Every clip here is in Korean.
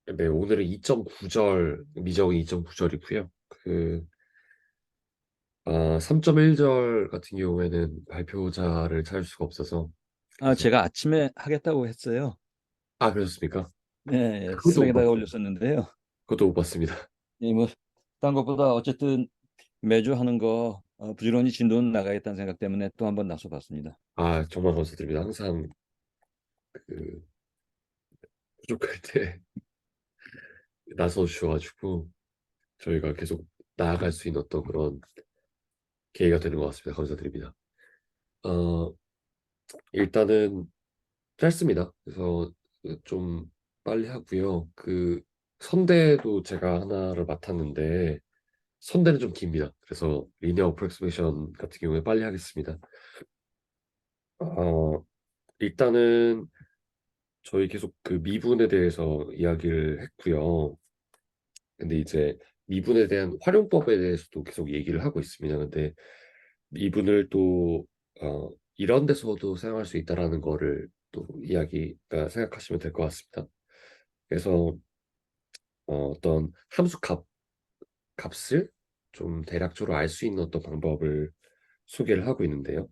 네, 오늘은 2.9절, 미적은 2.9절이고요. 3.1절 같은 경우에는 발표자를 찾을 수가 없어서, 그래서, 제가 아침에 하겠다고 했어요. 그러셨습니까? 네, 그것도 못 슬랙에다가 봤습니다. 올렸었는데요. 그것도 못 봤습니다. 뭐, 딴 것보다 어쨌든 매주 하는 거 부지런히 진도는 나가겠다는 생각 때문에 또 한번 나서봤습니다. 정말 감사드립니다. 항상 그, 부족할 때 나서 주셔가지고, 저희가 계속 나아갈 수 있는 어떤 그런 계기가 되는 것 같습니다. 감사드립니다. 어, 일단은 짧습니다. 그래서 좀 빨리 하고요. 선대도 제가 하나를 맡았는데 선대는 좀 깁니다. 그래서 리니어 어프로크시메이션 같은 경우에 빨리 하겠습니다. 어, 일단은 저희 계속 그 미분에 대해서 이야기를 했고요. 근데 이제 미분에 대한 활용법에 대해서도 계속 얘기를 하고 있습니다. 근데 미분을 또 이런 데서도 사용할 수 있다라는 거를 또 생각하시면 될 것 같습니다. 그래서 어떤 함수 값을 좀 대략적으로 알 수 있는 어떤 방법을 소개를 하고 있는데요.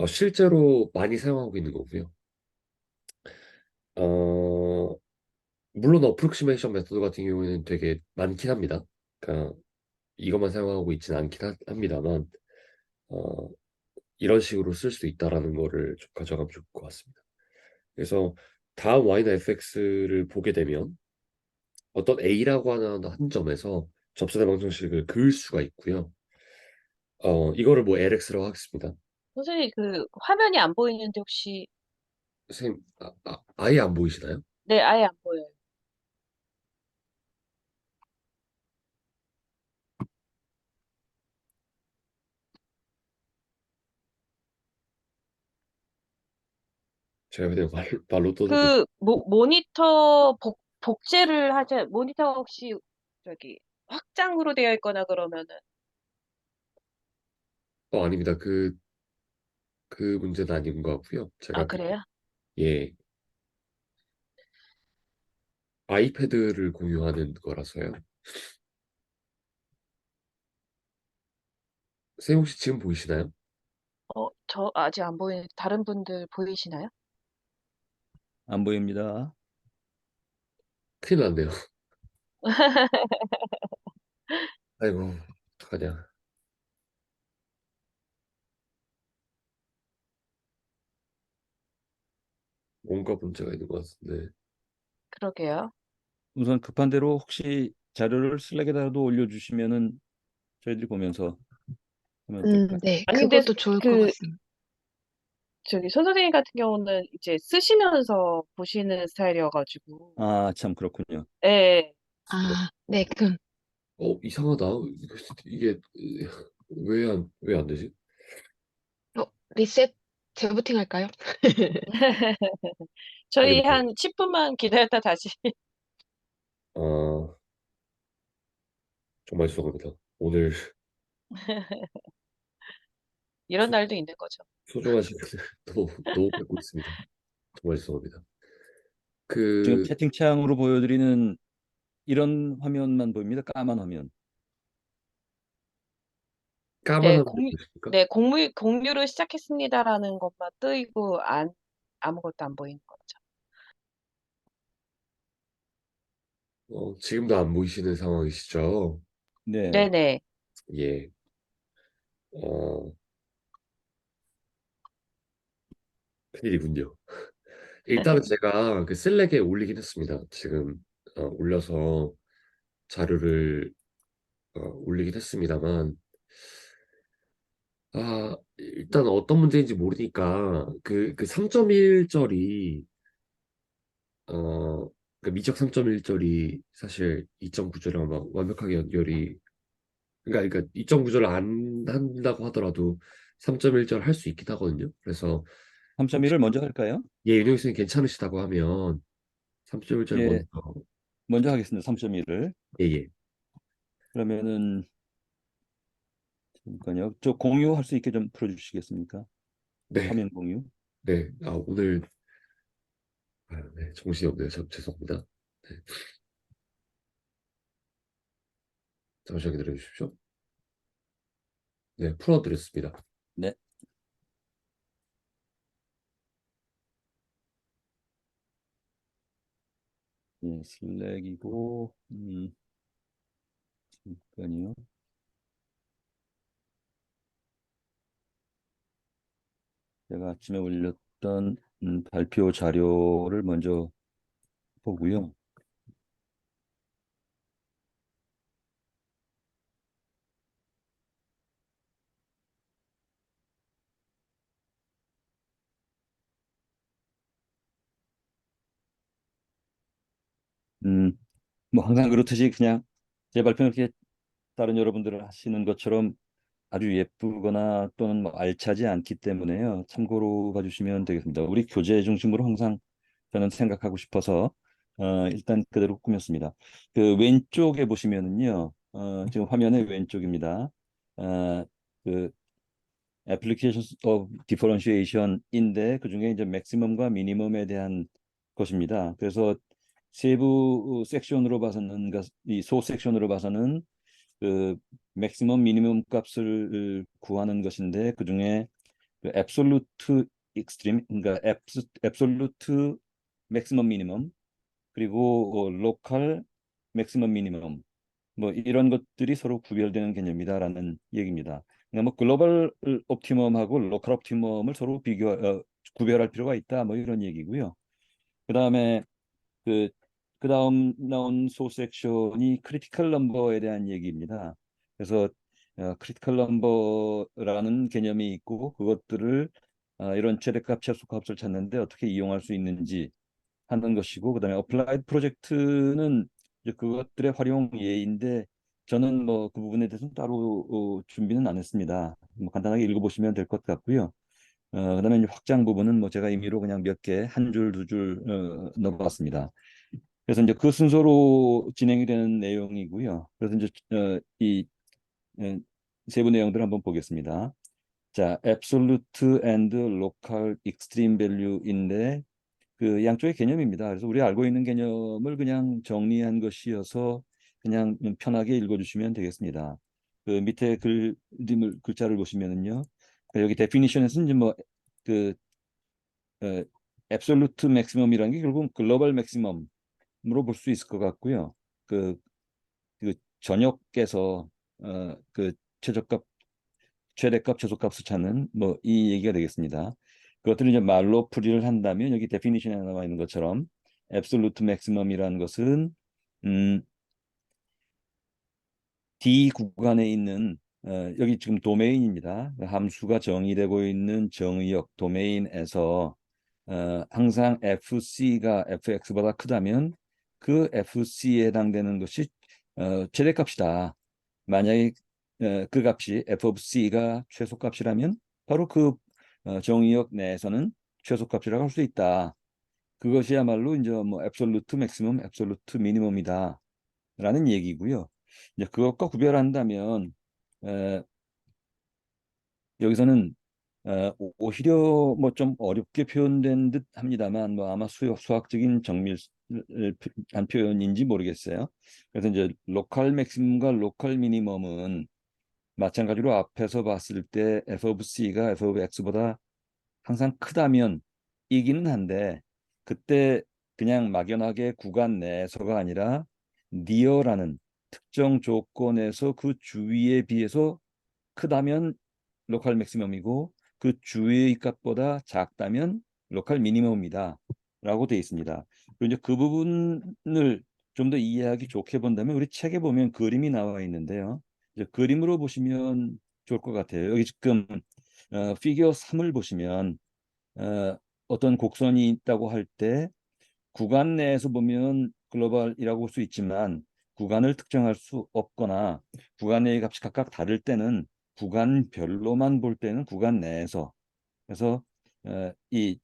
실제로 많이 사용하고 있는 거고요. 어, 물론 어프록시메이션 메소드 같은 경우에는 되게 많긴 합니다. 그러니까 이것만 사용하고 있지는 않긴 합니다만 어, 이런 식으로 쓸 수 있다라는 거를 좀 가져가면 좋을 것 같습니다. 그래서 다음 y나 fx를 보게 되면 어떤 a라고 하는 한 점에서 접선의 방정식을 그을 수가 있고요. 이거를 뭐 LX라고 하겠습니다. 선생님, 그 화면이 안 보이는데 혹시, 선생님, 아예 안 보이시나요? 네, 아예 안 보여요. 제가 그냥 말로 떠들고 있... 그 모니터 복제를 하자. 모니터 혹시 저기 확장으로 되어 있거나 그러면은 아닙니다. 그 문제는 아닌 것 같고요. 아, 그래요? 예, 아이패드를 공유하는 거라서요. 선생님 혹시 지금 보이시나요? 저 아직 안 보이는 다른 분들 보이시나요? 안 보입니다. 큰일 났네요. 아이고, 어떡하냐. 뭔가 문제가 있는 것 같은데. 그러게요. 우선 급한 대로 혹시 자료를 슬랙에다가도 올려주시면은 저희들이 보면서 하면 어떨까요? 네, 아니 근데 그것도 좋을 것 그 같습니다. 저기 손 선생님 같은 경우는 이제 쓰시면서 보시는 스타일이어가지고 참 그렇군요. 예. 아, 네, 그럼 이상하다. 이게 왜 안 되지? 리셋 재부팅 할까요? 저희 아닙니다. 한 10분만 기다렸다 다시 아, 정말 죄송합니다. 오늘 이런 날도 있는 거죠. 소중한 시간을 너무 뺏고 있습니다. 정말 죄송합니다. 지금 그 채팅창으로 보여드리는 이런 화면만 보입니다. 까만 화면. 까만 네, 화면 보십니까? 네, 공유를 시작했습니다라는 것만 뜨이고 아무것도 안 보이는 거죠. 지금도 안 보이시는 상황이시죠? 네. 네네. 예. 어, 큰일이군요. 일단은 제가 그 슬랙에 올리긴 했습니다. 지금 올려서 자료를 올리긴 했습니다만 일단 어떤 문제인지 모르니까 그 3.1절이 그 미적 3.1절이 사실 2.9절이랑 막 완벽하게 연결이 그러니까 2.9절을 안 한다고 하더라도 3.1절 할 수 있긴 하거든요. 그래서 혹시 3.1을 먼저 할까요? 윤영희 선생님 괜찮으시다고 하면 3.1절 예, 먼저 먼저 하겠습니다. 3.1을. 예예. 그러면은 잠깐요. 저 공유할 수 있게 좀 풀어주시겠습니까? 네, 화면 공유. 네. 오늘 네, 정신이 없네요. 죄송합니다. 잠시만 기다려 주십시오. 네, 풀어드렸습니다. 네. 예, 슬랙이고 잠깐요. 제가 아침에 올렸던 발표 자료를 먼저 보고요. 음, 뭐 항상 그렇듯이 그냥 제 발표는 이렇게 다른 여러분들 하시는 것처럼 아주 예쁘거나 또는 뭐 알차지 않기 때문에요. 참고로 봐주시면 되겠습니다. 우리 교재 중심으로 항상 저는 생각하고 싶어서 일단 그대로 꾸몄습니다. 그 왼쪽에 보시면은요, 지금 화면의 왼쪽입니다. 그 Applications of Differentiation인데 그 중에 이제 맥시멈과 미니멈에 대한 것입니다. 그래서 세부 섹션으로 봐서는 이 소 섹션으로 봐서는 그 맥시멈 미니멈 값을 구하는 것인데 그 중에 그 absolute extreme 그러니까 absolute maximum minimum 그리고 local maximum minimum 뭐 이런 것들이 서로 구별되는 개념이다라는 얘기입니다. 그러니까 뭐 글로벌 옵티멈하고 로컬 옵티멈을 서로 구별할 필요가 있다 뭐 이런 얘기고요. 그다음에 그 그다음 나온 소 섹션이 크리티컬 넘버에 대한 얘기입니다. 그래서 크리티컬 넘버라는 개념이 있고 그것들을 이런 최대값, 최소값을 찾는데 어떻게 이용할 수 있는지 하는 것이고 그다음에 어플라이드 프로젝트는 이제 그것들의 활용 예인데 저는 뭐 그 부분에 대해서는 따로 준비는 안 했습니다. 뭐 간단하게 읽어보시면 될 것 같고요. 그다음에 이제 확장 부분은 뭐 제가 임의로 그냥 몇 개 한 줄 두 줄 넣어봤습니다. 그래서 이제 그 순서로 진행이 되는 내용이고요. 그래서 이제 이 어, 세부 내용들을 한번 보겠습니다. 자, absolute and local extreme value인데 그 양쪽의 개념입니다. 그래서 우리가 알고 있는 개념을 그냥 정리한 것이어서 그냥 편하게 읽어주시면 되겠습니다. 그 밑에 글자를 보시면은요. 여기 definition에서는 이제 뭐그 absolute maximum이라는 게 결국 글로벌 맥시멈으로 볼 수 있을 것 같고요. 그, 그 전역에서 그 최저값, 최대값, 최소값을 찾는 뭐 이 얘기가 되겠습니다. 그것들을 이제 말로 풀이를 한다면 여기 데피니션에 나와 있는 것처럼 absolute maximum이라는 것은 음, D 구간에 있는 여기 지금 도메인입니다. 함수가 정의되고 있는 정의역 도메인에서 항상 FC가 FX보다 크다면 그 FC에 해당되는 것이 최대값이다. 만약에 그 값이 f of c가 최소값이라면 바로 그 정의역 내에서는 최소값이라고 할 수 있다. 그것이야말로 이제 뭐 absolute maximum, absolute minimum이다라는 얘기고요. 이제 그것과 구별한다면 에, 여기서는 오히려 뭐 좀 어렵게 표현된 듯 합니다만 뭐 아마 수학적인 정밀한 표현인지 모르겠어요. 그래서 이제 로컬 맥시멈과 로컬 미니멈은 마찬가지로 앞에서 봤을 때 f of c가 f of x보다 항상 크다면 이기는 한데 그때 그냥 막연하게 구간 내에서가 아니라 near라는 특정 조건에서 그 주위에 비해서 크다면 로컬 맥시멈이고 그 주위의 값보다 작다면 로컬 미니멈이다 라고 되어 있습니다. 그리고 이제 그 부분을 좀 더 이해하기 좋게 본다면 우리 책에 보면 그림이 나와 있는데요. 이제 그림으로 보시면 좋을 것 같아요. 여기 지금 피겨 3을 보시면 어떤 곡선이 있다고 할 때 구간 내에서 보면 글로벌이라고 볼 수 있지만 구간을 특정할 수 없거나 구간 내의 값이 각각 다를 때는 구간별로만 볼 때는 구간 내에서 그래서 이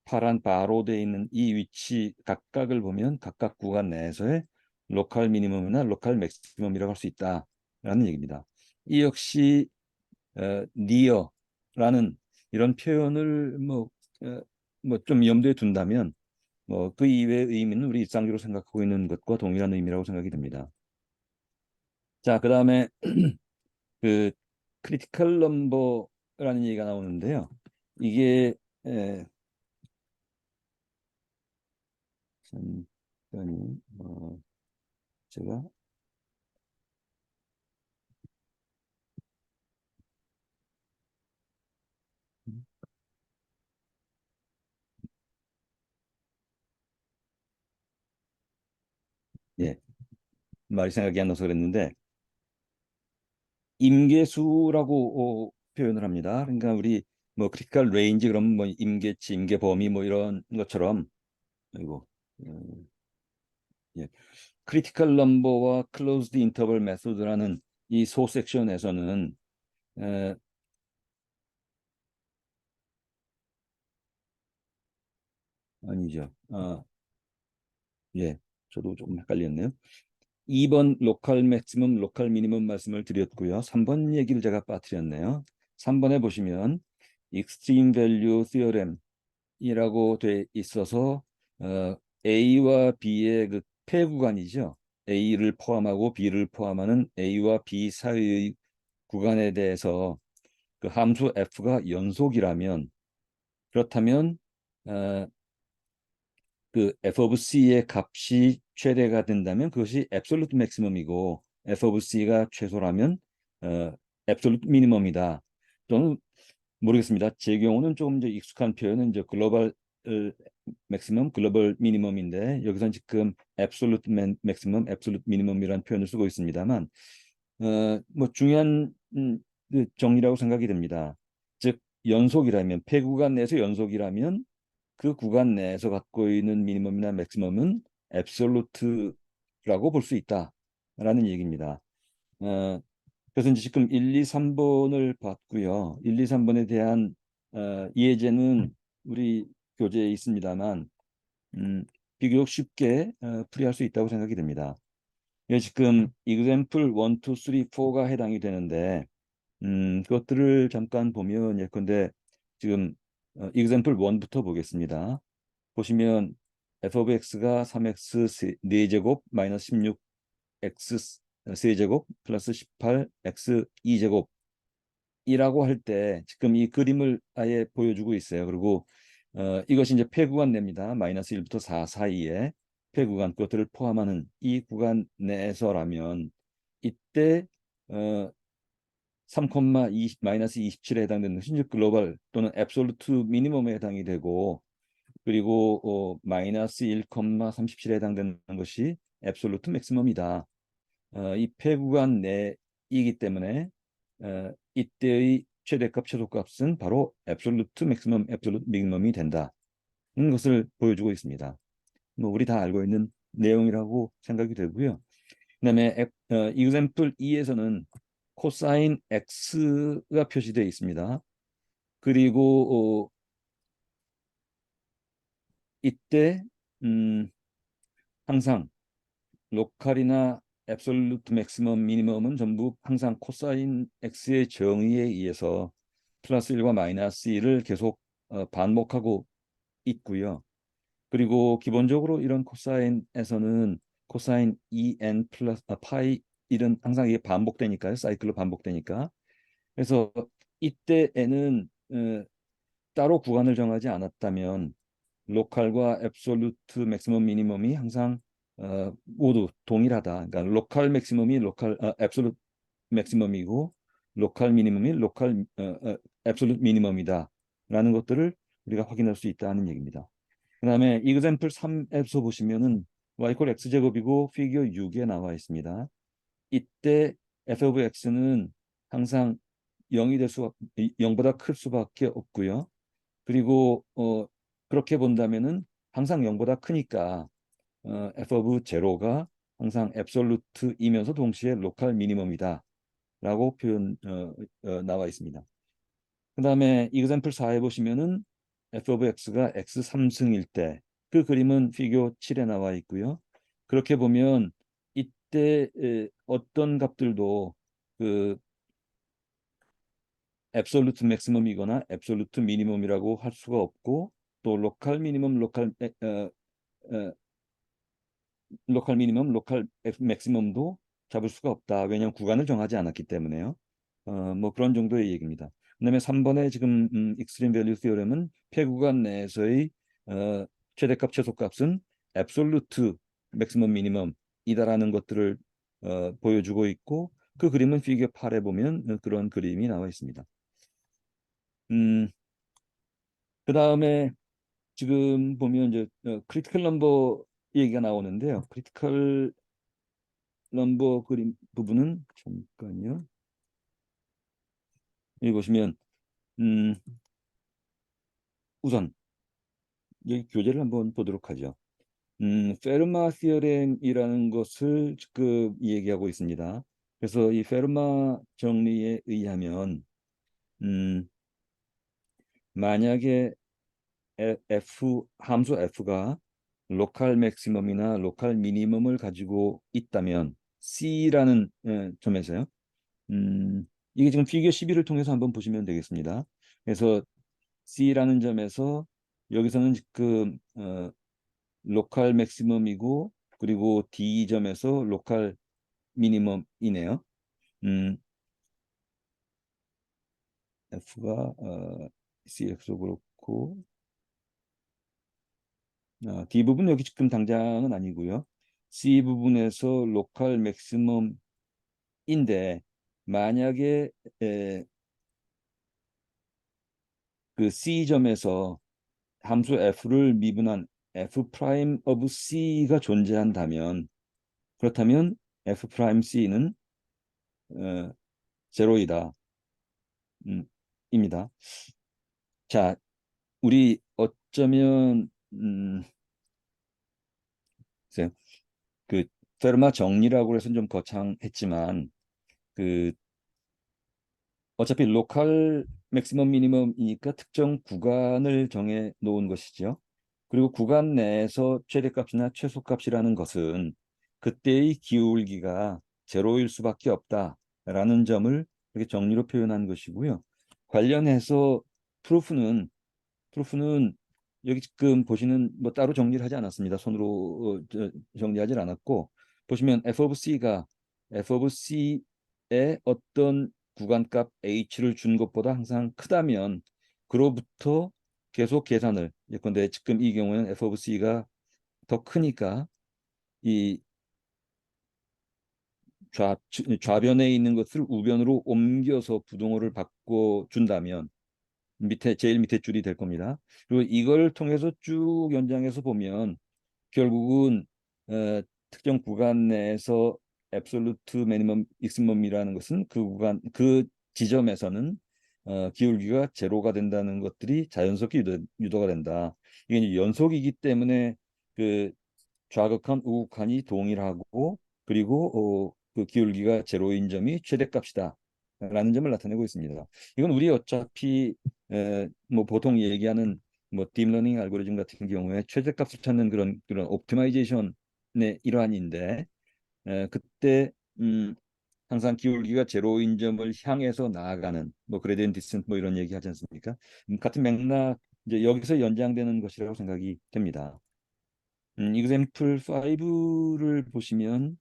파란 바로 되어 있는 이 위치 각각을 보면 각각 구간 내에서의 로컬 미니멈이나 로컬 맥시멈이라고 할 수 있다라는 얘기입니다. 이 역시 니어라는 이런 표현을 뭐 좀 염두에 둔다면 뭐 그 이외의 의미는 우리 일상적으로 생각하고 있는 것과 동일한 의미라고 생각이 듭니다. 자, 그다음에 그 크리티컬 넘버라는 얘기가 나오는데요. 이게 에, 잠깐요. 제가 예, 말이 생각이 안 나서 그랬는데 임계수라고 표현을 합니다. 그러니까 우리 뭐 크리티컬 레인지 그러면 뭐 임계치, 임계범위 뭐 이런 것처럼 이거 예. 크리티컬 넘버와 클로즈드 인터벌 메소드라는 이 소 섹션에서는 에, 아니죠. 예. 저도 조금 헷갈렸네요. 2번 로컬 맥시멈, 로컬 미니멈 말씀을 드렸고요. 3번 얘기를 제가 빠뜨렸네요. 3번에 보시면 익스트림 밸류 티어렘이라고 돼 있어서 A와 B의 그 폐 구간이죠. A를 포함하고 B를 포함하는 A와 B 사이의 구간에 대해서 그 함수 f가 연속이라면 그렇다면 어, 그 f of c의 값이 최대가 된다면 그것이 absolute maximum이고 f of c가 최소라면 absolute minimum이다. 저는 모르겠습니다. 제 경우는 조금 이제 익숙한 표현은 이제 글로벌 맥시멈, 글로벌 미니멈인데 여기서 지금 absolute maximum, absolute minimum이라는 표현을 쓰고 있습니다만 뭐 중요한 그 정리라고 생각이 됩니다. 즉 연속이라면 폐 구간 내에서 연속이라면 그 구간 내에서 갖고 있는 미니멈이나 맥시멈은 앱솔루트라고 볼 수 있다라는 얘기입니다. 어, 그래서 이제 지금 1, 2, 3번을 봤고요. 1, 2, 3번에 대한 예제는 우리 교재에 있습니다만 비교적 쉽게 풀이할 수 있다고 생각이 됩니다. 예, 지금 example 1, 2, 3, 4가 해당이 되는데 그것들을 잠깐 보면 예컨대 지금 example 1부터 보겠습니다. 보시면 f of x가 3x 4제곱 마이너스 16x 세제곱 플러스 18x 2제곱 이라고 할 때 지금 이 그림을 아예 보여주고 있어요. 그리고 이것이 이제 폐구간 내입니다. 마이너스 1부터 4 사이에 폐구간 것들을 포함하는 이 구간 내에서라면 이때 3,20 마이너스 27에 해당되는 것이 이제 글로벌 또는 앱솔루트 미니멈에 해당이 되고 그리고 마이너스 1,37에 해당되는 것이 앱솔루트 맥시멈이다. 이 폐구간 내이기 때문에 이때의 최대값, 최소값은 바로 앱솔루트 맥시멈, 앱솔루트 미니멈이 된다는 것을 보여주고 있습니다. 뭐 우리 다 알고 있는 내용이라고 생각이 되고요. 그다음에 example 2에서는 코사인 x가 표시되어 있습니다. 그리고 이때 항상 로컬이나 앱솔루트 맥시멈 미니멈은 전부 항상 코사인 x의 정의에 의해서 플러스 1과 마이너스 1을 계속 반복하고 있고요. 그리고 기본적으로 이런 코사인에서는 코사인 2n 플러스 파이 1은 항상 이게 반복되니까요. 사이클로 반복되니까. 그래서 이때에는 따로 구간을 정하지 않았다면 로컬과 앱솔루트 맥시멈 미니멈이 항상 모두 동일하다. 그러니까 로컬 맥시멈이 로컬 앱솔루트 맥시멈이고 로컬 미니멈이 로컬 앱솔루트 미니멈이다라는 것들을 우리가 확인할 수 있다는 얘기입니다. 그다음에 example 3에서 보시면은 y 이퀄 x 제곱이고 피겨 6에 나와 있습니다. 이때 f of x는 항상 0이 될 수, 0보다 클 수밖에 없고요. 그리고 그렇게 본다면은 항상 0보다 크니까 f of 제로가 항상 앱솔루트이면서 동시에 로컬 미니멈이다라고 표현 나와 있습니다. 그다음에 example 4에 보시면은 f of x가 x 3승일 때 그 그림은 피겨 7에 나와 있고요. 그렇게 보면 이때 어떤 값들도 그 앱솔루트 맥시멈이거나 앱솔루트 미니멈이라고 할 수가 없고 또 로컬 미니멈, 로컬 로컬 미니멈, 로컬 맥시멈도 잡을 수가 없다. 왜냐하면 구간을 정하지 않았기 때문에요. 뭐 그런 정도의 얘기입니다. 그다음에 3번에 지금 익스트림 밸류 티어렘은 폐구간 내에서의 최대값, 최소값은 앱솔루트 맥시멈 미니멈이다라는 것들을 보여주고 있고 그 그림은 피겨 8에 보면 그런 그림이 나와 있습니다. 그다음에 지금 보면 이제 크리티컬 넘버 얘기가 나오는데요. 크리티컬 넘버 그림 부분은 잠깐요. 여기 보시면 우선 여기 교재를 한번 보도록 하죠. 페르마 시어렘이라는 것을 지금 얘기하고 있습니다. 그래서 이 페르마 정리에 의하면 만약에 함수 f가 로컬 맥시멈이나 로컬 미니멈을 가지고 있다면 C라는 점에서요. 이게 지금 피겨 12를 통해서 한번 보시면 되겠습니다. 그래서 C라는 점에서 여기서는 지금 로컬 맥시멈이고 그리고 D점에서 로컬 미니멈이네요. F가 CX도 그렇고 D 부분 여기 지금 당장은 아니고요. C 부분에서 로컬 맥시멈인데 만약에 그 C점에서 함수 f를 미분한 f 프라임 오브 c가 존재한다면 그렇다면 f 프라임 c는 제로이다. 입니다. 자, 우리 어쩌면 글쎄요. 그 페르마 정리라고 해서 좀 거창했지만 그 어차피 로컬 맥시멈 미니멈이니까 특정 구간을 정해 놓은 것이죠. 그리고 구간 내에서 최대값이나 최소값이라는 것은 그때의 기울기가 제로일 수밖에 없다라는 점을 이렇게 정리로 표현한 것이고요. 관련해서 프루프는 여기 지금 보시는 뭐 따로 정리를 하지 않았습니다. 손으로 정리하지 않았고 보시면 f of c가 f of c의 어떤 구간값 h를 준 것보다 항상 크다면 그로부터 계속 계산을 예컨대 지금 이 경우에는 f of c가 더 크니까 이 좌변에 있는 것을 우변으로 옮겨서 부동호를 바꿔 준다면 제일 밑에 줄이 될 겁니다. 그리고 이걸 통해서 쭉 연장해서 보면 결국은 특정 구간 내에서 앱솔루트 미니멈 익스멈이라는 것은 그 구간 그 지점에서는 기울기가 제로가 된다는 것들이 자연스럽게 유도가 된다. 이게 이제 연속이기 때문에 그 좌극한 우극한이 동일하고 그리고 그 기울기가 제로인 점이 최대값이다. 라는 점을 나타내고 있습니다. 이건 우리 어차피 뭐 보통 얘기하는 뭐 딥러닝 알고리즘 같은 경우에 최대값을 찾는 그런 옵티마이제이션의 일환인데 그때 항상 기울기가 제로인 점을 향해서 나아가는 뭐 그레디언트 디센트 뭐 이런 얘기 하지 않습니까? 같은 맥락 이제 여기서 연장되는 것이라고 생각이 됩니다. example 5를 보시면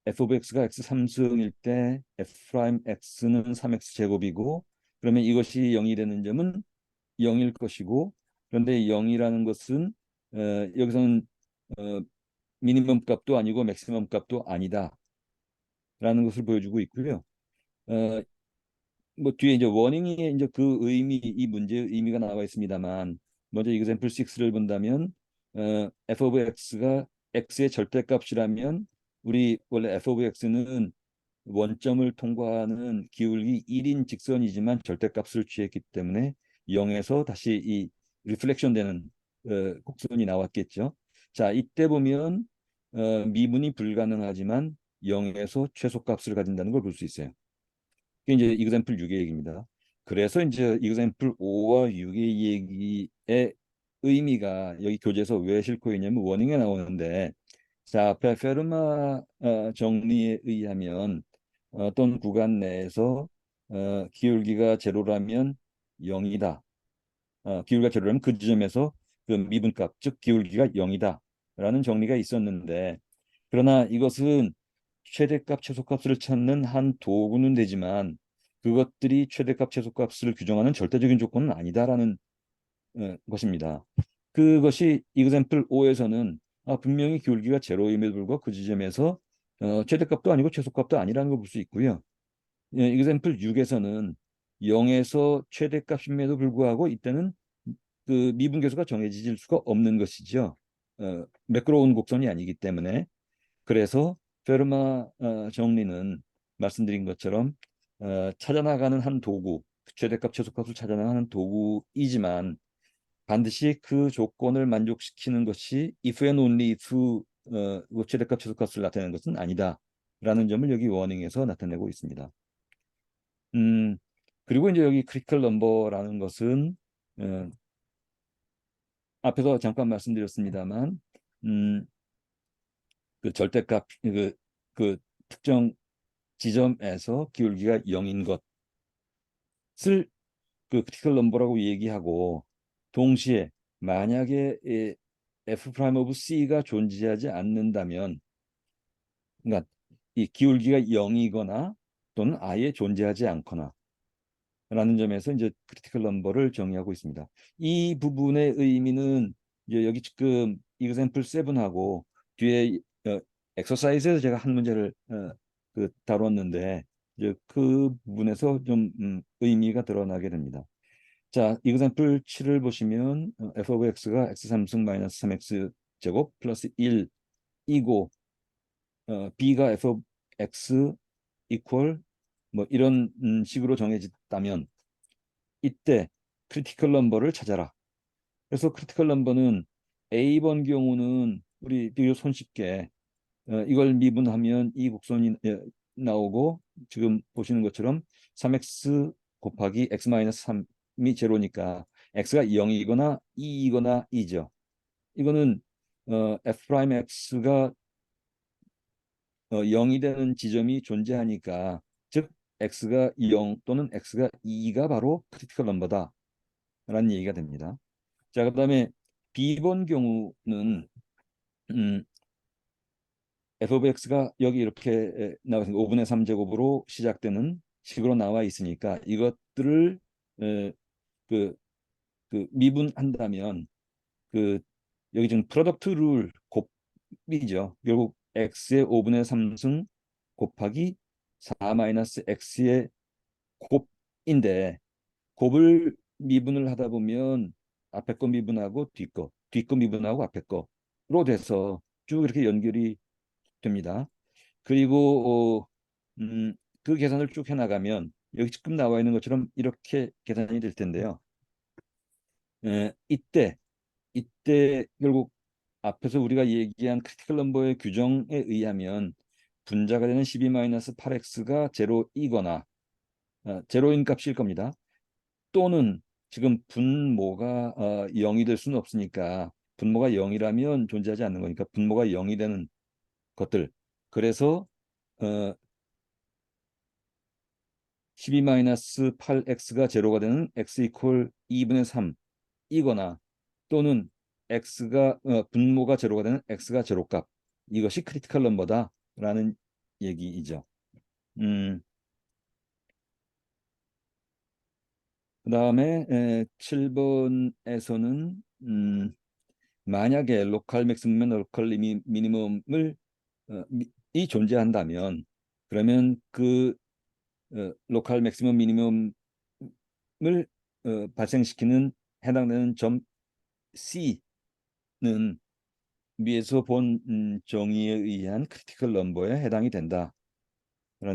f of x가 x 3승일 때 f 프라임 x는 3x 제곱이고 그러면 이것이 0이 되는 점은 0일 것이고 그런데 0이라는 것은 여기서는 미니멈 값도 아니고 맥시멈 값도 아니다라는 것을 보여주고 있고요. 뭐 뒤에 이제 워닝에 이제 그 의미 이 문제의 의미가 나와 있습니다만 먼저 example 6를 본다면 f of x가 x의 절대값이라면 우리 원래 f of x는 원점을 통과하는 기울기 1인 직선이지만 절대값을 취했기 때문에 0에서 다시 이 리플렉션 되는 곡선이 나왔겠죠. 자, 이때 보면 미분이 불가능하지만 0에서 최소값을 가진다는 걸 볼 수 있어요. 이게 이제 example 6의 얘기입니다. 그래서 이제 example 5와 6의 얘기의 의미가 여기 교재에서 왜 싣고 있냐면 워닝에 나오는데 자, 페르마 정리에 의하면 어떤 구간 내에서 기울기가 제로라면 0이다. 기울기가 제로라면 그 지점에서 그 미분값, 즉 기울기가 0이다라는 정리가 있었는데, 그러나 이것은 최대값, 최소값을 찾는 한 도구는 되지만 그것들이 최대값, 최소값을 규정하는 절대적인 조건은 아니다라는 것입니다. 그것이 example 5에서는 분명히 기울기가 제로임에도 불구하고 그 지점에서 최대값도 아니고 최소값도 아니라는 걸 볼 수 있고요. example 6에서는 0에서 최대값임에도 불구하고 이때는 그 미분계수가 정해질 수가 없는 것이죠. 매끄러운 곡선이 아니기 때문에. 그래서 페르마 정리는 말씀드린 것처럼 찾아나가는 한 도구, 최대값, 최소값을 찾아나가는 도구이지만 반드시 그 조건을 만족시키는 것이 if and only if 그 최대값, 최소값을 나타내는 것은 아니다라는 점을 여기 워닝에서 나타내고 있습니다. 그리고 이제 여기 critical number라는 것은 앞에서 잠깐 말씀드렸습니다만 그 절대값 그 특정 지점에서 기울기가 0인 것을 그 크리티컬 넘버라고 얘기하고, 동시에 만약에 f 프라임 오브 c가 존재하지 않는다면, 그러니까 이 기울기가 0이거나 또는 아예 존재하지 않거나 라는 점에서 이제 크리티컬 넘버를 정의하고 있습니다. 이 부분의 의미는 이제 여기 지금 example 7하고 뒤에 엑서사이즈에서 제가 한 문제를 그 다뤘는데 이제 그 부분에서 좀 의미가 드러나게 됩니다. 자, example 7을 보시면 f of x가 x3승 마이너스 3x 제곱 플러스 1이고 b가 f of x equal 뭐 이런 식으로 정해졌다면 이때 크리티컬 넘버를 찾아라. 그래서 크리티컬 넘버는 A번 경우는 우리 비교적 손쉽게 이걸 미분하면 이 곡선이 나오고, 지금 보시는 것처럼 3x 곱하기 x-3이 제로니까 x가 0이거나 2이거나 2죠. 이거는 f'x가 0이 되는 지점이 존재하니까, 즉 x가 0 또는 x가 2가 바로 크리티컬 넘버다라는 얘기가 됩니다. 자, 그다음에 B번 경우는 f of x가 여기 이렇게 나와 있습니다. 5분의 3 제곱으로 시작되는 식으로 나와 있으니까 이것들을 그 미분한다면 그 여기 지금 프로덕트 룰 곱이죠. 결국 x의 5분의 3승 곱하기 4 마이너스 x의 곱인데, 곱을 미분을 하다 보면 앞에 거 미분하고 뒷거 미분하고 앞에 거로 돼서 쭉 이렇게 연결이 됩니다. 그리고 그 계산을 쭉 해나가면 여기 지금 나와 있는 것처럼 이렇게 계산이 될 텐데요. 이때 결국 앞에서 우리가 얘기한 크리티컬 넘버의 규정에 의하면 분자가 되는 12-8x가 제로이거나 제로인 값일 겁니다. 또는 지금 분모가 0이 될 수는 없으니까, 분모가 0이라면 존재하지 않는 거니까 분모가 0이 되는 것들. 그래서 12-8x가 제로가 되는 x 이퀄 2분의 3이거나 또는 x가 분모가 제로가 되는 x가 제로값, 이것이 크리티컬 넘버다라는 얘기이죠. 그다음에 7번에서는 만약에 로컬 맥시멈과 로컬 미니멈을 이 존재한다면, 그러면 그 로컬 맥시멈 미니멈을 발생시키는 해당되는 점 C는 위에서 본 정의에 의한 크리티컬 넘버에 해당이 된다라는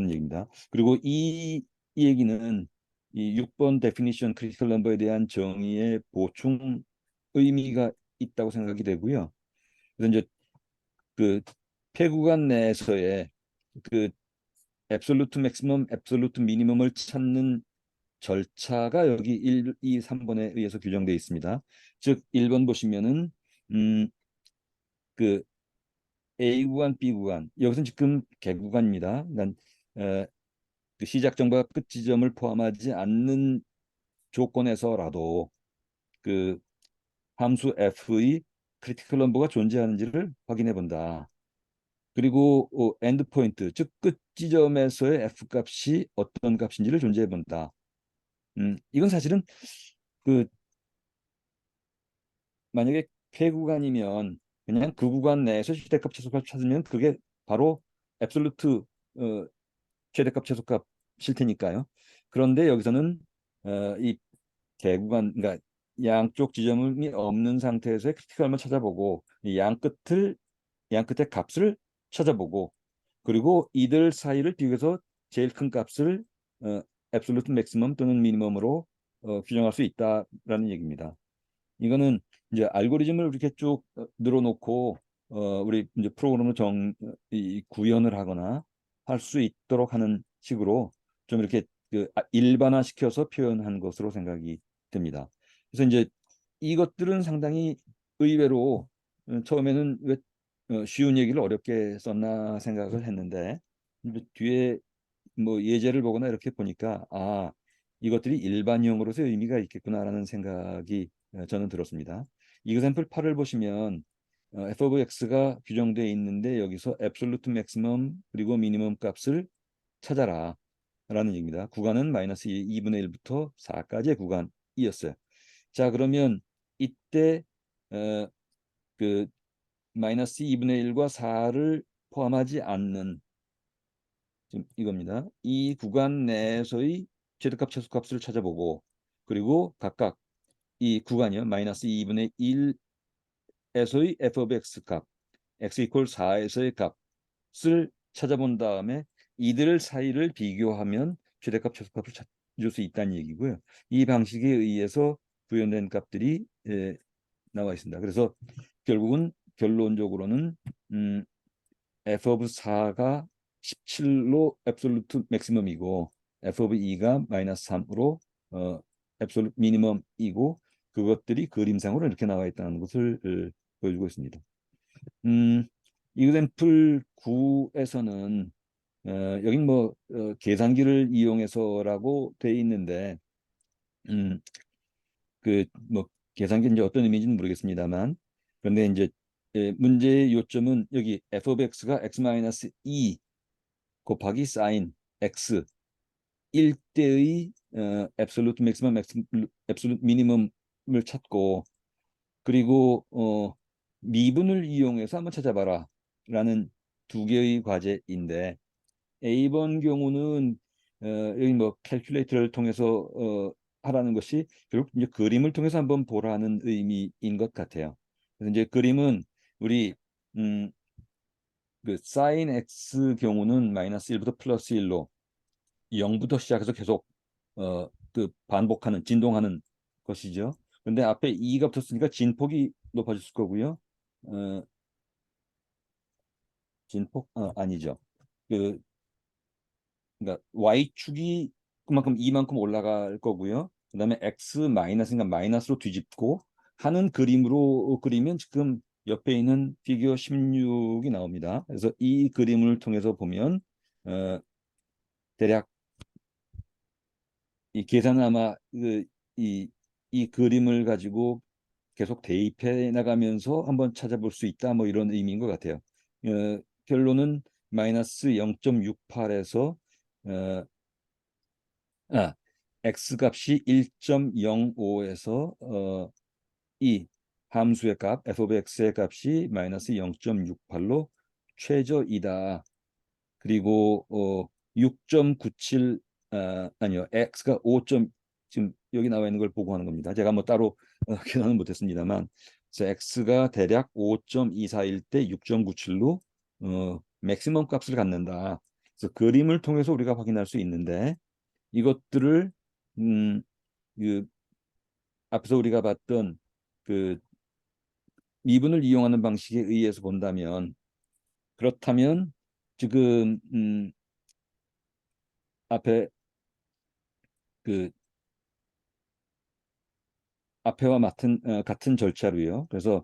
얘기입니다. 그리고 이 얘기는 이 6번 데피니션 크리티컬 넘버에 대한 정의의 보충 의미가 있다고 생각이 되고요. 그래서 이제 그 폐구간 내에서의 그 앱솔루트 맥시멈, 앱솔루트 미니멈을 찾는 절차가 여기 1, 2, 3번에 의해서 규정되어 있습니다. 즉 1번 보시면은 그 A 구간, B 구간, 여기서는 지금 개구간입니다. 그러니까 그 시작점과 끝 지점을 포함하지 않는 조건에서라도 그 함수 f의 크리티컬 넘버가 존재하는지를 확인해 본다. 그리고 엔드 포인트, 즉 끝 지점에서의 f 값이 어떤 값인지를 존재해 본다. 이건 사실은 그 만약에 K 구간이면 그냥 그 구간 내에서 최대값 최소값 찾으면 그게 바로 앱솔루트 최대값 최소값일 테니까요. 그런데 여기서는 이 대구간, 그러니까 양쪽 지점이 없는 상태에서의 크리티컬만 찾아보고 양 끝의 값을 찾아보고 그리고 이들 사이를 비교해서 제일 큰 값을 앱솔루트 맥시멈 또는 미니멈으로 규정할 수 있다라는 얘기입니다. 이거는 이제 알고리즘을 이렇게 쭉 늘어놓고 우리 이제 프로그램을 구현을 하거나 할 수 있도록 하는 식으로 좀 이렇게 일반화시켜서 표현한 것으로 생각이 됩니다. 그래서 이제 이것들은 상당히 의외로 처음에는 왜 쉬운 얘기를 어렵게 썼나 생각을 했는데 이제 뒤에 뭐 예제를 보거나 이렇게 보니까 이것들이 일반 용어로서의 의미가 있겠구나라는 생각이 저는 들었습니다. 이그샘플 8을 보시면 f of x가 규정되어 있는데 여기서 absolute maximum 그리고 미니멈 값을 찾아라 라는 얘기입니다. 구간은 마이너스 2분의 1부터 4까지의 구간이었어요. 자, 그러면 이때 그 마이너스 2분의 1과 4를 포함하지 않는 지금 이겁니다. 이 구간 내에서의 최대값 최소값을 찾아보고 그리고 각각 이 구간이요. 마이너스 2분의 1에서의 f of x 값, x 이퀄 4에서의 값을 찾아본 다음에 이들 사이를 비교하면 최대값 최소값을 찾을 수 있다는 얘기고요. 이 방식에 의해서 구현된 값들이 나와 있습니다. 그래서 결국은 결론적으로는 f of 4가 17로 앱솔루트 맥시멈이고 f of 2가 마이너스 3으로 앱솔루트 미니멈이고 그것들이 그림상으로 이렇게 나와 있다는 것을 보여주고 있습니다. 이그샘플 9에서는 여긴 뭐 계산기를 이용해서라고 돼 있는데 그 뭐 계산기 이제 어떤 의미인지는 모르겠습니다만 그런데 이제 문제의 요점은 여기 f of x가 x-2 곱하기 사인 x 1대의 앱솔루트 맥시멈 앱솔루트 미니멈을 찾고 그리고 미분을 이용해서 한번 찾아봐라 라는 두 개의 과제인데 A번 경우는 여기 뭐 캘큘레이터를 통해서 하라는 것이 결국 이제 그림을 통해서 한번 보라는 의미인 것 같아요. 그래서 이제 그림은 우리 그 사인 x 경우는 마이너스 1부터 플러스 1로 0부터 시작해서 계속 그 반복하는 진동하는 것이죠. 그런데 앞에 2가 붙었으니까 진폭이 높아질 거고요. 진폭 아니죠. 그 그러니까 y축이 그만큼 이만큼 올라갈 거고요. 그다음에 x 마이너스니까 마이너스로 뒤집고 하는 그림으로 그리면 지금 옆에 있는 피규어 16이 나옵니다. 그래서 이 그림을 통해서 보면 대략 이 계산은 아마 이 그림을 가지고 계속 대입해 나가면서 한번 찾아볼 수 있다 뭐 이런 의미인 것 같아요. 결론은 마이너스 0.68에서 x 값이 1.05에서 이 함수의 값 f of x의 값이 마이너스 0.68로 최저이다. 그리고 6.97 아니요 x가 5. 지금 여기 나와 있는 걸 보고 하는 겁니다. 제가 뭐 따로 계산은 못했습니다만 그래서 x가 대략 5.241 대 6.97로 맥시멈 값을 갖는다. 그래서 그림을 통해서 우리가 확인할 수 있는데 이것들을 그 앞에서 우리가 봤던 그 미분을 이용하는 방식에 의해서 본다면 그렇다면 지금 앞에 그 앞에와 같은 절차로요. 그래서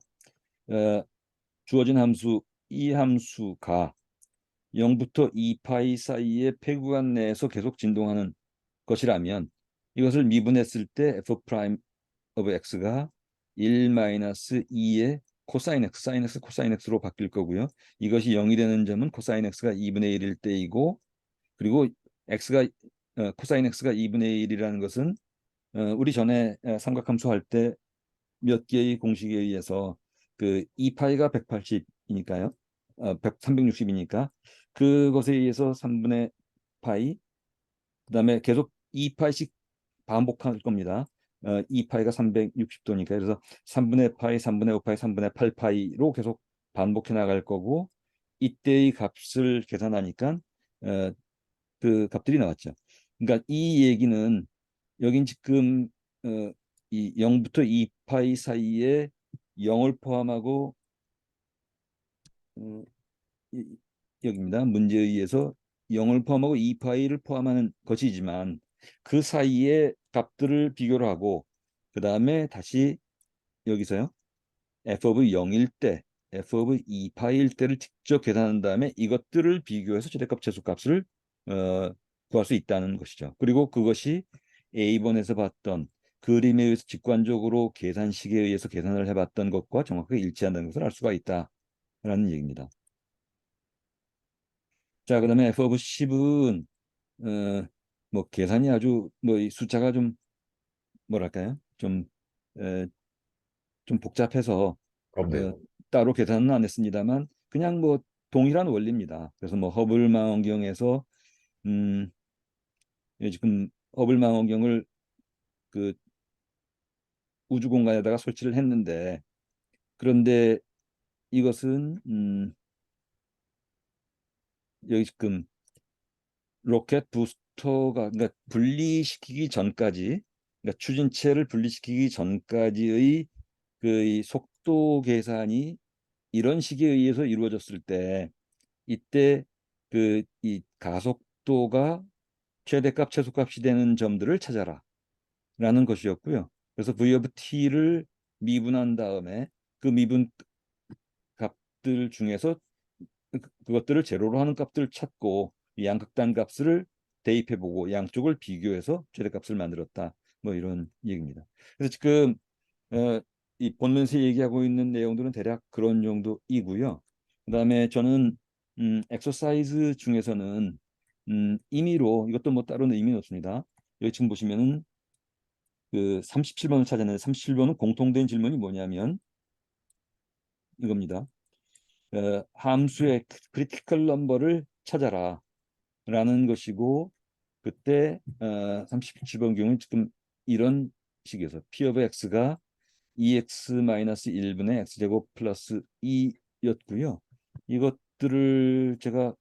주어진 함수 이 함수가 0부터 2파이 사이의 폐구간 내에서 계속 진동하는 것이라면 이것을 미분했을 때 f 프라임 of x가 1 마이너스 2의 코사인 x, 사인 x, 코사인 x로 바뀔 거고요. 이것이 0이 되는 점은 코사인 x가 2분의 1일 때이고, 그리고 x가 코사인 x가 2분의 1이라는 것은 우리 전에 삼각함수 할 때 몇 개의 공식에 의해서 그 2파이가 180이니까요. 360이니까 그것에 의해서 3분의 파이, 그다음에 계속 2파이씩 반복할 겁니다. 2파이가 360도니까 그래서 3분의 파이, 3분의 5파이, 3분의 8파이로 계속 반복해 나갈 거고, 이때의 값을 계산하니까 어, 그 값들이 나왔죠. 그러니까 이 얘기는 여긴 지금 이 0부터 2파이 사이에 0을 포함하고 어, 여기입니다. 문제에 의해서 0을 포함하고 2파이를 포함하는 것이지만 그 사이의 값들을 비교를 하고 그 다음에 다시 여기서요. f of 0일 때, f of 2파이일 때를 직접 계산한 다음에 이것들을 비교해서 최대값 최소값을 구할 수 있다는 것이죠. 그리고 그것이 A번에서 봤던 그림에 의해서 직관적으로 계산식에 의해서 계산을 해봤던 것과 정확하게 일치한다는 것을 알 수가 있다라는 얘기입니다. 자, 그다음에 f of 10은 뭐 계산이 아주 뭐 이 숫자가 좀 뭐랄까요? 에, 좀 복잡해서 네. 어, 따로 계산은 안 했습니다만 그냥 뭐 동일한 원리입니다. 그래서 뭐 허블 망원경에서 음, 지금 허블 망원경을 그 우주 공간에다가 설치를 했는데, 그런데 이것은 여기 지금 로켓 부스터가 그러니까 분리시키기 전까지, 그러니까 추진체를 분리시키기 전까지의 그이 속도 계산이 이런 식에 의해서 이루어졌을 때, 이때 그 이 가속도가 최대값 최소값이 되는 점들을 찾아라 라는 것이었고요. 그래서 V of t를 미분한 다음에 그 미분 값들 중에서 그것들을 제로로 하는 값들을 찾고 이 양극단 값을 대입해보고 양쪽을 비교해서 최대값을 만들었다. 뭐 이런 얘기입니다. 그래서 지금 어, 이 본문에서 얘기하고 있는 내용들은 대략 그런 정도이고요. 그다음에 저는 엑서사이즈 중에서는 임의로 이것도 뭐 다른 의미는 없습니다. 여기 지금 보시면은 그 37번을 찾았는데 37번은 공통된 질문이 뭐냐면 이겁니다. 함수의 크리티컬 넘버를 찾아라 라는 것이고, 그때 37번 경우는 지금 이런 식이어서 P of X가 2x-1분의 x제곱 플러스 2였고요. 이것들을 제가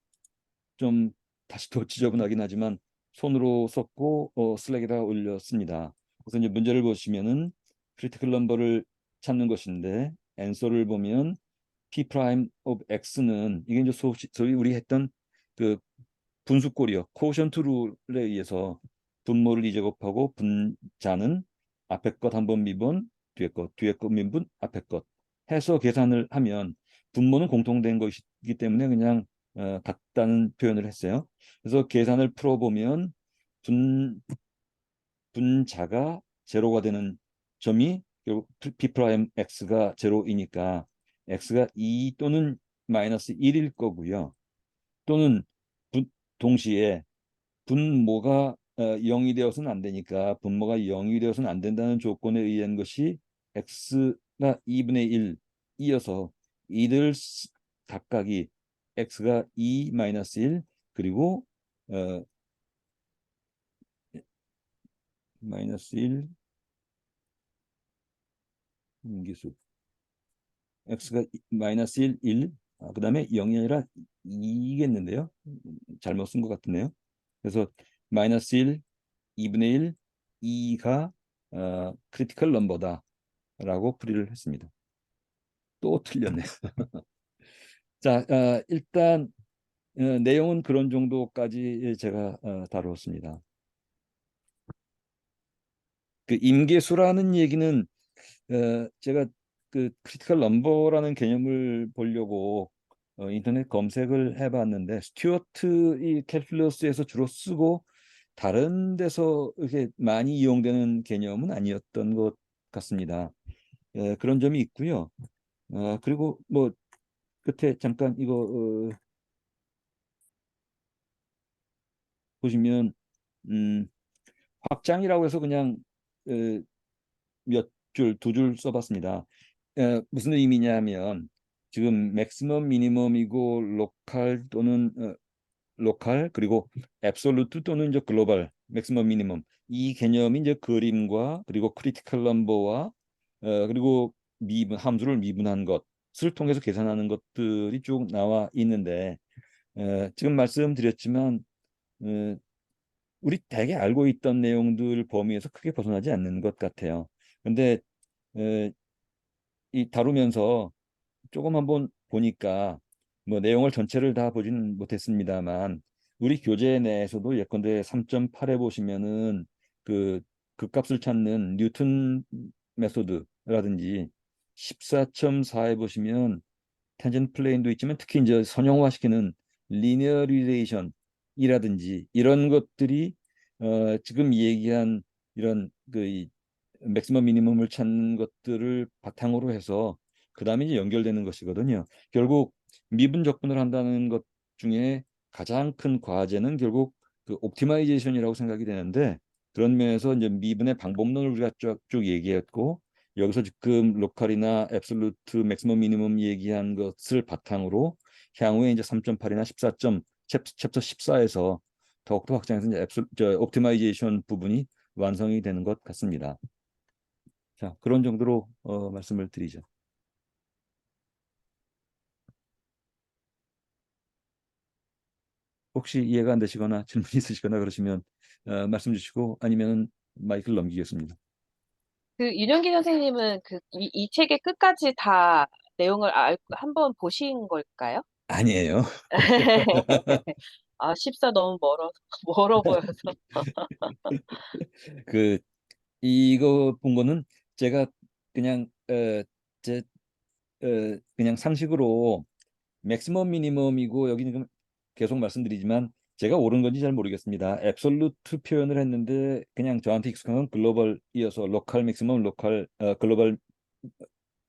좀 다시 더 지저분하긴 하지만 손으로 썼고 슬랙에다 올렸습니다. 그래서 이제 문제를 보시면은 크리티컬 넘버를 찾는 것인데 앤서를 보면 p 프라임 of x는 이게 이제 소위 우리 했던 그 분수꼴이요. 코션트 룰에 의해서 분모를 이제곱하고 분자는 앞에 것 한 번 미분, 뒤에 것 미분, 앞에 것 해서 계산을 하면 분모는 공통된 것이기 때문에 그냥 같다는 표현을 했어요. 그래서 계산을 풀어보면 분자가 제로가 되는 점이 결국 p 프라임 x가 제로이니까 x가 2 또는 마이너스 1일 거고요. 또는 동시에 분모가 0이 되어서는 안 되니까 분모가 0이 되어서는 안 된다는 조건에 의한 것이 x가 2분의 1이어서 이들 각각이 x가 2 마이너스 1 그리고 마이너스 1 인기수 x가 마이너스 1, 1 그 다음에 0이 아니라 2겠는데요. 잘못 쓴 것 같은데요. 그래서 마이너스 1, 2분의 1, 2가 크리티컬 넘버다라고 풀이를 했습니다. 또 틀렸네요. 자, 일단 내용은 그런 정도까지 제가 다루었습니다. 그 임계수라는 얘기는 제가 그 크리티컬 넘버라는 개념을 보려고 인터넷 검색을 해봤는데 스튜어트 이 캘큘러스에서 주로 쓰고 다른 데서 이렇게 많이 이용되는 개념은 아니었던 것 같습니다. 그런 점이 있고요. 그리고 뭐 끝에 잠깐 이거 보시면 음, 확장이라고 해서 그냥 어, 몇 줄, 두 줄 써봤습니다. 무슨 의미냐면 지금 맥시멈 미니멈이고 로컬 또는 로컬 그리고 앱솔루트 또는 이제 글로벌 맥시멈 미니멈 이 개념이 이제 그림과 그리고 크리티컬 넘버와 그리고 미분 함수를 미분한 것을 통해서 계산하는 것들이 쭉 나와 있는데 지금 말씀드렸지만 어, 우리 대개 알고 있던 내용들 범위에서 크게 벗어나지 않는 것 같아요. 근데 어, 이 다루면서 조금 한번 보니까 뭐 내용을 전체를 다 보지는 못했습니다만 우리 교재 내에서도 예컨대 3.8에 보시면은 그 극값을 찾는 뉴턴 메소드라든지 14.4에 보시면 탄젠트 플레인도 있지만 특히 이제 선형화시키는 리니어리제이션이라든지 이런 것들이 지금 얘기한 이런 그 맥시멈 미니멈을 찾는 것들을 바탕으로 해서 그 다음에 이제 연결되는 것이거든요. 결국 미분 적분을 한다는 것 중에 가장 큰 과제는 결국 그 옵티마이제이션이라고 생각이 되는데 그런 면에서 이제 미분의 방법론을 우리가 쭉 얘기했고 여기서 지금 로컬이나 앱솔루트 맥시멈 미니멈 얘기한 것을 바탕으로 향후에 이제 3.8이나 14점 챕터 14에서 더욱더 확장해서 이제 옵티마이제이션 부분이 완성이 되는 것 같습니다. 자, 그런 정도로 말씀을 드리죠. 혹시 이해가 안 되시거나 질문 있으시거나 그러시면 말씀 주시고 아니면 마이크를 넘기겠습니다. 그 윤영기 선생님은 이 책의 끝까지 다 내용을 한번 보신 걸까요? 아니에요. 아, 14 너무 멀어 보여서. 그 이거 본 거는 제가 그냥 제 그냥 상식으로 맥시멈 미니멈이고 여기는 계속 말씀드리지만 제가 옳은 건지 잘 모르겠습니다. 앱솔루트 표현을 했는데 그냥 저한테 익숙한 건 글로벌이어서 로컬 맥시멈 로컬 글로벌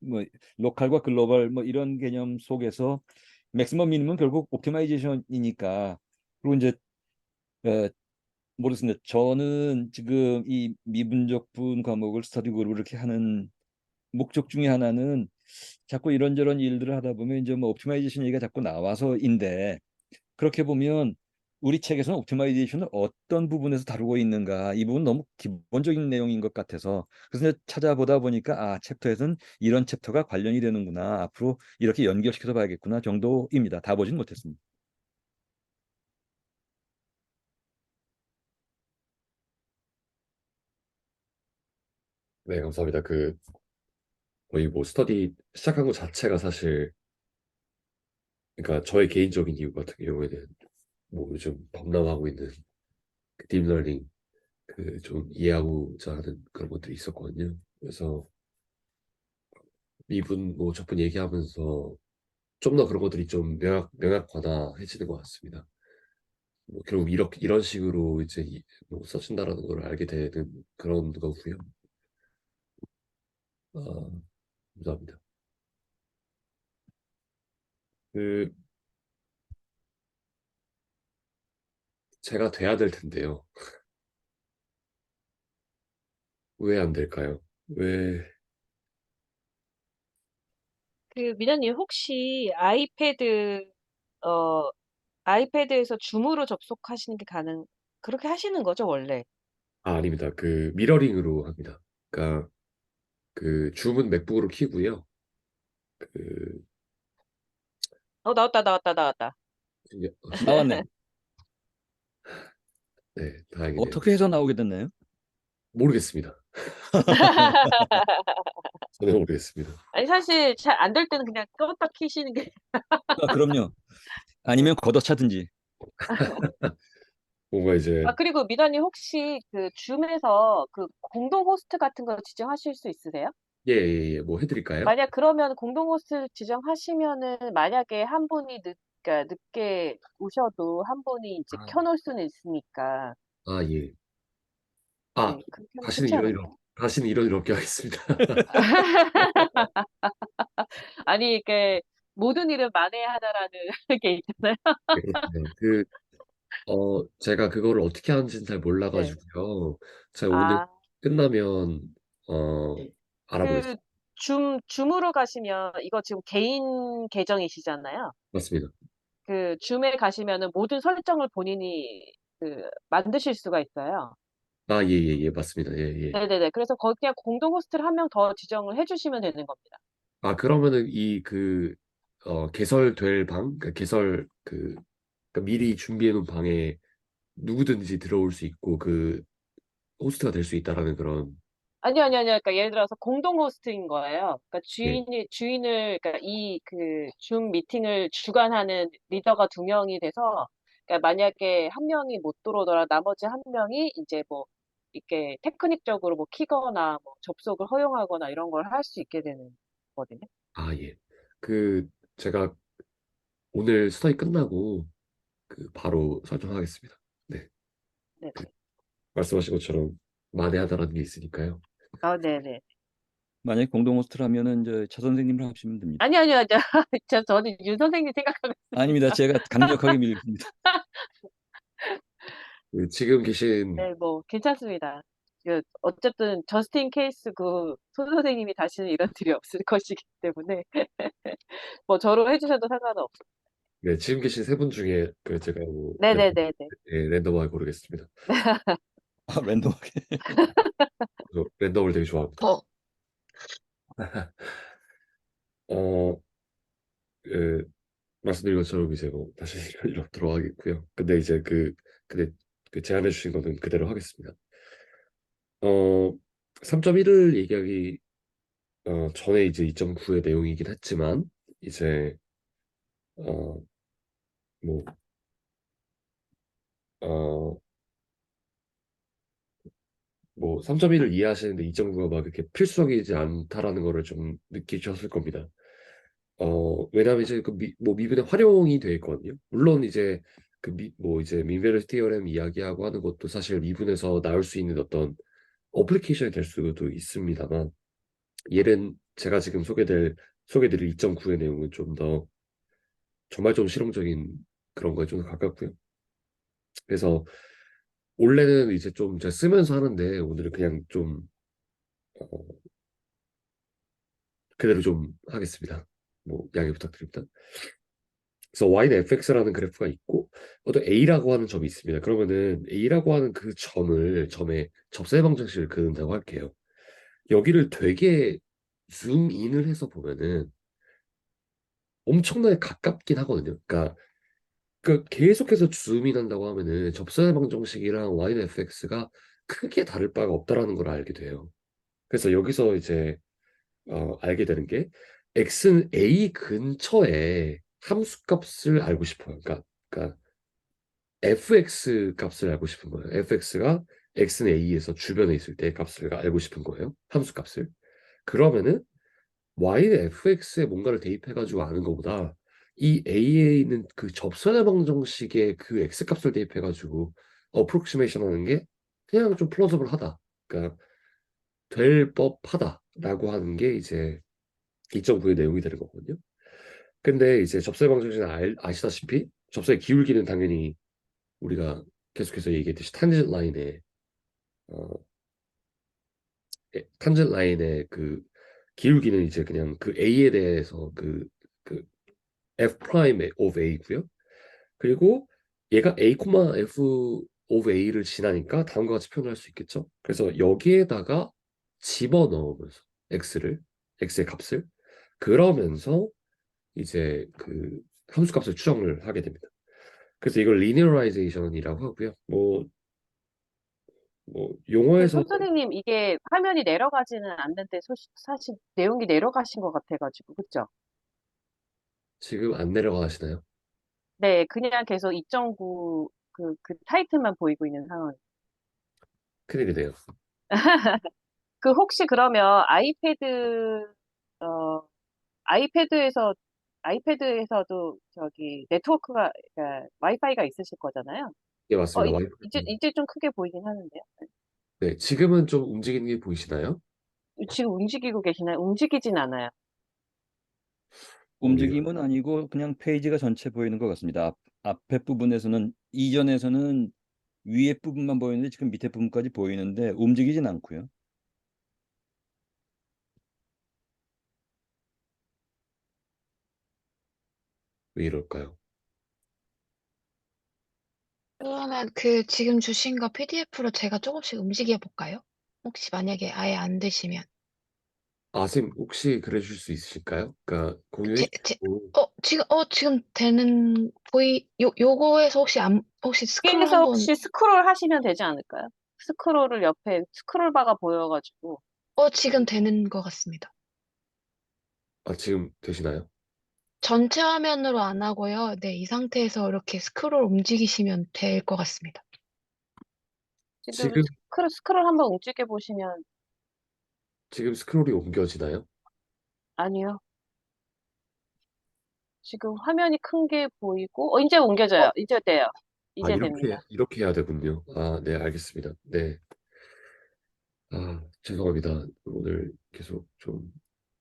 뭐 로컬과 글로벌 뭐 이런 개념 속에서 맥시멈 미니멈 결국 옵티마이제이션이니까 그리고 이제 어, 모르겠습니다. 저는 지금 이 미분적분 과목을 스터디 그룹을 이렇게 하는 목적 중에 하나는 자꾸 이런저런 일들을 하다 보면 이제 뭐 옵티마이제이션 얘기가 자꾸 나와서인데 그렇게 보면 우리 책에서는 옵티마이제이션을 어떤 부분에서 다루고 있는가 이 부분 너무 기본적인 내용인 것 같아서 그래서 이제 찾아보다 보니까 아 챕터에서는 이런 챕터가 관련이 되는구나 앞으로 이렇게 연결시켜서 봐야겠구나 정도입니다. 다 보진 못했습니다. 네, 감사합니다. 거의 뭐 스터디 시작한 것 자체가 사실, 그러니까 저의 개인적인 이유 같은 경우에는 뭐 요즘 범람하고 있는 그 딥러닝 좀 이해하고자 하는 그런 것들이 있었거든요. 그래서 미분 뭐 적분 얘기하면서 좀 더 그런 것들이 좀 명확화해지는 것 같습니다. 뭐 결국 이런 식으로 이제 뭐 써진다라는 걸 알게 되는 그런 거고요. 아, 감사합니다. 그 제가 돼야 될 텐데요. 왜 안 될까요? 왜? 미나님 혹시 어, 아이패드에서 줌으로 접속하시는 게 그렇게 하시는 거죠, 원래? 아, 아닙니다. 미러링으로 합니다. 그러니까 줌은 맥북으로 키고요. 그 나왔다. 이제- 나왔네. 네, 다행이네요. 어떻게 해서 나오게 됐나요? 모르겠습니다. 전혀 모르겠습니다. 아니, 사실 잘 안 될 때는 그냥 껐다 키시는 게. 그럼요. 네. 아니면 걷어차든지. 뭔가 이제 그리고 미나님 혹시 줌에서 공동 호스트 같은 거 지정하실 수 있으세요? 뭐 해드릴까요? 만약 그러면 공동 호스트 지정하시면은 만약에 한 분이 그러니까 늦게 오셔도 한 분이 이제 아, 켜놓을 수는 있으니까. 아, 예. 아, 네, 그렇게 하면 다시는 좋지 않을까요? 다시는 이런 일 없게 하겠습니다. 아니, 이게 모든 일은 만회해야 하다라는 게 있잖아요. 네, 제가 그거를 어떻게 하는지는 잘 네. 몰라가지고요. 제가 오늘 아, 끝나면, 어, 그 알아보겠습니다. 줌으로 가시면 이거 지금 개인 계정이시잖아요. 맞습니다. 그 줌에 가시면은 모든 설정을 본인이 만드실 수가 있어요. 아, 예, 예, 예, 맞습니다. 예, 예. 네네네. 그래서 거기 그냥 공동 호스트를 한 명 더 지정을 해주시면 되는 겁니다. 아, 그러면은 개설될 방, 그러니까 미리 준비해 놓은 방에 누구든지 들어올 수 있고, 호스트가 될 수 있다라는 그런, 아니요. 그러니까 예를 들어서 공동 호스트인 거예요. 그러니까 예. 그러니까 줌 미팅을 주관하는 리더가 두 명이 돼서, 그러니까 만약에 한 명이 못 들어오더라 나머지 한 명이 이제 뭐, 이렇게 테크닉적으로 뭐 키거나 뭐 접속을 허용하거나 이런 걸 할 수 있게 되는 거거든요. 아, 예. 그, 제가 오늘 스터디 끝나고, 바로 설정하겠습니다. 네. 네네. 그, 말씀하신 것처럼 만회하다라는 게 있으니까요. 아, 네네. 만약에 공동 호스트를 하면은 차 선생님을 하시면 됩니다. 아니요. 저는 윤 선생님 생각하고 아닙니다. 있습니다. 제가 강력하게 밀겠습니다. 지금 계신, 네, 뭐, 괜찮습니다. 어쨌든, 저스틴 케이스 손 선생님이 다시는 이런 일이 없을 것이기 때문에, 뭐, 저로 해주셔도 상관은 없어요. 네, 지금 계신 세 분 중에, 제가 네네네네. 랜덤하게 고르겠습니다. 랜덤하게. 저 랜덤을 되게 좋아합니다. 어, 어, 그, 말씀드린 것처럼 이제 뭐 다시 이렇게 들어가겠고요. 근데 제안해 주신 거는 그대로 하겠습니다. 어, 3.1을 얘기하기 전에 이제 2.9의 내용이긴 했지만 이제 어, 뭐 어, 뭐 3.1을 이해하시는데 2.9가 막 이렇게 필수적이지 않다라는 거를 좀 느끼셨을 겁니다. 왜냐하면 이제 뭐 미분의 활용이 돼 있거든요. 물론 이제 뭐 이제 민베르 티어렘 이야기하고 하는 것도 사실 미분에서 나올 수 있는 어떤 어플리케이션이 될 수도 있습니다만 얘는 제가 지금 소개드릴 2.9의 내용은 좀 더 정말 좀 실용적인 그런 거에 좀 가깝고요. 그래서 원래는 이제 좀 제가 쓰면서 하는데 오늘은 그냥 좀 어, 그대로 좀 하겠습니다. 뭐 양해 부탁드립니다. 그래서 Y는 fx라는 그래프가 있고 또 A라고 하는 점이 있습니다. 그러면은 A라고 하는 그 점의 접세 방정식을 그린다고 할게요. 여기를 되게 줌인을 해서 보면은 엄청나게 가깝긴 하거든요. 그러니까 계속해서 줌인한다고 하면은 접세 방정식이랑 Y는 fx가 크게 다를 바가 없다라는 걸 알게 돼요. 그래서 여기서 이제 알게 되는 게 x는 a 근처에 함수 값을 알고 싶어요. 그러니까 fx 값을 알고 싶은 거예요. fx가 x는 a에서 주변에 있을 때 값을 알고 싶은 거예요. 함수 값을. 그러면은 y는 fx에 뭔가를 대입해가지고 아는 것보다 이 a에 있는 그 접선의 방정식의 그 x 값을 대입해가지고 어프로크시메이션 하는 게 그냥 좀 플러저블하다. 그러니까 될 법하다라고 하는 게 이제 2.9의 내용이 되는 거거든요. 근데 이제 접선의 방정식은 아시다시피 접선의 기울기는 당연히 우리가 계속해서 얘기했듯이 어, 탄젠트 라인의 그 기울기는 이제 그냥 그 a에 대해서 그 f 프라임 of a고요. 그리고 얘가 a, f of a를 지나니까 다음과 같이 표현할 수 있겠죠. 그래서 여기에다가 집어넣으면서 x의 값을 그러면서 이제 그 함수값을 추정을 하게 됩니다. 그래서 이걸 리니어라이제이션이라고 하고요. 뭐 용어에서 손 선생님, 이게 화면이 내려가지는 않는데, 사실 내용이 내려가신 것 같아가지고, 그쵸? 지금 안 내려가시나요? 네, 그냥 계속 2.9 그 타이틀만 보이고 있는 상황. 큰일이네요. 혹시 그러면 어, 아이패드에서, 아이패드에서도 그러니까 와이파이가 있으실 거잖아요. 예, 맞습니다. 이제 좀 크게 보이긴 하는데요. 네, 지금은 좀 움직이는 게 보이시나요? 지금 움직이고 계시나요? 움직이진 않아요. 예. 움직임은 아니고 그냥 페이지가 전체 보이는 것 같습니다. 앞에 부분에서는 이전에서는 위에 부분만 보이는데 지금 밑에 부분까지 보이는데 움직이진 않고요. 왜 이럴까요? 그러면 그 지금 주신 거 PDF로 제가 조금씩 움직여 볼까요? 혹시 만약에 아예 안 되시면. 쌤, 혹시 그래 주실 수 있으실까요? 그러니까 공유해 제, 주시고, 지금 되는, 요거에서 혹시 스크롤 여기에서 한번, 혹시 스크롤 하시면 되지 않을까요? 스크롤을 옆에 스크롤 바가 보여가지고. 지금 되는 것 같습니다. 지금 되시나요? 전체 화면으로 안 하고요. 네, 이 상태에서 이렇게 스크롤 움직이시면 될 것 같습니다. 지금 지금, 스크롤 한번 움직여 보시면, 지금 스크롤이 옮겨지나요? 아니요. 지금 화면이 큰 게 보이고, 이제 어, 옮겨져요. 이제 돼요. 이제 이렇게, 됩니다. 이렇게 해야 되군요. 네, 알겠습니다. 네. 죄송합니다. 오늘 계속 좀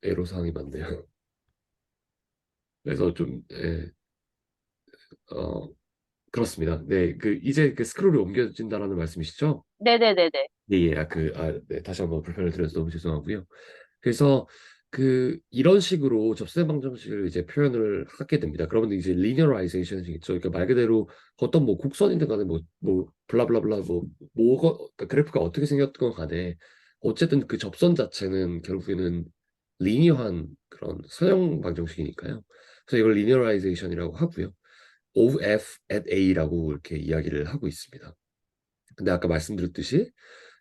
애로사항이 많네요. 그래서 좀, 어, 그렇습니다. 네, 이제 스크롤이 옮겨진다라는 말씀이시죠? 네네네네. 예, 예, 네, 다시 한번 불편을 드려서 너무 죄송하고요. 그래서 이런 식으로 접세 방정식을 이제 표현을 하게 됩니다. 그러면 이제 리니어라이제이션이겠죠. 그러니까 말 그대로 어떤 뭐 곡선이든 간에 뭐 블라블라블라 그러니까 그래프가 어떻게 생겼건 간에 어쨌든 그 접선 자체는 결국에는 리니어한 그런 선형 방정식이니까요. 그래서 이걸 리니어라이제이션이라고 하고요. of f at a라고 이렇게 이야기를 하고 있습니다. 근데 아까 말씀드렸듯이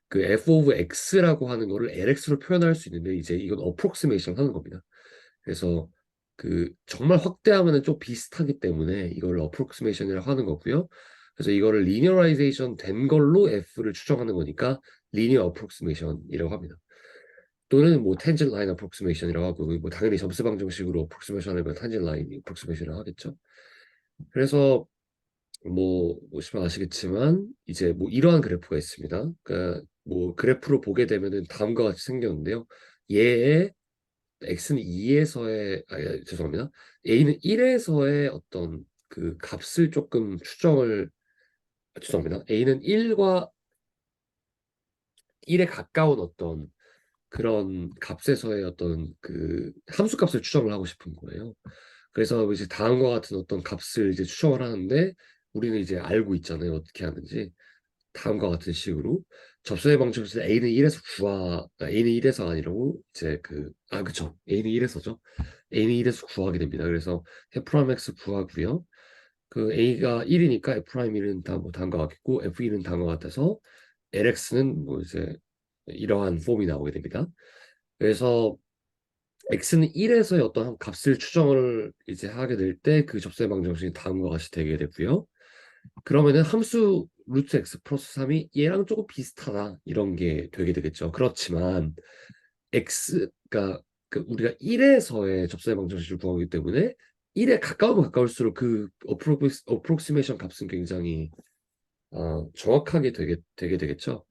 그 f of x라고 하는 거를 lx로 표현할 수 있는데 이제 이건 어프록시메이션 하는 겁니다. 그래서 정말 확대하면은 좀 비슷하기 때문에 이걸 어프록시메이션이라고 하는 거고요. 그래서 이거를 리니어라이제이션 된 걸로 f를 추정하는 거니까 리니어 어프록시메이션이라고 합니다. 또는 뭐 텐전 라인 어프록시메이션이라고 하고 뭐 당연히 점수 방정식으로 어프록시메이션 하면 텐전 라인 어프록시메이션을 하겠죠. 그래서 뭐 보시면 아시겠지만 이제 뭐 이러한 그래프가 있습니다. 그러니까 뭐 그래프로 보게 되면은 다음과 같이 생겼는데요. 얘의 x는 2에서의 죄송합니다. a는 1에서의 어떤 그 값을 조금 추정을 죄송합니다. a는 1과 1에 가까운 어떤 그런 값에서의 어떤 그 함수 값을 추정을 하고 싶은 거예요. 그래서 이제 다음과 같은 어떤 값을 이제 추정을 하는데 우리는 이제 알고 있잖아요. 어떻게 하는지. 다음과 같은 식으로 접선의 방정식에서 A는 1에서 A는 1에서 아니라고 이제 그쵸. A는 1에서죠. A는 1에서 구하게 됩니다. 그래서 F'(x) 구하고요. A가 1이니까 F'1은 뭐 다음과 같겠고 F1은 다음과 같아서 LX는 뭐 이제 이러한 폼이 나오게 됩니다. 그래서 x는 1에서의 어떤 값을 추정을 이제 하게 될 때 그 접선의 방정식이 다음과 같이 되게 되고요. 그러면은 함수 루트 x 플러스 3이 얘랑 조금 비슷하다 이런 게 되게 되겠죠. 그렇지만 x가 우리가 1에서의 접선의 방정식을 구하기 때문에 1에 가까우면 가까울수록 그 어프록시메이션 값은 굉장히 정확하게 되게 되겠죠.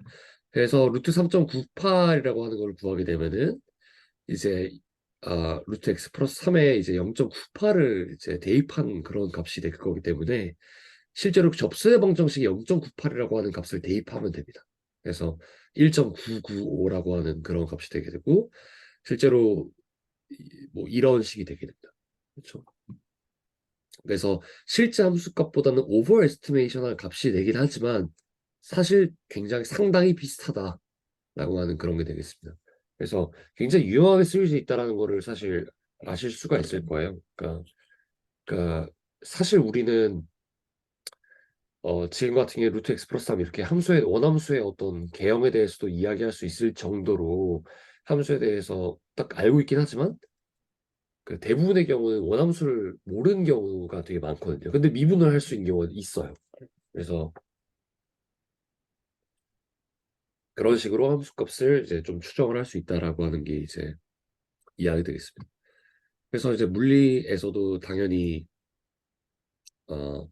그래서 루트 3.98이라고 하는 걸 구하게 되면은 이제 루트 x 플러스 3에 이제 0.98을 이제 대입한 그런 값이 될 거기 때문에 실제로 접수의 방정식이 0.98이라고 하는 값을 대입하면 됩니다. 그래서 1.995라고 하는 그런 값이 되게 되고 실제로 뭐 이런 식이 되게 됩니다. 그렇죠? 그래서 실제 함수값보다는 오버 에스티메이션할 값이 되긴 하지만 사실 굉장히 상당히 비슷하다라고 하는 그런 게 되겠습니다. 그래서 굉장히 유용하게 쓰일 수 있다는 거를 사실 아실 수가 있을 거예요. 그러니까 사실 우리는 지금 같은 경우에 루트 x 플러스 3 이렇게 원함수의 어떤 개형에 대해서도 이야기할 수 있을 정도로 함수에 대해서 딱 알고 있긴 하지만 그 대부분의 경우는 원함수를 모르는 경우가 되게 많거든요. 근데 미분을 할 수 있는 경우가 있어요. 그래서 그런 식으로 함수값을 이제 좀 추정을 할 수 있다라고 하는 게 이제 이야기 되겠습니다. 그래서 이제 물리에서도 당연히 어,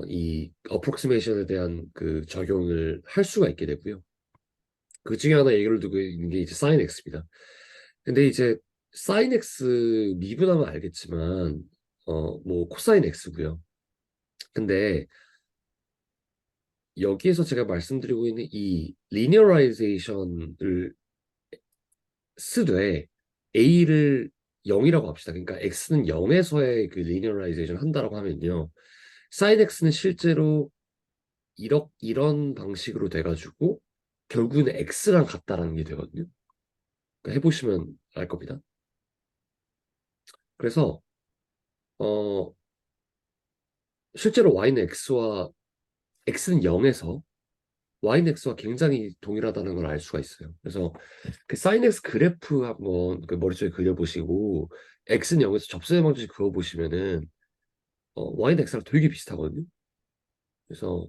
이 어프록시메이션에 대한 그 적용을 할 수가 있게 되고요. 그 중에 하나 얘기를 두고 있는 게 이제 사인 x입니다. 근데 이제 사인 x 미분하면 알겠지만 뭐 코사인 x고요. 근데 여기에서 제가 말씀드리고 있는 이 리니어라이제이션을 쓰되 a를 0이라고 합시다. 그러니까 x는 0에서의 그 리니어라이제이션 한다라고 하면요. sin x는 실제로 이런 방식으로 돼가지고 결국은 x랑 같다라는 게 되거든요. 그러니까 해보시면 알 겁니다. 그래서 어 실제로 y는 x와 x는 0에서 y는 x와 굉장히 동일하다는 걸 알 수가 있어요. 그래서 그 sin x 그래프 한번 그 머릿속에 그려보시고 x는 0에서 접선의 방정식 그어보시면은 y는 x랑 되게 비슷하거든요. 그래서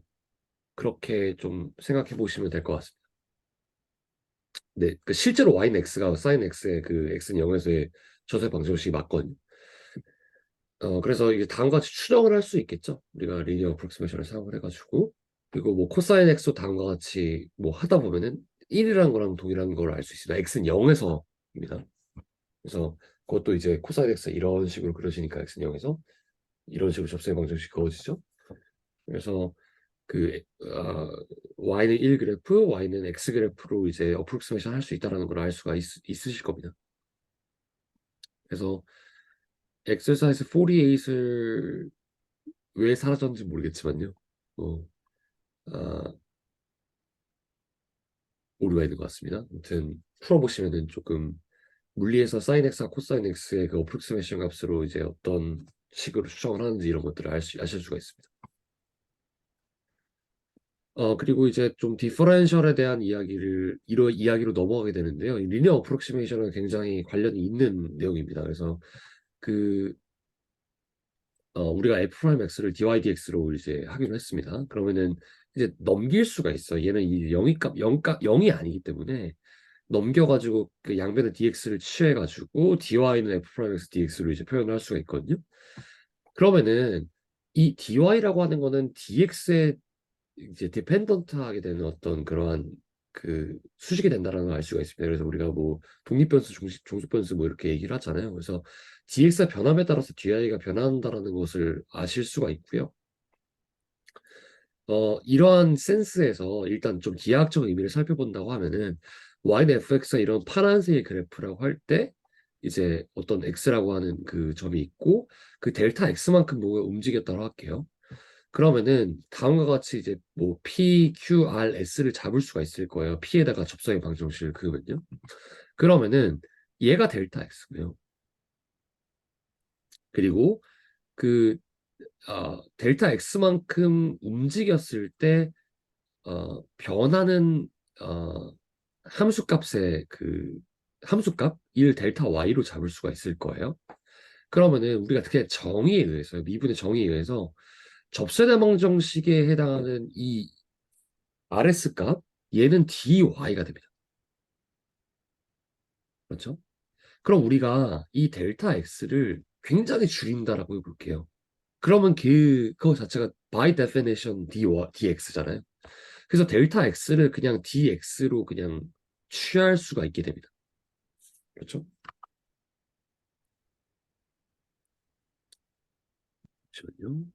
그렇게 좀 생각해 보시면 될 것 같습니다. 네, 그 실제로 y는 x가 sin x의 그 x는 0에서의 저세 방정식이 맞거든요. 그래서 이게 다음과 같이 추정을 할 수 있겠죠. 우리가 리니어 어프로크시메이션을 사용을 해가지고 그리고 뭐 코사인 x도 다음과 같이 뭐 하다 보면은 1이라는 거랑 동일한 걸 알 수 있습니다. x는 0에서입니다. 그래서 그것도 이제 코사인 x 이런 식으로 그려지니까 x는 0에서 이런 식으로 접선의 방정식이 그어지죠. 그래서 그 y는 1 그래프, y는 x 그래프로 이제 어프로크시메이션 할 수 있다라는 걸 알 수가 있으실 겁니다. 그래서 엑서사이즈 48을 왜 사라졌는지 모르겠지만요. 어, 아, 오류가 있는 것 같습니다. 아무튼 풀어보시면은 조금 물리에서 sin x와 코사인 x의 그 어프로크시메이션 값으로 이제 어떤 식으로 추정을 하는지 이런 것들을 아실 수가 있습니다. 그리고 이제 좀 디퍼런셜에 대한 이야기로 넘어가게 되는데요. 이 리니어 어프로크시메이션은 굉장히 관련이 있는 내용입니다. 그래서 그 우리가 f 프라임 x를 dy dx로 이제 하기로 했습니다. 그러면은 이제 넘길 수가 있어. 얘는 이 0이 아니기 때문에 넘겨가지고 그 양변의 dx를 취해가지고 dy는 f 프라임 x dx로 이제 표현을 할 수가 있거든요. 그러면은 이 dy라고 하는 거는 dx에 이제 디펜던트하게 되는 어떤 그러한 그 수식이 된다라는 걸 알 수가 있습니다. 그래서 우리가 뭐 독립변수, 종속변수 뭐 이렇게 얘기를 하잖아요. 그래서 dx가 변함에 따라서 dy가 변한다라는 것을 아실 수가 있고요. 이러한 센스에서 일단 좀 기하학적 의미를 살펴본다고 하면은 y는 fx가 이런 파란색의 그래프라고 할 때 이제 어떤 x라고 하는 그 점이 있고 그 델타 x만큼 뭔가 움직였다고 할게요. 그러면은 다음과 같이 이제 뭐 P, Q, R, S를 잡을 수가 있을 거예요. P에다가 접선의 방정식을 그으면요. 그러면은 얘가 델타 X고요. 그리고 그 델타 X만큼 움직였을 때 변하는 어, 함수값의 그 함수값 1 델타 Y로 잡을 수가 있을 거예요. 그러면은 우리가 그냥 정의에 의해서 미분의 정의에 의해서 접선의 방정식에 해당하는 이 RS 값 얘는 DY가 됩니다. 그렇죠? 그럼 우리가 이 델타 X를 굉장히 줄인다라고 해볼게요. 그러면 그거 자체가 by definition DX잖아요. 그래서 델타 X를 그냥 DX로 그냥 취할 수가 있게 됩니다. 그렇죠? 잠시만요.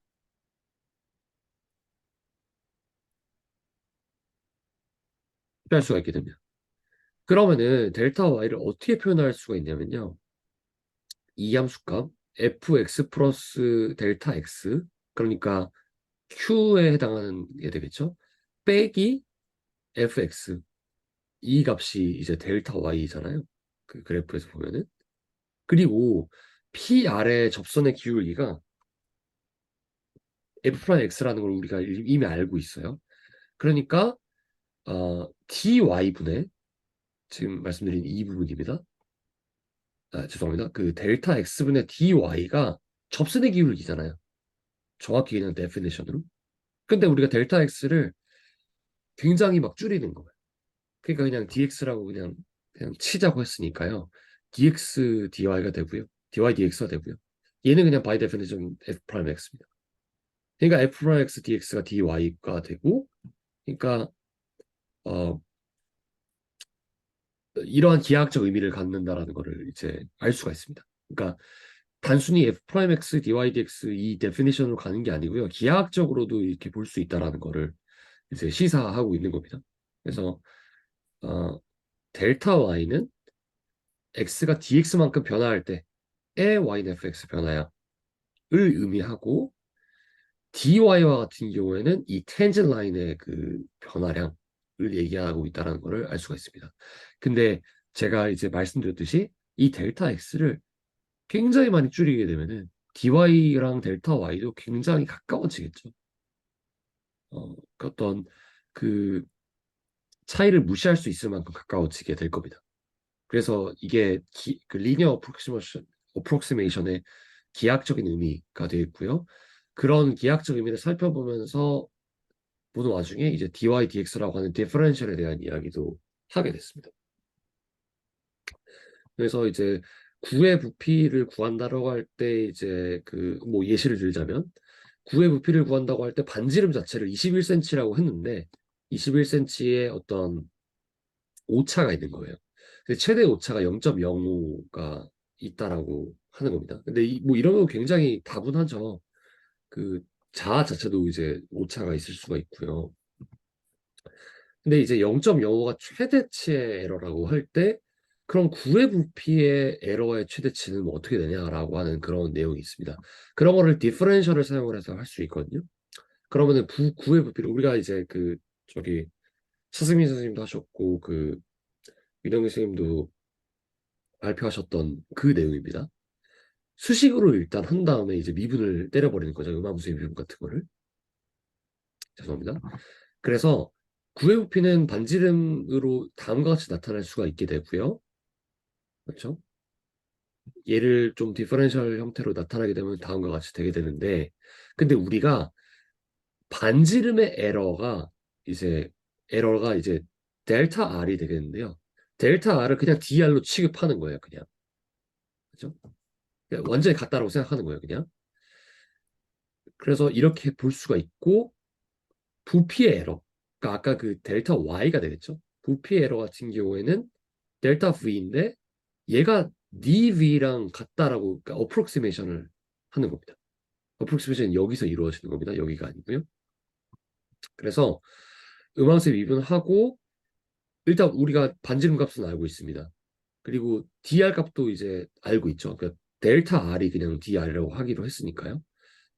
취할 수가 있게 됩니다. 그러면은 델타 Y를 어떻게 표현할 수가 있냐면요. 이 함수값 fx 플러스 델타 x 그러니까 q에 해당하는 게 되겠죠. 빼기 fx 이 값이 이제 델타 y잖아요. 그 그래프에서 보면은 그리고 p 아래 접선의 기울기가 f 프라임 x라는 걸 우리가 이미 알고 있어요. 그러니까 dy분의 지금 말씀드린 이 부분입니다. 죄송합니다. 그 델타 x분의 dy가 접선의 기울기잖아요. 정확히 그냥 데피니션으로. 근데 우리가 델타 x를 굉장히 막 줄이는 거예요. 그러니까 그냥 dx라고 그냥 치자고 했으니까요. dx dy가 되고요. dy dx가 되고요. 얘는 그냥 by definition f 프라임 x입니다. 그러니까 f 프라임 x dx가 dy가 되고, 그러니까 어 이러한 기하학적 의미를 갖는다라는 거를 이제 알 수가 있습니다. 그러니까 단순히 f 프라임 x dy dx 이 데피니션으로 가는 게 아니고요. 기하학적으로도 이렇게 볼 수 있다라는 거를 이제 시사하고 있는 겁니다. 그래서 델타 y는 x가 dx만큼 변화할 때의 y는 fx 변화야를 의미하고 dy와 같은 경우에는 이 텐전 라인의 그 변화량을 얘기하고 있다는 것을 알 수가 있습니다. 근데 제가 이제 말씀드렸듯이 이 델타 x를 굉장히 많이 줄이게 되면은 dy랑 델타 y도 굉장히 가까워지겠죠. 그 어떤 그 차이를 무시할 수 있을 만큼 가까워지게 될 겁니다. 그래서 이게 그 리니어 어프록시메이션의 기하학적인 의미가 되어 있고요. 그런 기하학적 의미를 살펴보면서 보는 와중에 이제 dy dx라고 하는 디퍼런셜에 대한 이야기도 하게 됐습니다. 그래서 이제 구의 부피를 구한다라고 할 때 이제 그 뭐 예시를 들자면 구의 부피를 구한다고 할 때 반지름 자체를 21cm라고 했는데 21cm의 어떤 오차가 있는 거예요. 최대 오차가 0.05가 있다라고 하는 겁니다. 근데 뭐 이런 거 굉장히 다분하죠. 그 자아 자체도 이제 오차가 있을 수가 있고요. 근데 이제 0.05가 최대치의 에러라고 할 때 그럼 구의 부피의 에러의 최대치는 뭐 어떻게 되냐라고 하는 그런 내용이 있습니다. 그런 거를 디퍼런셜을 사용을 해서 할 수 있거든요. 그러면은 구의 부피를 우리가 이제 그 저기 차승민 선생님도 하셨고 그 유동규 선생님도 발표하셨던 그 내용입니다. 수식으로 일단 한 다음에 이제 미분을 때려버리는 거죠. 음함수의 미분 같은 거를. 죄송합니다. 그래서 구의 부피는 반지름으로 다음과 같이 나타날 수가 있게 되고요. 그렇죠? 얘를 좀 디퍼런셜 형태로 나타나게 되면 다음과 같이 되게 되는데 근데 우리가 반지름의 에러가 이제 델타 R이 되겠는데요. 델타 R을 그냥 DR로 취급하는 거예요. 그냥. 그렇죠? 그냥 완전히 같다라고 생각하는 거예요. 그냥. 그래서 이렇게 볼 수가 있고 부피의 에러. 그러니까 아까 그 델타 Y가 되겠죠. 부피의 에러 같은 경우에는 델타 V인데 얘가 dV랑 같다라고 그러니까 어프록시메이션을 하는 겁니다. 어프록시메이션은 여기서 이루어지는 겁니다. 여기가 아니고요. 그래서 음함수의 미분을 하고 일단 우리가 반지름 값은 알고 있습니다. 그리고 dr 값도 이제 알고 있죠. 그러니까 델타 r이 그냥 dr이라고 하기로 했으니까요.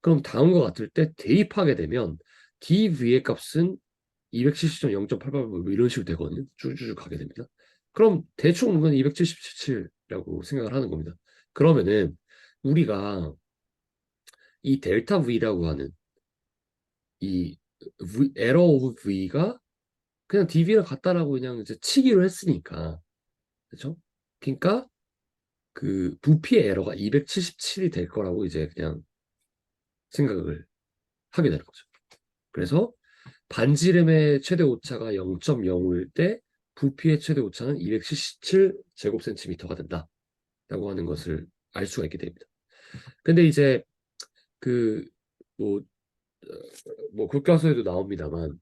그럼 다음과 같을 때 대입하게 되면 dv의 값은 270.0.88 이런 식으로 되거든요. 쭉쭉 가게 됩니다. 그럼 대충 그건 277이라고 생각을 하는 겁니다. 그러면은 우리가 이 델타 v라고 하는 이 에러 오브 v가 그냥 dv랑 같다라고 그냥 이제 치기로 했으니까 그렇죠? 그러니까 그 부피의 에러가 277이 될 거라고 이제 그냥 생각을 하게 되는 거죠. 그래서 반지름의 최대 오차가 0.05일 때 부피의 최대 오차는 277 제곱센티미터가 된다라고 하는 것을 알 수가 있게 됩니다. 근데 이제 그 뭐 교과서에도 나옵니다만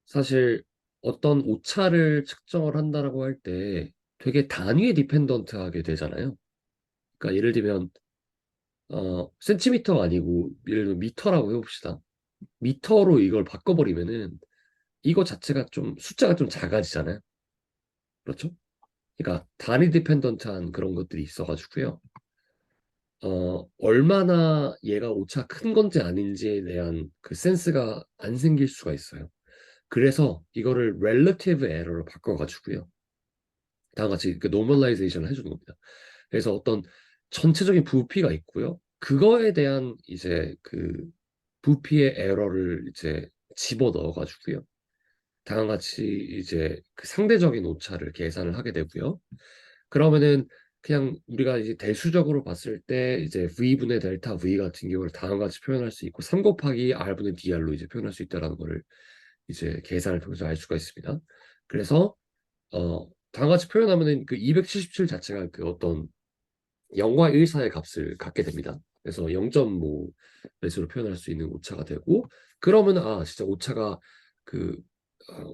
사실 어떤 오차를 측정을 한다라고 할 때 되게 단위에 디펜던트하게 되잖아요. 그러니까 예를 들면 센티미터가 아니고 예를 들면 미터라고 해봅시다. 미터로 이걸 바꿔버리면은 이거 자체가 좀 숫자가 좀 작아지잖아요. 그렇죠? 그러니까 단위 디펜던트한 그런 것들이 있어가지고요. 얼마나 얘가 오차 큰 건지 아닌지에 대한 그 센스가 안 생길 수가 있어요. 그래서 이거를 relative error로 바꿔가지고요. 다음과 같이 그 normalization을 해주는 겁니다. 그래서 어떤 전체적인 부피가 있고요. 그거에 대한 이제 그 부피의 에러를 이제 집어 넣어가지고요. 다음과 같이 이제 그 상대적인 오차를 계산을 하게 되고요. 그러면은 그냥 우리가 이제 대수적으로 봤을 때 이제 V분의 델타 V 같은 경우를 다음과 같이 표현할 수 있고 3 곱하기 R분의 DR로 이제 표현할 수 있다는 거를 이제 계산을 통해서 알 수가 있습니다. 그래서 다음과 같이 표현하면은 그 277 자체가 그 어떤 0과 1 사이의 값을 갖게 됩니다. 그래서 0.5 배수로 표현할 수 있는 오차가 되고 그러면 진짜 오차가 그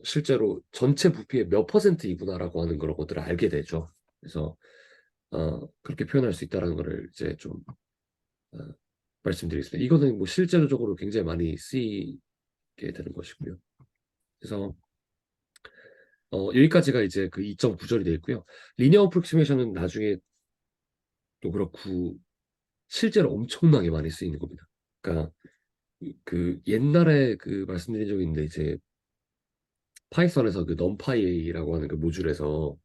실제로 전체 부피의 몇 퍼센트이구나라고 하는 그런 것들을 알게 되죠. 그래서 그렇게 표현할 수 있다는 거를 이제 좀 어, 말씀드리겠습니다. 이거는 뭐 실제로적으로 굉장히 많이 쓰이게 되는 것이고요. 그래서 여기까지가 이제 그 2.9절이 되어 있고요. 리니어 어프로크시메이션은 나중에 또 그렇고 실제로 엄청나게 많이 쓰이는 겁니다. 그러니까 그 옛날에 그 말씀드린 적이 있는데 이제 파이썬에서 그 넘파이라고 하는 그 모듈에서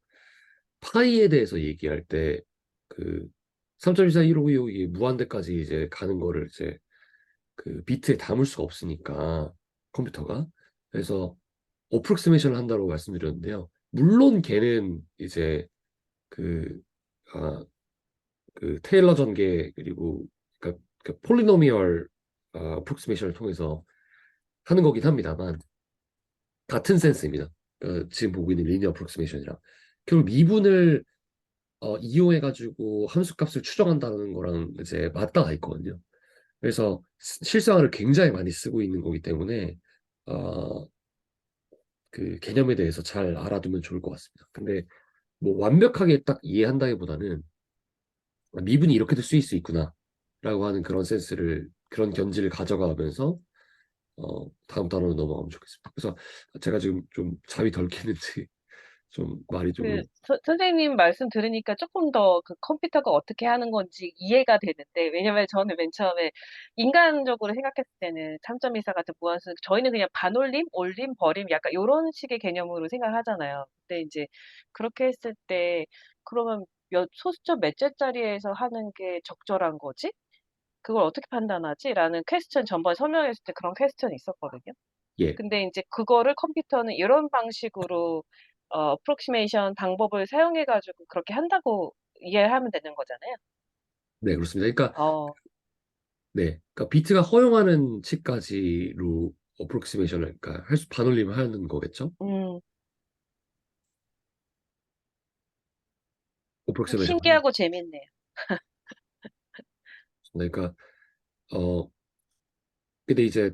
파이에 대해서 얘기할 때 그 3.14 155 이게 무한대까지 이제 가는 거를 이제 그 비트에 담을 수가 없으니까 컴퓨터가 그래서 어프로크시메이션을 한다고 말씀드렸는데요. 물론 걔는 이제 그, 아, 그 테일러 전개 그리고 그 폴리노미얼 어프로크시메이션을 통해서 하는 거긴 합니다만 같은 센스입니다. 지금 보고 있는 리니어 어프로크시메이션이랑 결국 미분을 이용해가지고 함수값을 추정한다는 거랑 이제 맞닿아 있거든요. 그래서 실생활을 굉장히 많이 쓰고 있는 거기 때문에 어, 그 개념에 대해서 잘 알아두면 좋을 것 같습니다. 근데 뭐 완벽하게 딱 이해한다기보다는 미분이 이렇게도 쓰일 수 있구나 라고 하는 그런 센스를 그런 견지를 가져가면서 다음 단어로 넘어가면 좋겠습니다. 그래서 제가 지금 좀 잠이 덜 깨는지 좀 말이 그 조금 선생님 말씀 들으니까 조금 더 그 컴퓨터가 어떻게 하는 건지 이해가 되는데, 왜냐면 저는 맨 처음에 인간적으로 생각했을 때는 3.24 같은 무한수, 저희는 그냥 반올림, 올림, 버림 약간 요런 식의 개념으로 생각하잖아요. 근데 이제 그렇게 했을 때 그러면 소수점 몇째짜리에서 하는 게 적절한 거지? 그걸 어떻게 판단하지? 라는 퀘스천 전번에 설명했을 때 그런 퀘스천이 있었거든요. 예, 근데 이제 그거를 컴퓨터는 이런 방식으로 어프로크시메이션 방법을 사용해 가지고 그렇게 한다고 이해하면 되는 거잖아요. 네 그렇습니다. 그러니까 어. 네, 그러니까 비트가 허용하는 치까지로 어프로크시메이션을 그러니까 반올림을 하는 거겠죠? 음. 어프로크시메이션 하는 신기하고 재밌네요. 그러니까 어 근데 이제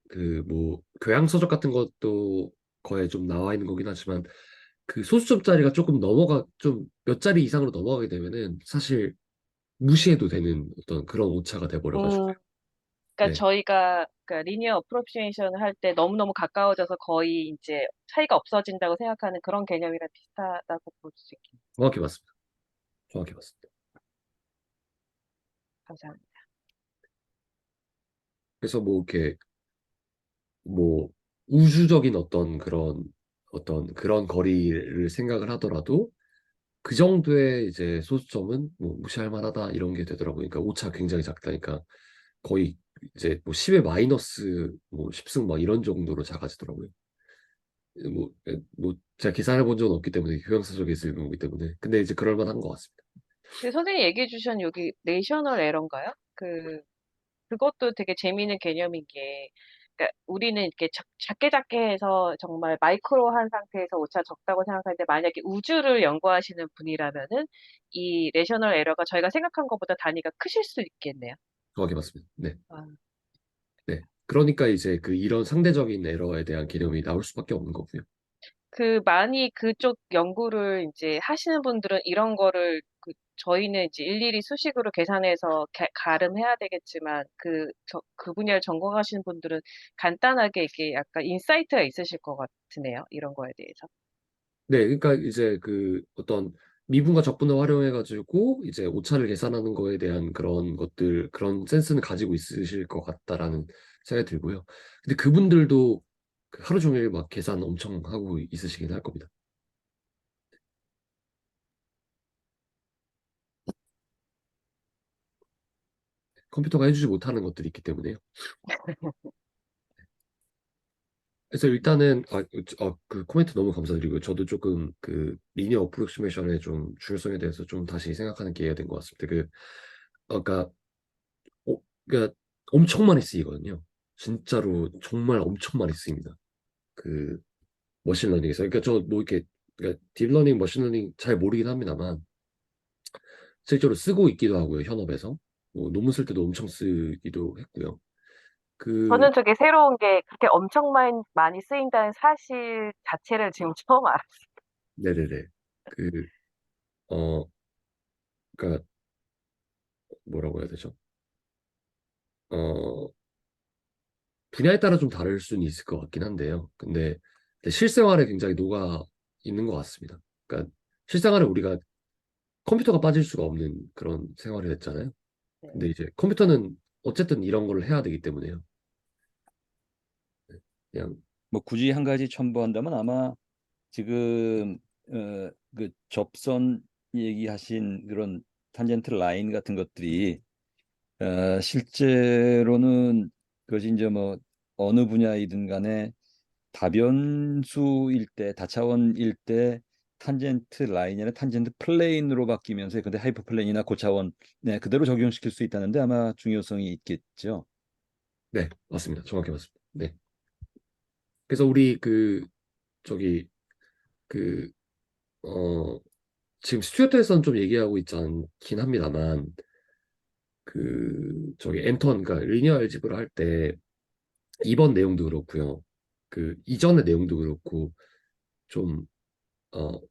그 뭐 교양 서적 같은 것도 거에 좀 나와 있는 거긴 하지만 그 소수점짜리가 조금 넘어가 좀 몇 자리 이상으로 넘어가게 되면은 사실 무시해도 되는 어떤 그런 오차가 돼 버려가지고 음. 그러니까 네, 저희가 그러니까 리니어 어프로크시메이션을 할 때 너무너무 가까워져서 거의 인제 차이가 없어진다고 생각하는 그런 개념이랑 비슷하다고 볼 수 있겠네요. 정확히 맞습니다. 정확히 맞습니다. 감사합니다. 그래서 뭐 이렇게 뭐 우주적인 어떤 그런 거리를 생각을 하더라도 그 정도의 이제 소수점은 뭐 무시할 만하다 이런 게 되더라고요. 그러니까 오차가 굉장히 작다니까 거의 이제 뭐 10의 마이너스 뭐 10승 막 이런 정도로 작아지더라고요. 뭐 제가 계산해 본 적은 없기 때문에 교양서적에 있을 거기 때문에 근데 이제 그럴 만한 것 같습니다. 근데 선생님이 얘기해 주신 여기 내셔널 에러인가요? 그것도 되게 재미있는 개념인 게, 그러니까 우리는 이렇게 작게 작게 해서 정말 마이크로한 상태에서 오차 적다고 생각하는데, 만약에 우주를 연구하시는 분이라면은 이 레셔널 에러가 저희가 생각한 것보다 단위가 크실 수 있겠네요. 정확히 맞습니다. 네, 아, 네. 그러니까 이제 그 이런 상대적인 에러에 대한 개념이 나올 수밖에 없는 거고요. 많이 그쪽 연구를 이제 하시는 분들은 이런 거를 저희는 이제 일일이 수식으로 계산해서 가름해야 되겠지만 그 분야를 전공하시는 분들은 간단하게 이게 약간 인사이트가 있으실 것 같으네요. 이런 거에 대해서. 네, 그러니까 이제 그 어떤 미분과 적분을 활용해가지고 이제 오차를 계산하는 거에 대한 그런 것들, 그런 센스는 가지고 있으실 것 같다라는 생각이 들고요. 근데 그분들도 그 하루 종일 막 계산 엄청 하고 있으시긴 할 겁니다. 컴퓨터가 해주지 못하는 것들이 있기 때문에요. 그래서 일단은 그 코멘트 너무 감사드리고요. 저도 조금 그 리니어 어프로크시메이션의 좀 중요성에 대해서 좀 다시 생각하는 기회가 된 것 같습니다. 그러니까 어, 그러니까 엄청 많이 쓰이거든요. 진짜로 정말 엄청 많이 쓰입니다. 그 머신러닝에서. 그러니까 저 뭐 이렇게 그러니까 딥러닝, 머신러닝 잘 모르긴 합니다만 실제로 쓰고 있기도 하고요. 현업에서 뭐 논문 쓸 때도 엄청 쓰기도 했고요. 그, 저는 저게 새로운 게 그렇게 엄청 많이 쓰인다는 사실 자체를 지금 처음 알았어요. 네네네. 그, 어, 그러니까 뭐라고 해야 되죠? 어, 분야에 따라 좀 다를 수는 있을 것 같긴 한데요. 근데 실생활에 굉장히 녹아 있는 것 같습니다. 그러니까 실생활에 우리가 컴퓨터가 빠질 수가 없는 그런 생활이 됐잖아요. 네. 근데 이제 컴퓨터는 어쨌든 이런 걸 해야 되기 때문에요. 그냥 뭐 굳이 한 가지 첨부한다면 아마 지금 그 접선 얘기하신 그런 탄젠트 라인 같은 것들이 실제로는 그것이 이제 뭐 어느 분야이든 간에 다변수일 때, 다차원일 때 탄젠트 라인이나 탄젠트 플레인으로 바뀌면서 근데 하이퍼플레인이나 고차원 네, 그대로 적용시킬 수 있다는데 아마 중요성이 있겠죠. 네, 맞습니다. 정확히 맞습니다. 네. 그래서 우리 저기 그 어 지금 스튜어트에서는 좀 얘기하고 있지 않긴 합니다만 저기 엔턴 그러니까 리니어 알지브라 할 때 이번 내용도 그렇고요. 그 이전의 내용도 그렇고 좀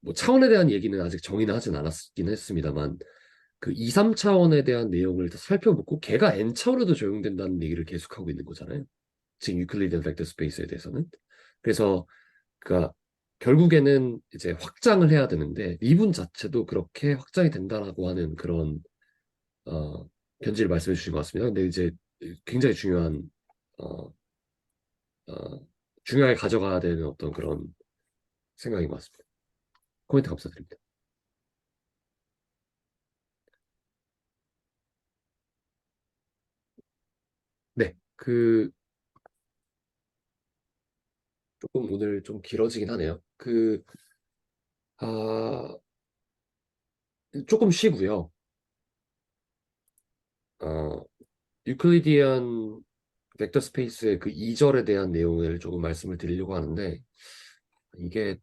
뭐 차원에 대한 얘기는 아직 정의는 하진 않았긴 했습니다만 그 2, 3차원에 대한 내용을 다 살펴보고 걔가 N차원으로도 적용된다는 얘기를 계속하고 있는 거잖아요. 지금 유클리디안 벡터 스페이스에 대해서는. 그래서 그러니까 결국에는 이제 확장을 해야 되는데 미분 자체도 그렇게 확장이 된다라고 하는 그런 어, 견지를 말씀해 주신 것 같습니다. 근데 이제 굉장히 어, 중요하게 가져가야 되는 어떤 그런 생각인 것 같습니다. 코멘트 감사드립니다. 네, 조금 오늘 좀 길어지긴 하네요. 아, 조금 쉬고요. 어, 유클리디안 벡터 스페이스의 그 2절에 대한 내용을 조금 말씀을 드리려고 하는데 이게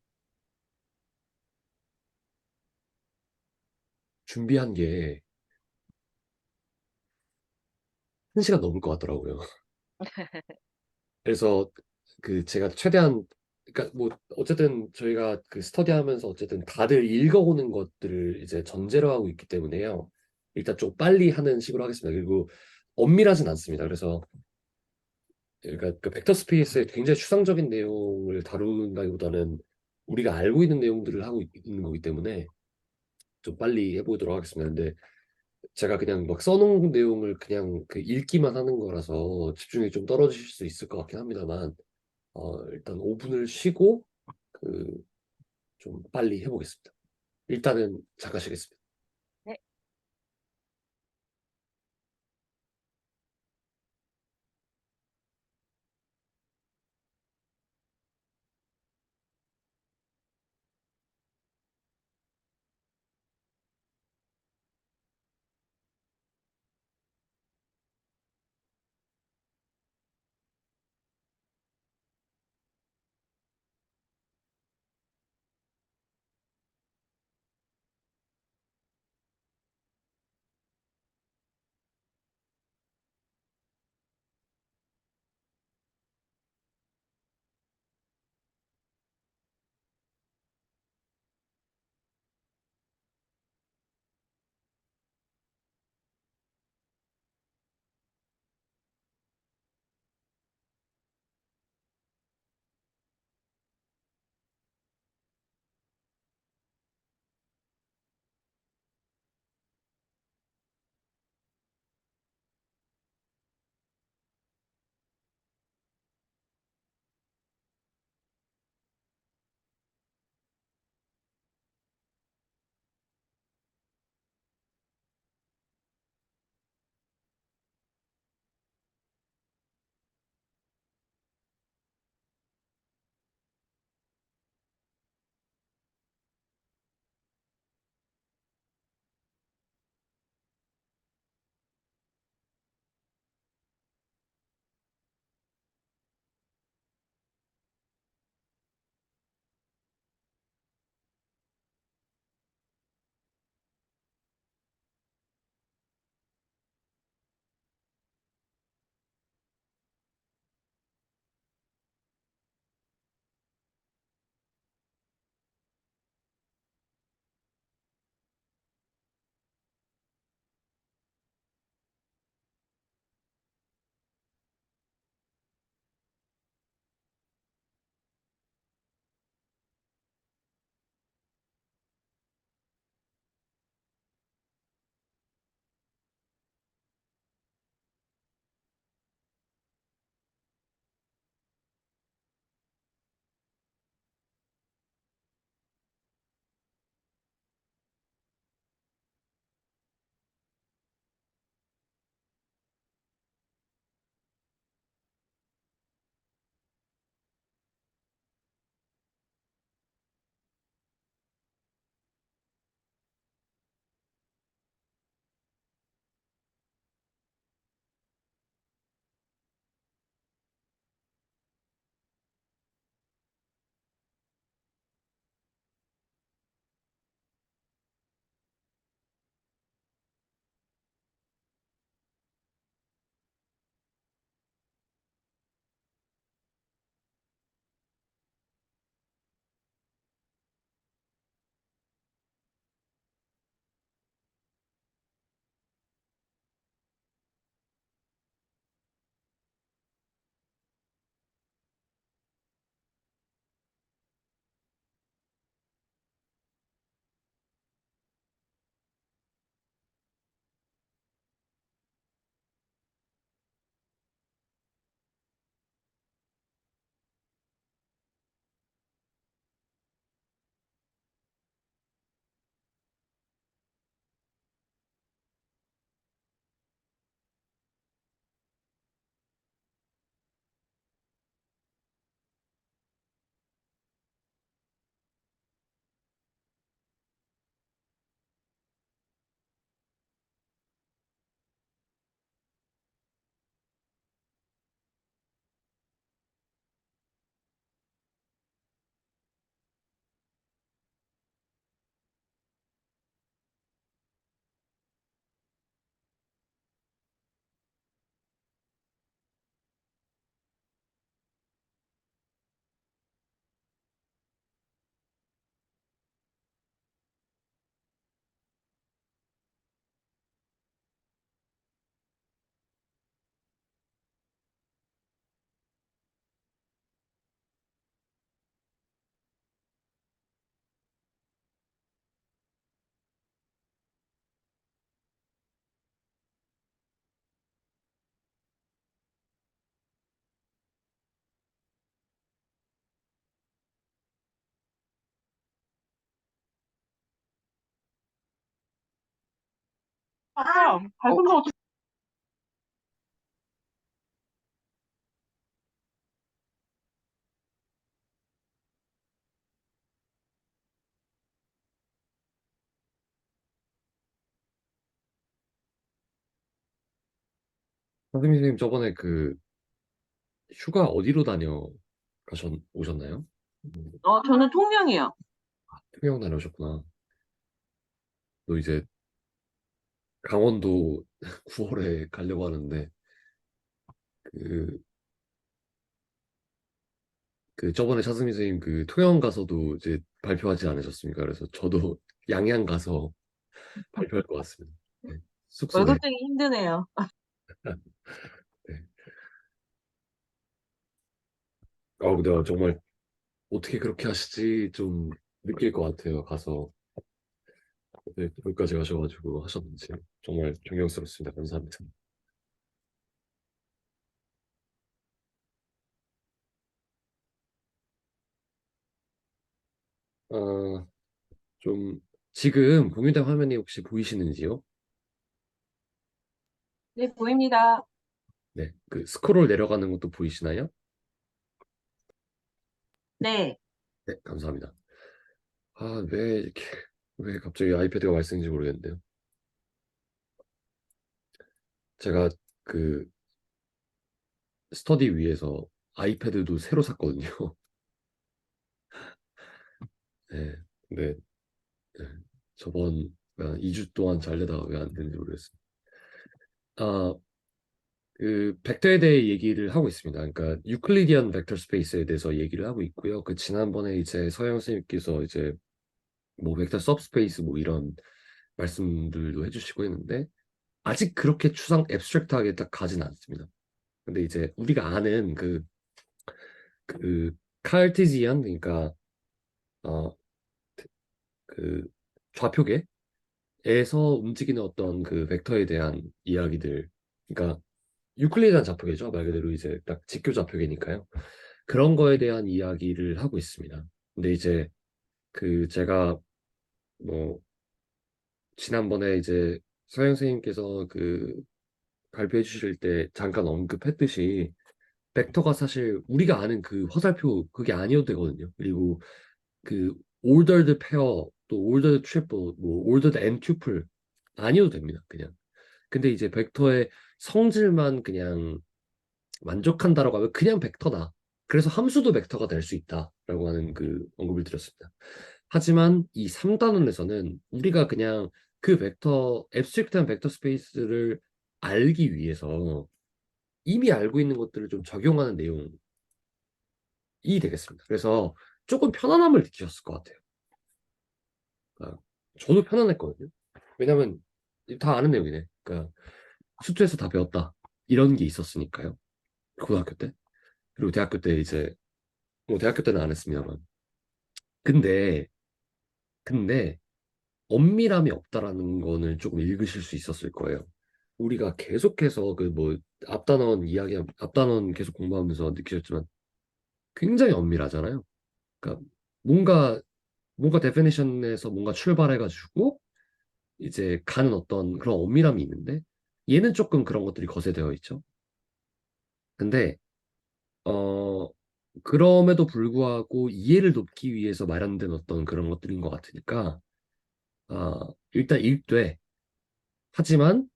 준비한 게 1시간 넘을 것 같더라고요. 그래서 제가 최대한 그러니까 뭐 어쨌든 저희가 그 스터디하면서 어쨌든 다들 읽어오는 것들을 이제 전제로 하고 있기 때문에요. 일단 좀 빨리 하는 식으로 하겠습니다. 그리고 엄밀하진 않습니다. 그래서 그러니까 그 벡터 스페이스의 굉장히 추상적인 내용을 다룬다기보다는 우리가 알고 있는 내용들을 하고 있는 거기 때문에 좀 빨리 해보도록 하겠습니다. 근데 제가 그냥 막 써놓은 내용을 그냥 그 읽기만 하는 거라서 집중이 좀 떨어지실 수 있을 것 같긴 합니다만 일단 5분을 쉬고 그 좀 빨리 해보겠습니다. 일단은 잠깐 쉬겠습니다. 네. 선생님 저번에 그 휴가 어디로 오셨나요? 저는 통영이요. 통영 다녀오셨구나. 또 이제 강원도 9월에 가려고 하는데 그, 그 저번에 차승민 선생님 그 통영 가서도 이제 발표하지 않으셨습니까? 그래서 저도 양양 가서 발표할 것 같습니다. 네. 숙소 내. 월급쟁이 힘드네요. 네. 근데 정말 어떻게 그렇게 하시지 좀 느낄 것 같아요. 가서 네, 거기까지 가셔가지고 하셨는지 정말 존경스럽습니다. 감사합니다. 아, 좀 지금 공유된 화면이 혹시 보이시는지요? 네, 보입니다. 네, 그 스크롤 내려가는 것도 보이시나요? 네. 네, 감사합니다. 왜 이렇게 왜 갑자기 아이패드가 말썽인지 모르겠는데요. 제가 그 스터디 위해서 아이패드도 새로 샀거든요. 네, 근데 네, 저번 한 2주 동안 잘려다가 왜 안 되는지 모르겠어요. 아, 그 벡터에 대해 얘기를 하고 있습니다. 그러니까 유클리디안 벡터 스페이스에 대해서 얘기를 하고 있고요. 그 지난번에 이제 서영 선생님께서 이제 뭐 벡터 सब스페이스 뭐 이런 말씀들도 해주시고 했는데 아직 그렇게 추상 앱스트랙트하게 딱 가진 않습니다. 근데 이제 우리가 아는 그 카르티지안 그러니까 어 그 좌표계에서 움직이는 어떤 그 벡터에 대한 이야기들 그러니까 유클리드한 좌표계죠. 말 그대로 이제 딱 직교 좌표계니까요. 그런 거에 대한 이야기를 하고 있습니다. 근데 이제 그 제가 뭐 지난번에 이제 서영 선생님께서 그 발표해 주실 때 잠깐 언급했듯이 벡터가 사실 우리가 아는 그 화살표 그게 아니어도 되거든요. 그리고 그 ordered pair 또 ordered triple 뭐 ordered n tuple 아니어도 됩니다. 그냥. 근데 이제 벡터의 성질만 그냥 만족한다라고 하면 그냥 벡터다. 그래서 함수도 벡터가 될 수 있다라고 하는 그 언급을 드렸습니다. 하지만 이 3단원에서는 우리가 그냥 그 벡터, 앱스트릭트한 벡터 스페이스를 알기 위해서 이미 알고 있는 것들을 좀 적용하는 내용이 되겠습니다. 그래서 조금 편안함을 느끼셨을 것 같아요. 저도 편안했거든요. 왜냐면 다 아는 내용이네. 그러니까 수트에서 다 배웠다. 이런 게 있었으니까요. 고등학교 때. 그리고 대학교 때 이제 뭐 대학교 때는 안 했습니다만. 근데 근데 엄밀함이 없다라는 거는 조금 읽으실 수 있었을 거예요. 우리가 계속해서 그 뭐 앞단원 계속 공부하면서 느끼셨지만 굉장히 엄밀하잖아요. 그러니까 뭔가 데피니션에서 뭔가 출발해가지고 이제 가는 어떤 그런 엄밀함이 있는데 얘는 조금 그런 것들이 거세되어 있죠. 근데 어 그럼에도 불구하고 이해를 돕기 위해서 마련된 어떤 그런 것들인 것 같으니까 일단 읽되 하지만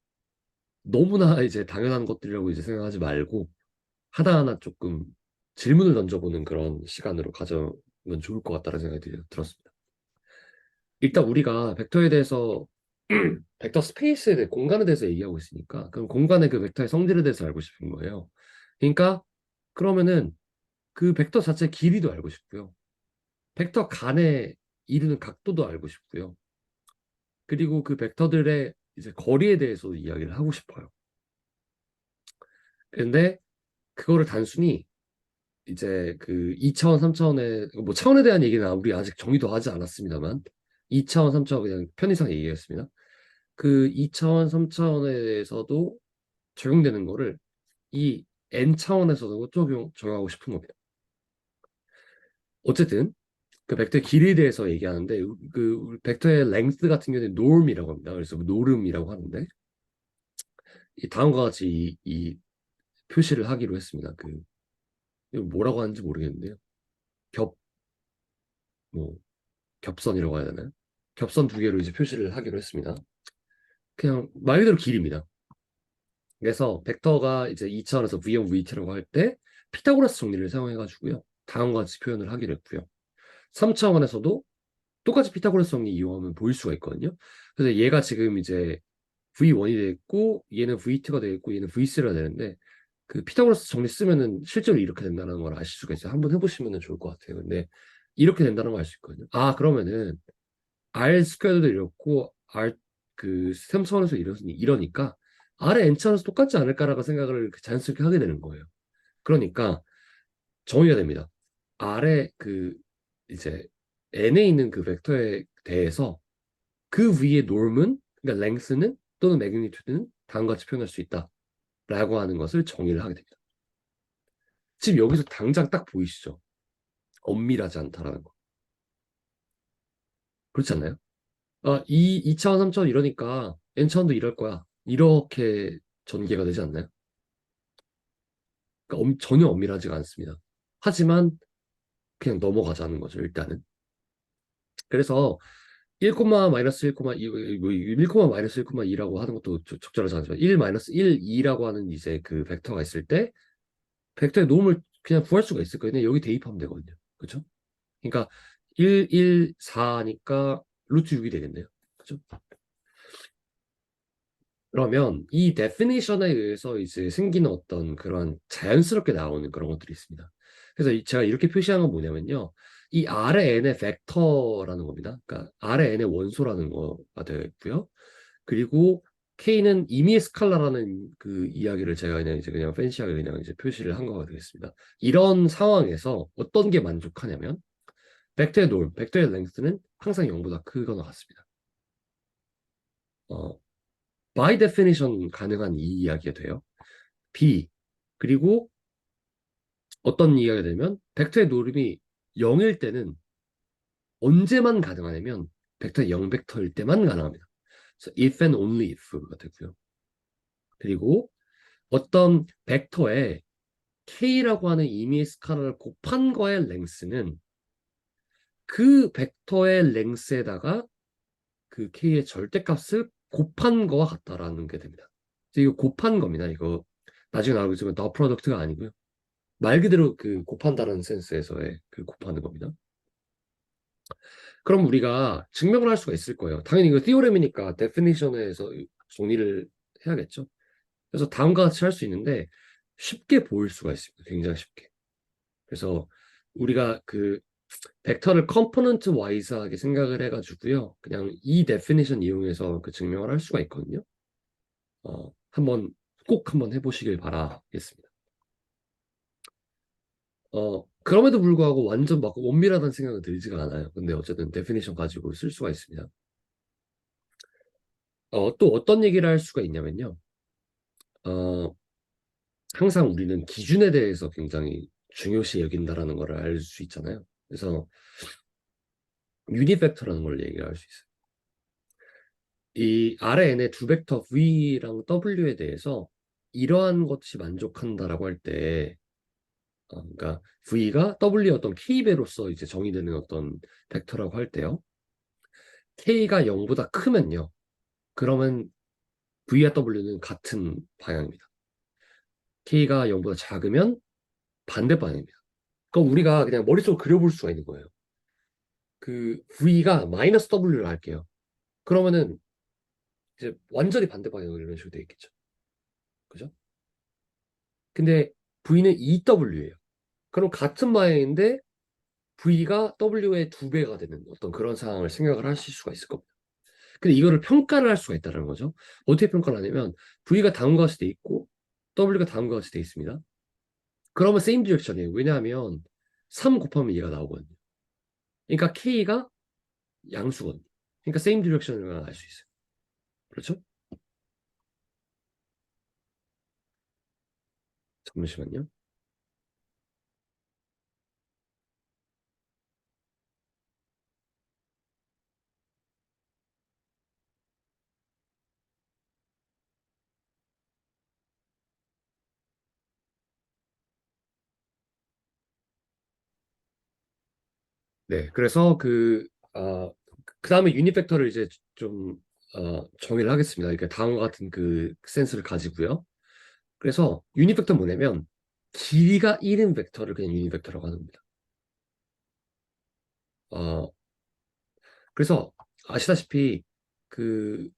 너무나 이제 당연한 것들이라고 이제 생각하지 말고 하나하나 조금 질문을 던져보는 그런 시간으로 가져면 좋을 것 같다는 생각이 들었습니다. 일단 우리가 벡터에 대해서 벡터 스페이스에 대해 공간에 대해서 얘기하고 있으니까 그럼 공간의 그 벡터의 성질에 대해서 알고 싶은 거예요. 그러니까 그러면은 그 벡터 자체 길이도 알고 싶고요. 벡터 간에 이르는 각도도 알고 싶고요. 그리고 그 벡터들의 이제 거리에 대해서 이야기를 하고 싶어요. 근데 그거를 단순히 이제 그 2차원, 3차원의 뭐 차원에 대한 얘기는 우리 아직 정의도 하지 않았습니다만 2차원, 3차원 그냥 편의상 얘기했습니다. 그 2차원, 3차원에서도 적용되는 거를 이 n 차원에서도 적용하고 싶은 겁니다. 어쨌든 그 벡터의 길이에 대해서 얘기하는데 그 벡터의 랭스 같은 경우는 norm이라고 합니다. 그래서 노름이라고 하는데 이 다음과 같이 이 표시를 하기로 했습니다. 이거 뭐라고 하는지 모르겠는데요. 겹, 뭐, 겹선이라고 해야 되나요? 겹선 두 개로 이제 표시를 하기로 했습니다. 그냥 말 그대로 길입니다. 그래서 벡터가 이제 2차원에서 V1, VT라고 할 때 피타고라스 정리를 사용해가지고요. 다음과 같이 표현을 하기로 했고요. 3차원에서도 똑같이 피타고라스 정리 이용하면 보일 수가 있거든요. 그래서 얘가 지금 이제 V1이 되어 있고 얘는 V2가 되어 있고 얘는 V3가 되는데 그 피타고라스 정리 쓰면은 실제로 이렇게 된다는 걸 아실 수가 있어요. 한번 해보시면 좋을 것 같아요. 근데 이렇게 된다는 걸 알 수 있거든요. 아, 그러면은 R 스퀘어도 이렇고 R 그 3차원에서 이러니까 R의 N차원에서 똑같지 않을까라고 생각을 자연스럽게 하게 되는 거예요. 그러니까 정의가 됩니다. R의 이제 N에 있는 그 벡터에 대해서 그 위의 norm은 그러니까 length는 또는 magnitude는 다음과 같이 표현할 수 있다라고 하는 것을 정의를 하게 됩니다. 지금 여기서 당장 딱 보이시죠? 엄밀하지 않다라는 거. 그렇지 않나요? 아, 2차원, 3차원 이러니까 n차원도 이럴 거야. 이렇게 전개가 되지 않나요? 그러니까 전혀 엄밀하지가 않습니다. 하지만 그냥 넘어가자는 거죠, 일단은. 그래서 1, 마이너스 1, 2, 1, 마이너스 1, 2라고 하는 것도 적절하지 않지만 1, 마이너스 1, 2라고 하는 이제 그 벡터가 있을 때 벡터의 놈을 그냥 구할 수가 있을 거예요. 그냥 여기 대입하면 되거든요. 그렇죠? 그러니까 1, 1, 4니까 루트 6이 되겠네요. 그죠? 그러면 이 definition에 의해서 이제 생기는 어떤 그런 자연스럽게 나오는 그런 것들이 있습니다. 그래서 제가 이렇게 표시한 건 뭐냐면요. 이 R의 N의 벡터라는 겁니다. 그러니까 R의 N의 원소라는 거가 되어 있고요. 그리고 K는 임의의 스칼라라는 그 이야기를 제가 그냥 이제 그냥 팬시하게 그냥 이제 표시를 한 거가 되겠습니다. 이런 상황에서 어떤 게 만족하냐면 벡터의 norm, 벡터의 length는 항상 0보다 크거나 같습니다. 어, by definition 가능한 이 이야기가 돼요. B. 그리고 어떤 이야기가 되면 벡터의 노름이 0일 때는 언제만 가능하냐면 벡터 0벡터일 때만 가능합니다. 그래서 if and only if가 되고요. 그리고 어떤 벡터에 k라고 하는 임의의 스칼라를 곱한 거의 랭스는 그 벡터의 랭스에다가 그 k의 절대값을 곱한 거와 같다라는 게 됩니다. 이거 곱한 겁니다. 이거 나중에 나오겠지만 더 프로덕트가 아니고요. 말 그대로 그 곱한다는 센스에서의 그 곱하는 겁니다. 그럼 우리가 증명을 할 수가 있을 거예요. 당연히 이거 티오렘이니까 데피니션에서 정리를 해야겠죠. 그래서 다음과 같이 할 수 있는데 쉽게 보일 수가 있습니다. 굉장히 쉽게. 그래서 우리가 그 벡터를 컴포넌트 와이즈하게 생각을 해가지고요. 그냥 이 데피니션 이용해서 그 증명을 할 수가 있거든요. 한번 꼭 한번 해보시길 바라겠습니다. 그럼에도 불구하고 완전 막 원밀하다는 생각은 들지가 않아요. 근데 어쨌든 데피니션 가지고 쓸 수가 있습니다. 또 어떤 얘기를 할 수가 있냐면요. 어, 항상 우리는 기준에 대해서 굉장히 중요시 여긴다라는 걸 알 수 있잖아요. 그래서 유니팩터라는 걸 얘기할 수 있어요. 이 RN의 두 벡터 V랑 W에 대해서 이러한 것이 만족한다라고 할 때, 그러니까 V가 W의 어떤 K배로서 이제 정의되는 어떤 벡터라고 할 때요. K가 0보다 크면요. 그러면 V와 W는 같은 방향입니다. K가 0보다 작으면 반대 방향입니다. 그럼 우리가 그냥 머릿속으로 그려볼 수가 있는 거예요. 그 V가 마이너스 W를 할게요. 그러면은 이제 완전히 반대 방향으로 이런 식으로 되어 있겠죠. 그죠? 근데 V는 EW예요. 그럼 같은 방향인데 V가 W의 2배가 되는 어떤 그런 상황을 생각을 하실 수가 있을 겁니다. 근데 이거를 평가를 할 수가 있다는 거죠. 어떻게 평가를 하냐면 V가 다음과 같이 돼 있고 W가 다음과 같이 돼 있습니다. 그러면 same direction이에요. 왜냐하면 3 곱하면 얘가 나오거든요. 그러니까 K가 양수거든요. 그러니까 same direction을 알 수 있어요. 그렇죠? 잠시만요. 네, 그래서 그 다음에 유닛 벡터를 이제 좀 정의를 하겠습니다. 그러니까 다음과 같은 그 센스를 가지고요. 그래서 유닛 벡터는 뭐냐면 길이가 1인 벡터를 그냥 유닛 벡터라고 하는 겁니다. 어, 그래서 아시다시피 그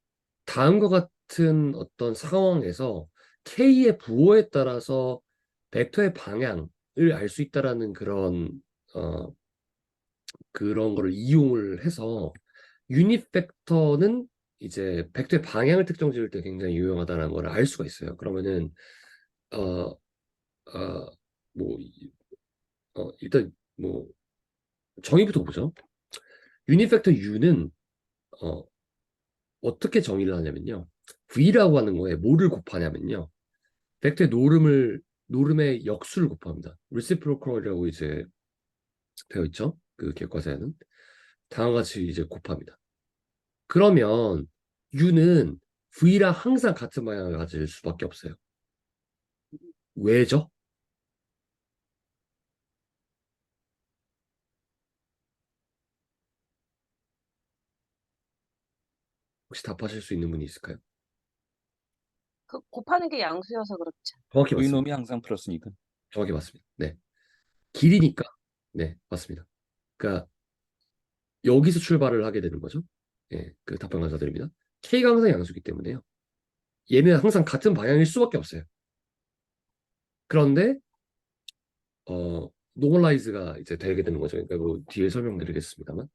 다음과 같은 어떤 상황에서 K의 부호에 따라서 벡터의 방향을 알 수 있다라는 어, 그런 거를 이용을 해서 유닛 벡터는 이제 벡터의 방향을 특정 지을 때 굉장히 유용하다는 걸 알 수가 있어요. 그러면은 어, 어, 뭐, 일단 뭐 정의부터 보죠. 유닛 벡터 U는 어, 어떻게 정의를 하냐면요. V라고 하는 거에 뭐를 곱하냐면요. 벡터의 노름의 역수를 곱합니다. reciprocal이라고 이제 되어 있죠. 그 객과서에는 다음과 같이 이제 곱합니다. 그러면 U는 V랑 항상 같은 방향을 가질 수밖에 없어요. 왜죠? 혹시 답하실 수 있는 분이 있을까요? 그 곱하는 게 양수여서 그렇죠. 정확히 맞습니다. 놈이 항상 플러스니까. 정확히 맞습니다. 네. 길이니까. 네, 맞습니다. 그러니까 여기서 출발을 하게 되는 거죠. 예, 그 답변 감사드립니다. K가 항상 양수기 때문에요. 얘는 항상 같은 방향일 수밖에 없어요. 그런데 노멀라이즈가 이제 되게 되는 거죠. 그러니까 뭐 뒤에 설명드리겠습니다만.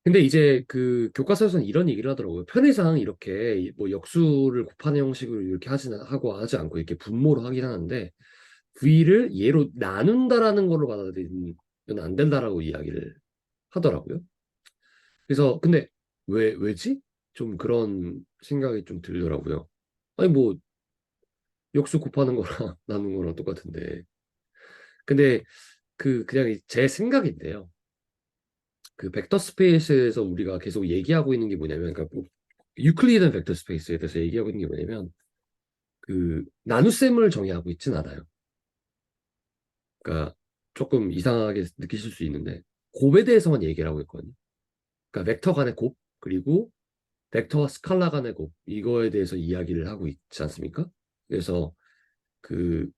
근데 이제 그 교과서에서는 이런 얘기를 하더라고요. 편의상 이렇게 뭐 역수를 곱하는 형식으로 이렇게 하지 않고 이렇게 분모로 하긴 하는데 V를 얘로 나눈다라는 걸로 받아들이면 안 된다라고 이야기를 하더라고요. 그래서 근데 왜지? 좀 그런 생각이 좀 들더라고요. 아니 뭐 역수 곱하는 거랑 나누는 거랑 똑같은데. 근데 그냥 제 생각인데요. 그 벡터 스페이스에서 우리가 계속 얘기하고 있는 게 뭐냐면, 그러니까 뭐 유클리드는 벡터 스페이스에 대해서 얘기하고 있는 게 뭐냐면, 그 나눗셈을 정의하고 있진 않아요. 그러니까 조금 이상하게 느끼실 수 있는데 곱에 대해서만 얘기를 하고 있거든요. 그러니까 벡터 간의 곱 그리고 벡터와 스칼라 간의 곱 이거에 대해서 이야기를 하고 있지 않습니까? 그래서 그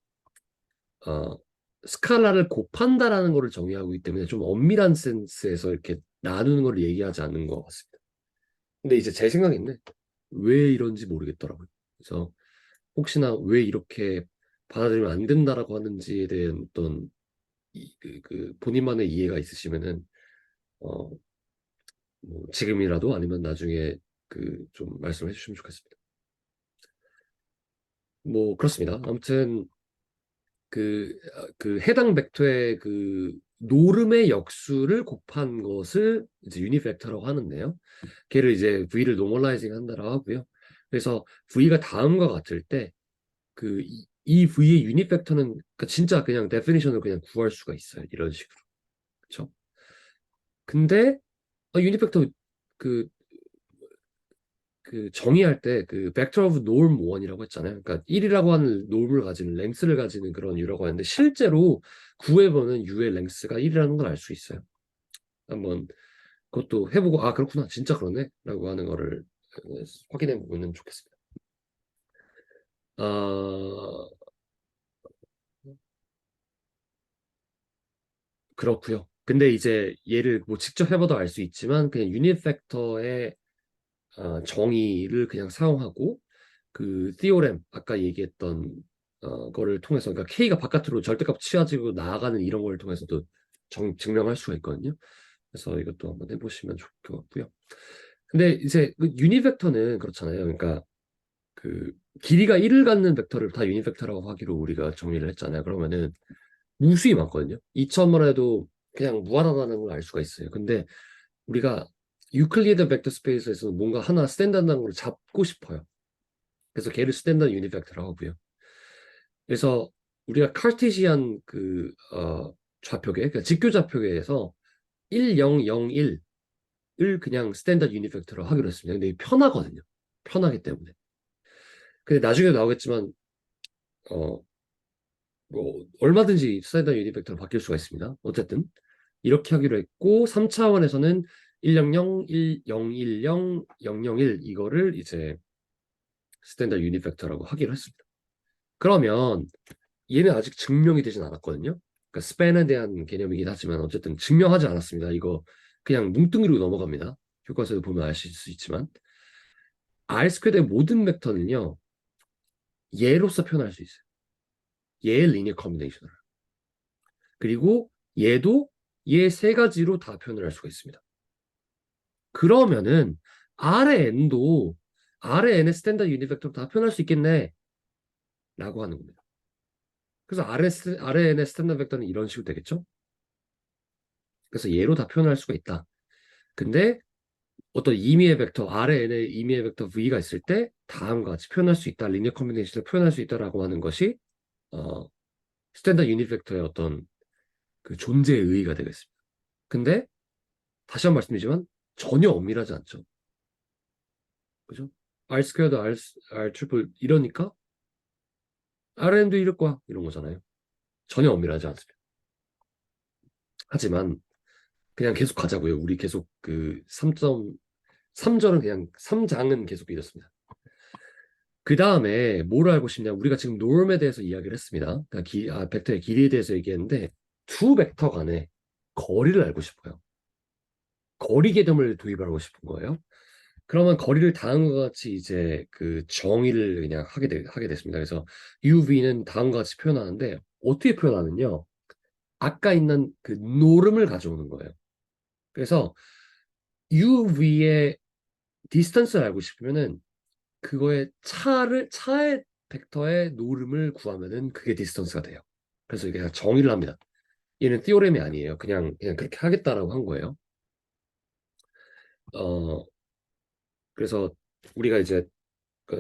어, 스칼라를 곱한다라는 거를 정의하고 있기 때문에 좀 엄밀한 센스에서 이렇게 나누는 걸 얘기하지 않는 것 같습니다. 근데 이제 제 생각인데 왜 이런지 모르겠더라고요. 그래서 혹시나 왜 이렇게 받아들이면 안 된다라고 하는지에 대한 어떤 그 본인만의 이해가 있으시면은 어, 뭐 지금이라도 아니면 나중에 그 좀 말씀해 주시면 좋겠습니다. 뭐 그렇습니다. 아무튼 그 해당 벡터의 그 노름의 역수를 곱한 것을 이제 유닛 벡터라고 하는데요. 걔를 이제 V를 노멀라이징 한다라고 하고요. 그래서 V가 다음과 같을 때 이 V의 유닛 벡터는 그러니까 진짜 그냥 데피니션을 그냥 구할 수가 있어요. 이런 식으로. 그렇죠? 근데 유닛 벡터 그, 그 정의할 때 그 vector of norm 1이라고 했잖아요. 그러니까 1이라고 하는 norm을 가지는 랭스를 가지는 그런 U라고 하는데 실제로 구해보는 U의 랭스가 1이라는 걸 알 수 있어요. 한번 그것도 해보고 아 그렇구나 진짜 그러네 라고 하는 거를 확인해 보면 좋겠습니다. 아 그렇고요. 근데 이제 얘를 뭐 직접 해봐도 알 수 있지만 그냥 유닛 벡터의 정의를 그냥 사용하고 그 티오렘 아까 얘기했던 거를 통해서 그러니까 K가 바깥으로 절대값 치워지고 나아가는 이런 걸 통해서도 증명할 수가 있거든요. 그래서 이것도 한번 해보시면 좋을 것 같고요. 근데 이제 그 유닛 벡터는 그렇잖아요. 그러니까 그 길이가 1을 갖는 벡터를 다 유닛 벡터라고 하기로 우리가 정리를 했잖아요. 그러면은 무수히 많거든요. 2천만 해도 그냥 무한하다는 걸 알 수가 있어요. 근데 우리가 유클리드 벡터 스페이스에서 뭔가 하나 스탠다드한 걸 잡고 싶어요. 그래서 걔를 스탠다드 유닛 벡터라고 하고요. 그래서 우리가 카르테시안 좌표계, 그러니까 직교 좌표계에서 1, 0, 0, 1을 그냥 스탠다드 유닛 벡터로 하기로 했습니다. 근데 이게 편하거든요. 편하기 때문에. 근데 나중에 나오겠지만 뭐 얼마든지 스탠다드 유닛 벡터로 바뀔 수가 있습니다. 어쨌든 이렇게 하기로 했고 3차원에서는 100, 1010, 001 이거를 이제 스탠다드 유닛 벡터라고 하기로 했습니다. 그러면 얘는 아직 증명이 되진 않았거든요. 그러니까 스팬에 대한 개념이긴 하지만 어쨌든 증명하지 않았습니다. 이거 그냥 뭉뚱이로 넘어갑니다. 교과서에 보면 아실 수 있지만 R 스퀘어의 모든 벡터는요. 얘로서 표현할 수 있어요. 얘의 리니어 커뮤니케이션을. 그리고 얘도 얘 세 가지로 다 표현을 할 수가 있습니다. 그러면은 R의 N도 R의 N의 스탠다드 유닛 벡터로 다 표현할 수 있겠네 라고 하는 겁니다. 그래서 R의 N의 스탠다드 벡터는 이런 식으로 되겠죠. 그래서 얘로 다 표현할 수가 있다. 근데 어떤 임의의 벡터 R의 N의 임의의 벡터 V가 있을 때 다음과 같이 표현할 수 있다. 리니어 커뮤니케이션을 표현할 수 있다라고 하는 것이 스탠다드 유닛 벡터의 어떤 그 존재의 의의가 되겠습니다. 근데 다시 한 번 말씀드리지만 전혀 엄밀하지 않죠. 그죠? R 스퀘어도 R 트리플 이러니까 RN도 이럴 거야 이런 거잖아요. 전혀 엄밀하지 않습니다. 하지만 그냥 계속 가자고요. 우리 계속 그 3.3절은 그냥 3장은 계속 이렇습니다. 그 다음에 뭘 알고 싶냐? 우리가 지금 norm에 대해서 이야기를 했습니다. 그러니까 벡터의 길이에 대해서 얘기했는데 두 벡터 간의 거리를 알고 싶어요. 거리 개념을 도입하고 싶은 거예요. 그러면 거리를 다음과 같이 이제 그 정의를 그냥 하게 됐습니다. 그래서 UV는 다음과 같이 표현하는데 어떻게 표현하면요. 아까 있는 그 노름을 가져오는 거예요. 그래서 UV의 디스턴스를 알고 싶으면은 그거의 차의 벡터의 노름을 구하면은 그게 디스턴스가 돼요. 그래서 이게 그냥 정의를 합니다. 얘는 티오렘이 아니에요. 그냥 그렇게 하겠다라고 한 거예요. 그래서 우리가 이제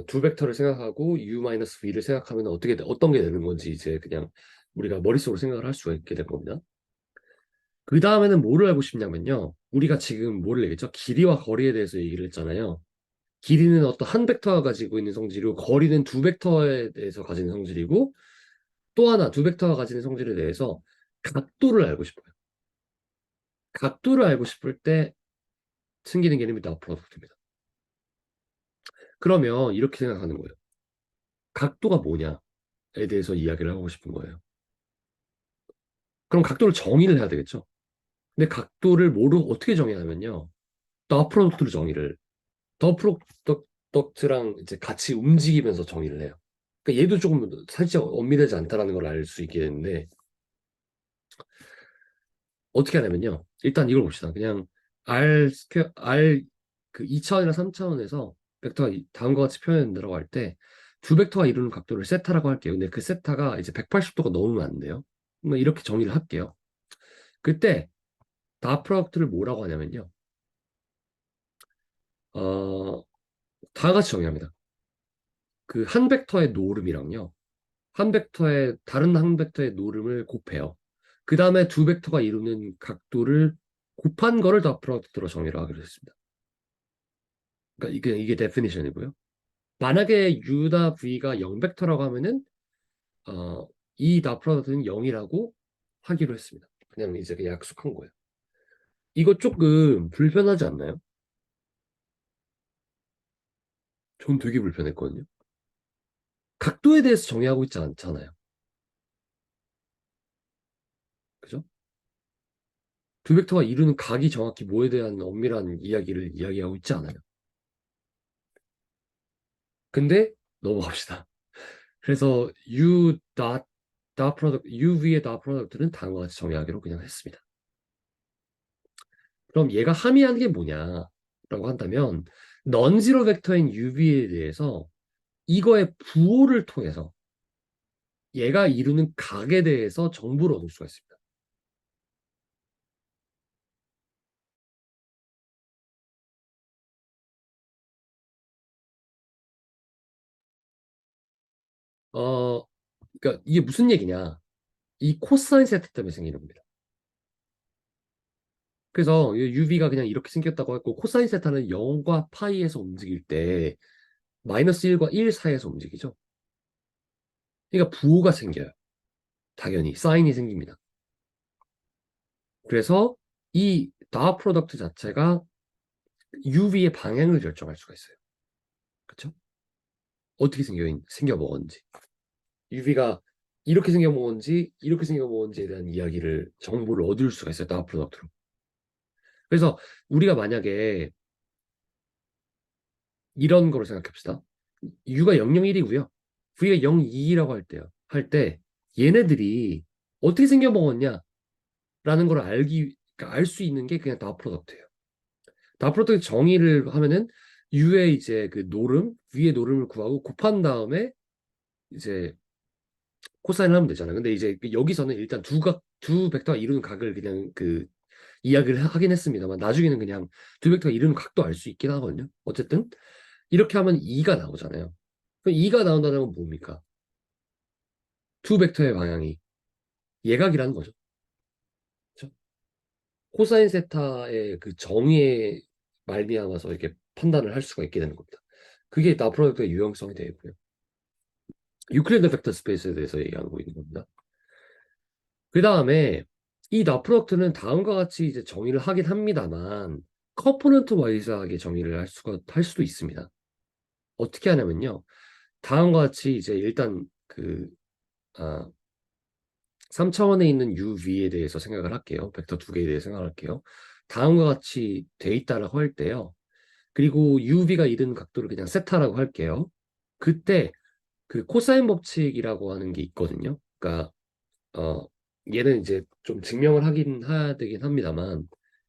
두 벡터를 생각하고 u-v를 생각하면 어떤 게 되는 건지 이제 그냥 우리가 머릿속으로 생각을 할 수가 있게 될 겁니다. 그 다음에는 뭐를 알고 싶냐면요. 우리가 지금 뭐를 얘기했죠? 길이와 거리에 대해서 얘기를 했잖아요. 길이는 어떤 한 벡터가 가지고 있는 성질이고 거리는 두 벡터에 대해서 가지는 성질이고 또 하나 두 벡터가 가지는 성질에 대해서 각도를 알고 싶어요. 각도를 알고 싶을 때 생기는 개념이 다 프로덕트입니다. 그러면 이렇게 생각하는 거예요. 각도가 뭐냐에 대해서 이야기를 하고 싶은 거예요. 그럼 각도를 정의를 해야 되겠죠. 근데 각도를 어떻게 정의하면요. 더 프로덕트로 정의를 더 프로덕트랑 이제 같이 움직이면서 정의를 해요. 그러니까 얘도 조금 살짝 엄밀하지 않다라는 걸 알 수 있게 되는데 어떻게 하냐면요. 일단 이걸 봅시다. 그냥 R 그 2차원이나 3차원에서 벡터가 다음과 같이 표현된다고 할 때 두 벡터가 이루는 각도를 세타라고 할게요. 근데 그 세타가 이제 180도가 넘으면 안 돼요. 이렇게 정의를 할게요. 그때 다 프로덕트를 뭐라고 하냐면요. 다 같이 정의합니다. 그 한 벡터의 노름이랑요. 다른 한 벡터의 노름을 곱해요. 그 다음에 두 벡터가 이루는 각도를 곱한 거를 다 프로덕트로 정의를 하기로 했습니다. 그러니까 이게 데피니션이고요. 만약에 U다 V가 0벡터라고 하면은 이 다 프로덕트는 0이라고 하기로 했습니다. 그냥 이제 약속한 거예요. 이거 조금 불편하지 않나요? 전 되게 불편했거든요. 각도에 대해서 정의하고 있지 않잖아요. 그죠? 두 벡터가 이루는 각이 정확히 뭐에 대한 엄밀한 이야기를 이야기하고 있지 않아요. 근데 넘어갑시다. 그래서 UV의 다 프로덕트는 다음과 같이 정의하기로 그냥 했습니다. 그럼 얘가 함의하는 게 뭐냐라고 한다면 넌지로 벡터인 UV에 대해서 이거의 부호를 통해서 얘가 이루는 각에 대해서 정보를 얻을 수가 있습니다. 그러니까 이게 무슨 얘기냐? 이 코사인 세타 때문에 생기는 겁니다. 그래서 UV가 그냥 이렇게 생겼다고 했고 코사인 세타는 0과 파이에서 움직일 때 마이너스 1과 1 사이에서 움직이죠. 그러니까 부호가 생겨요. 당연히 사인이 생깁니다. 그래서 이 닷 프로덕트 자체가 UV의 방향을 결정할 수가 있어요. 그렇죠? 어떻게 생겨먹었는지. UV가 이렇게 생겨먹었는지 이렇게 생겨먹었는지에 대한 이야기를 정보를 얻을 수가 있어요. 닷 프로덕트로. 그래서 우리가 만약에 이런 거로 생각해봅시다. U가 001이고요. V가 02라고 할 때 얘네들이 어떻게 생겨먹었냐 라는 걸 그러니까 알 수 있는 게 그냥 닷 프로덕트예요. 닷 프로덕트 정의를 하면은 U의 이제 그 노름, V의 노름을 구하고 곱한 다음에 이제 코사인을 하면 되잖아요. 근데 이제 여기서는 일단 두 벡터가 이루는 각을 그냥 그 이야기를 하긴 했습니다만 나중에는 그냥 두 벡터가 이루는 각도 알 수 있긴 하거든요. 어쨌든 이렇게 하면 2가 나오잖아요. 그럼 2가 나온다는 건 뭡니까? 두 벡터의 방향이 예각이라는 거죠. 그렇죠? 코사인 세타의 그 정의에 말미암아서 이렇게 판단을 할 수가 있게 되는 겁니다. 그게 다 프로젝트의 유형성이 되고요. 유클리드 벡터 스페이스에 대해서 얘기하고 있는 겁니다. 그 다음에 이 다 프로덕트는 다음과 같이 이제 정의를 하긴 합니다만 커포넌트 와이즈하게 정의를 할 수도 있습니다. 어떻게 하냐면요. 다음과 같이 이제 일단 3차원에 있는 UV에 대해서 생각을 할게요. 벡터 두 개에 대해서 생각을 할게요. 다음과 같이 돼 있다라고 할 때요. 그리고 UV가 이른 각도를 그냥 세타라고 할게요. 그때 그 코사인 법칙이라고 하는 게 있거든요. 그러니까 얘는 이제 좀 증명을 해야 되긴 합니다만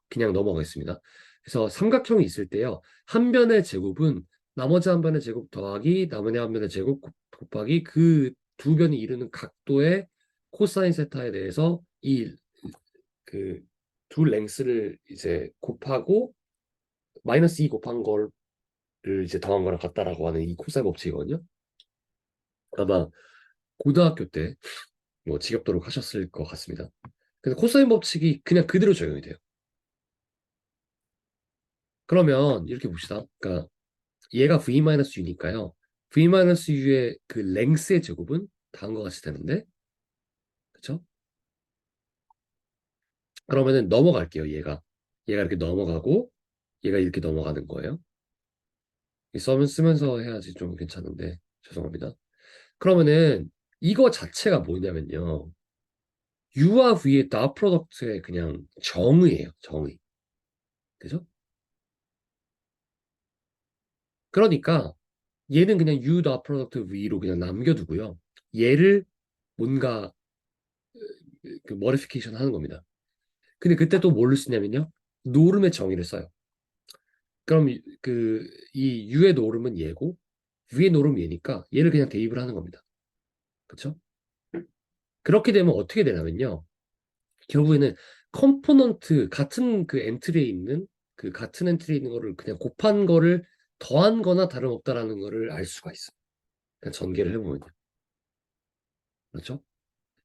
그냥 넘어가겠습니다. 그래서 삼각형이 있을 때요. 한 변의 제곱은 나머지 한 변의 제곱 더하기 나머지 한 변의 제곱 곱하기 그 두 변이 이루는 각도의 코사인 세타에 대해서 이 그 두 랭스를 이제 곱하고 마이너스 2 곱한 거를 이제 더한 거랑 같다라고 하는 이 코사인 법칙이거든요. 아마 고등학교 때 뭐 지겹도록 하셨을 것 같습니다. 그래서 코사인 법칙이 그냥 그대로 적용이 돼요. 그러면 이렇게 봅시다. 그러니까 얘가 v-u니까요. v-u의 그 랭스의 제곱은 다음과 같이 되는데, 그렇죠? 그러면은 넘어갈게요. 얘가 이렇게 넘어가고 얘가 이렇게 넘어가는 거예요. 이 썸을 쓰면서 해야지 좀 괜찮은데 죄송합니다. 그러면은 이거 자체가 뭐냐면요. U와 V의 닷 프로덕트의 그냥 정의예요. 정의. 그죠? 그러니까 얘는 그냥 U 닷 프로덕트 V로 그냥 남겨두고요. 얘를 뭔가 그 머리피케이션 하는 겁니다. 근데 그때 또 뭘 쓰냐면요. 노름의 정의를 써요. 그럼 이 U의 노름은 얘고 V의 노름은 얘니까 얘를 그냥 대입을 하는 겁니다. 그렇죠? 그렇게 되면 어떻게 되냐면요. 결국에는 컴포넌트 같은 그 엔트리에 있는 그 같은 엔트리에 있는 거를 그냥 곱한 거를 더한 거나 다름없다라는 거를 알 수가 있어요. 그냥 전개를 해보면요. 그렇죠?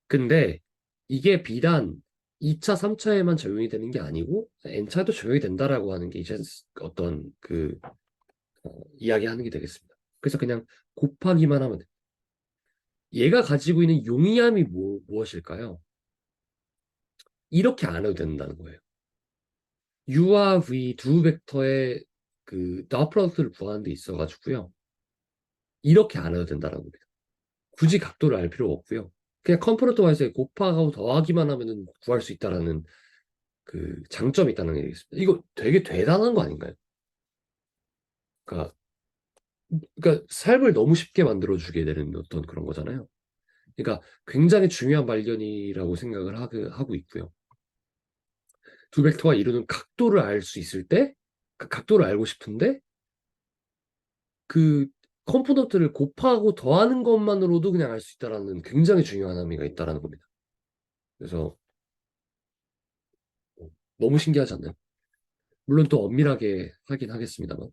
근데 이게 비단 2차, 3차에만 적용이 되는 게 아니고 N차에도 적용이 된다라고 하는 게 이제 어떤 이야기하는 게 되겠습니다. 그래서 그냥 곱하기만 하면 돼요. 얘가 가지고 있는 용이함이 무엇일까요? 이렇게 안 해도 된다는 거예요. U와 V 두 벡터의 그 닷 프로덕트를 구하는 데 있어가지고요. 이렇게 안 해도 된다는 겁니다. 굳이 각도를 알 필요가 없고요. 그냥 컴포넌트 와이즈에 곱하고 더하기만 하면은 구할 수 있다라는 그 장점이 있다는 얘기겠습니다. 이거 되게 대단한 거 아닌가요? 그러니까, 그러니까 삶을 너무 쉽게 만들어주게 되는 어떤 그런 거잖아요. 그러니까 굉장히 중요한 발견이라고 생각을 하고 있고요. 두 벡터가 이루는 각도를 알 수 있을 때, 그 각도를 알고 싶은데, 그 컴포넌트를 곱하고 더하는 것만으로도 그냥 알 수 있다라는 굉장히 중요한 의미가 있다라는 겁니다. 그래서 너무 신기하지 않나요? 물론 또 엄밀하게 하긴 하겠습니다만.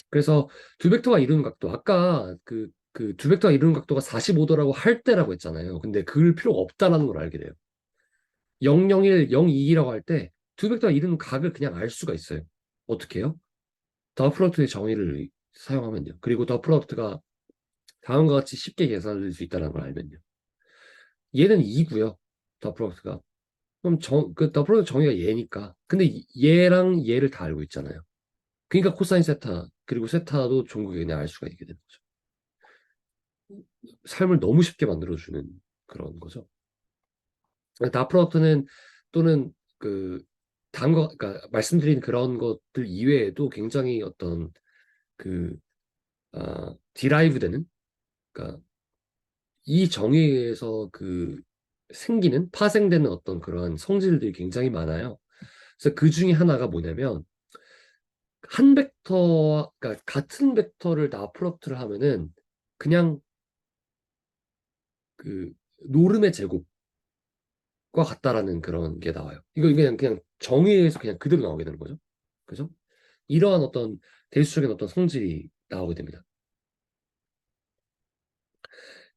그래서 두 벡터가 이루는 각도, 아까 그 두 벡터가 이루는 각도가 45도라고 할 때라고 했잖아요. 근데 그럴 필요가 없다라는 걸 알게 돼요. 001, 022라고 할 때 두 벡터가 이루는 각을 그냥 알 수가 있어요. 어떻게 해요? 더 프로덕트의 정의를 사용하면요. 그리고 더 프로덕트가 다음과 같이 쉽게 계산할 수 있다는 걸 알면요. 얘는 2고요. 더 프로덕트가. 그럼 더 프로덕트 정의가 얘니까. 근데 얘랑 얘를 다 알고 있잖아요. 그러니까 코사인 세타 그리고 세타도 종국이 그냥 알 수가 있게 되는 거죠. 삶을 너무 쉽게 만들어주는 그런 거죠. 다 프로덕트는 또는 그 그러니까 말씀드린 그런 것들 이외에도 굉장히 어떤 그 디라이브 되는 그러니까 이 정의에서 생기는 파생되는 어떤 그런 성질들이 굉장히 많아요. 그래서 그 중에 하나가 뭐냐면 한 벡터, 그러니까 같은 벡터를 다 프로덕트를 하면은 그냥 그 노름의 제곱과 같다라는 그런 게 나와요. 이거 그냥 정의에서 그냥 그대로 나오게 되는 거죠. 그죠? 이러한 어떤 대수적인 어떤 성질이 나오게 됩니다.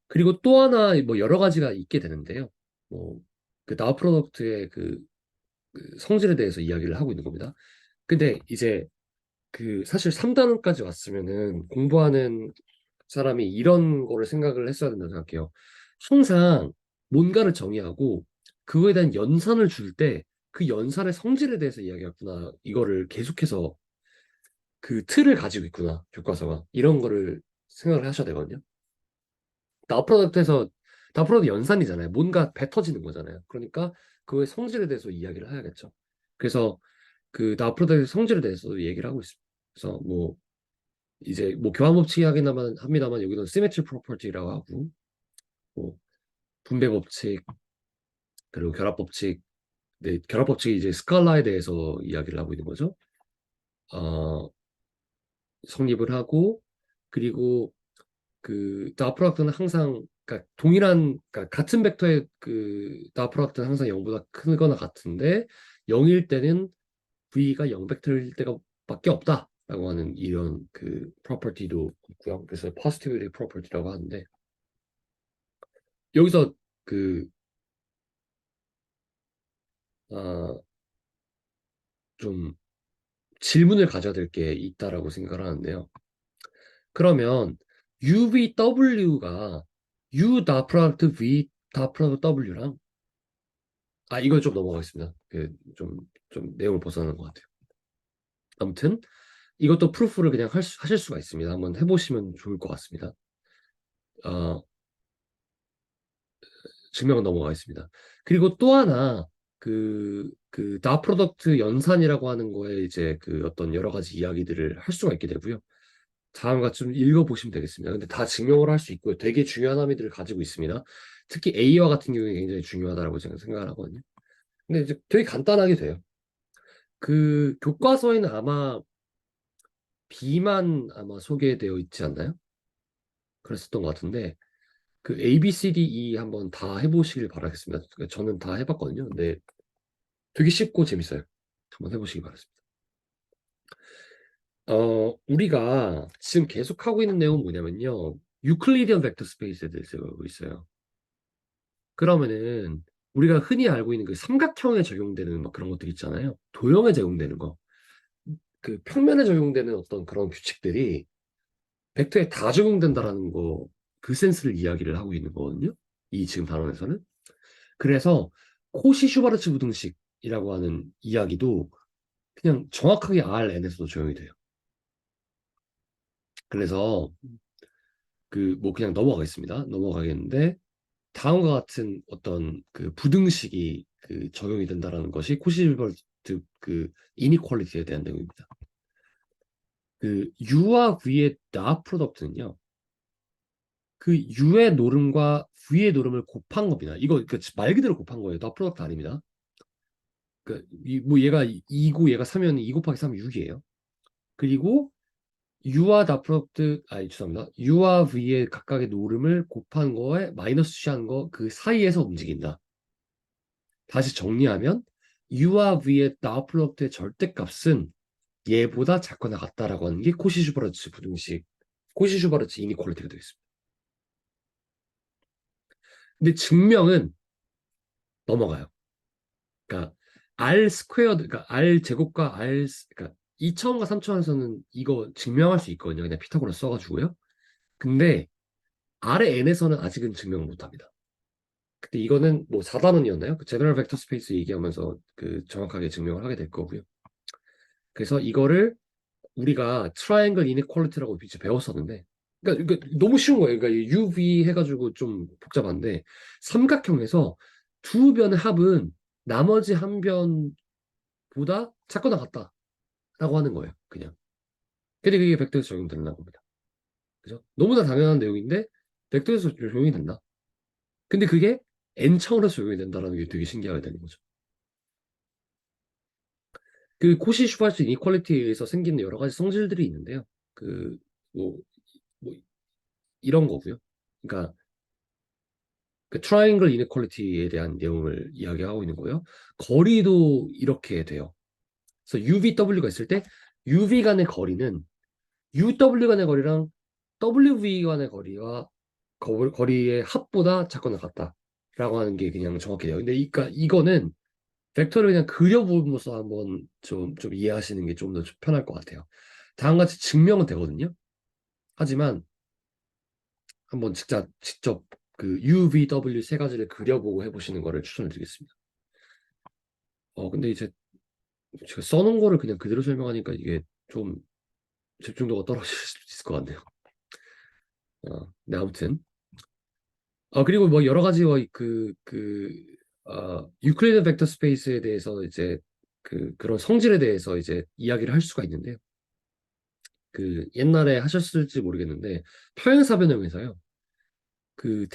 그리고 또 하나 뭐 여러 가지가 있게 되는데요. 뭐그 나우 프로덕트의 그 성질에 대해서 이야기를 하고 있는 겁니다. 근데 이제 사실 3단원까지 왔으면은 공부하는 사람이 이런 거를 생각을 했어야 된다고 생각해요. 항상 뭔가를 정의하고 그거에 대한 연산을 줄 때 그 연산의 성질에 대해서 이야기했구나. 이거를 계속해서 그 틀을 가지고 있구나. 교과서가. 이런 거를 생각을 하셔야 되거든요. 나프로덕트에서 나프로덕트 연산이잖아요. 뭔가 뱉어지는 거잖아요. 그러니까 그거의 성질에 대해서 이야기를 해야겠죠. 그래서 그 나프로덕트 성질에 대해서도 얘기를 하고 있습니다. 그래서 뭐 이제 뭐 교환 법칙 이야기는 합니다만 여기는 시메트리 프로퍼티라고 하고 뭐 분배 법칙 그리고 결합 법칙 네, 결합 법칙이 이제 스칼라에 대해서 이야기를 하고 있는 거죠. 어, 성립을 하고 그리고 그 나프로덕트는 항상 그러니까 그러니까 같은 벡터의 그 나프로덕트는 항상 0보다 크거나 같은데 0일 때는 V가 0 벡터일 때가 밖에 없다라고 하는 이런 그 프로퍼티도 있고요. 그래서 포지티비티 프로퍼티라고 하는데 여기서 그 아, 좀 질문을 가져야 될 게 있다라고 생각을 하는데요. 그러면 UVW가 U 다 프로덕트 V 다 프로덕트 W랑 이걸 좀 넘어가겠습니다. 좀 내용을 벗어나는 것 같아요. 아무튼 이것도 프루프를 그냥 하실 수가 있습니다. 한번 해보시면 좋을 것 같습니다. 어, 증명은 넘어가겠습니다. 그리고 또 하나 다 프로덕트 연산이라고 하는 거에 이제 그 어떤 여러 가지 이야기들을 할 수가 있게 되고요. 다음과 좀 읽어보시면 되겠습니다. 근데 다 증명을 할 수 있고요. 되게 중요한 함의들을 가지고 있습니다. 특히 A와 같은 경우에 굉장히 중요하다고 제가 생각을 하거든요. 근데 이제 되게 간단하게 돼요. 그 교과서에는 아마 B만 아마 소개되어 있지 않나요? 그랬었던 것 같은데 그 A, B, C, D, E 한번 다 해보시길 바라겠습니다. 저는 다 해봤거든요. 근데 되게 쉽고 재밌어요. 한번 해보시기 바랍니다. 우리가 지금 계속 하고 있는 내용은 뭐냐면요. 유클리디언 벡터 스페이스에 대해서 배우고 있어요. 그러면은 우리가 흔히 알고 있는 그 삼각형에 적용되는 막 그런 것들 있잖아요. 도형에 적용되는 거. 그 평면에 적용되는 어떤 그런 규칙들이 벡터에 다 적용된다라는 거, 그 센스를 이야기를 하고 있는 거거든요. 이 지금 단원에서는. 그래서 코시-슈바르츠 부등식이라고 하는 이야기도 그냥 정확하게 Rn에서도 적용이 돼요. 그래서 뭐 그냥 넘어가겠습니다. 넘어가겠는데 다음과 같은 어떤 그 부등식이 적용이 된다라는 것이 코시-슈바르츠 이니퀄리티에 대한 내용입니다. U와 V의 나 프로덕트는요. 그 U의 노름과 V의 노름을 곱한 겁니다. 이거 말 그대로 곱한 거예요. 나 프로덕트 아닙니다. 뭐 얘가 2고 얘가 3이면 2 곱하기 3은 6이에요. 그리고 U와 나 프로덕트 죄송합니다. U와 V의 각각의 노름을 곱한 거에 마이너스 취한 거 그 사이에서 움직인다. 다시 정리하면 U와 V의 나 프로덕트의 절대값은 얘보다 작거나 같다라고 하는 게 코시-슈바르츠 부등식, 코시-슈바르츠 이니퀄리티가 되겠습니다. 근데 증명은 넘어가요. 그러니까 R 스퀘어드, 그러니까 R 제곱과 그러니까 2차원과 3차원에서는 이거 증명할 수 있거든요. 그냥 피타고라스 써가지고요. 근데 R의 n에서는 아직은 증명을 못합니다. 근데 이거는 뭐 4단원이었나요? 그 제너럴 벡터 스페이스 얘기하면서 그 정확하게 증명을 하게 될 거고요. 그래서 이거를 우리가 트라이앵글 이니퀄리티라고 이제 배웠었는데, 그러니까 너무 쉬운 거예요. 그러니까 UV 해가지고 좀 복잡한데, 삼각형에서 두 변의 합은 나머지 한 변보다 작거나 같다라고 하는 거예요. 그냥. 근데 그게 벡터에서 적용된다는 겁니다. 그죠? 너무나 당연한 내용인데 벡터에서 적용이 된다. 근데 그게 n 차원에서 적용이 된다는 게 되게 신기하게 되는 거죠. 그 코시-슈발츠 이니퀄리티에 의해서 생기는 여러 가지 성질들이 있는데요. 그 뭐, 뭐 이런 거고요. 그러니까 그 트라이앵글 이니퀄리티에 대한 내용을 이야기하고 있는 거예요. 거리도 이렇게 돼요. 그래서 UVW가 있을 때 UV 간의 거리는 UW 간의 거리랑 WV 간의 거리의 합보다 작거나 같다라고 하는 게 그냥 정확히 돼요. 근데 그러니까 이거는 벡터를 그냥 그려보면서 한번 좀 이해하시는 게 좀 더 편할 것 같아요. 다음과 같이 증명은 되거든요. 하지만 한번 직접 그 UVW 세 가지를 그려보고 해보시는 거를 추천을 드리겠습니다. 근데 이제 제가 써놓은 거를 그냥 그대로 설명하니까 이게 좀 집중도가 떨어질 수도 있을 것 같네요. 네, 아무튼. 그리고 뭐 여러 가지 유클리드 벡터 스페이스에 대해서 이제 그런 성질에 대해서 이제 이야기를 할 수가 있는데요. 그 옛날에 하셨을지 모르겠는데 평행사변형에서요. 그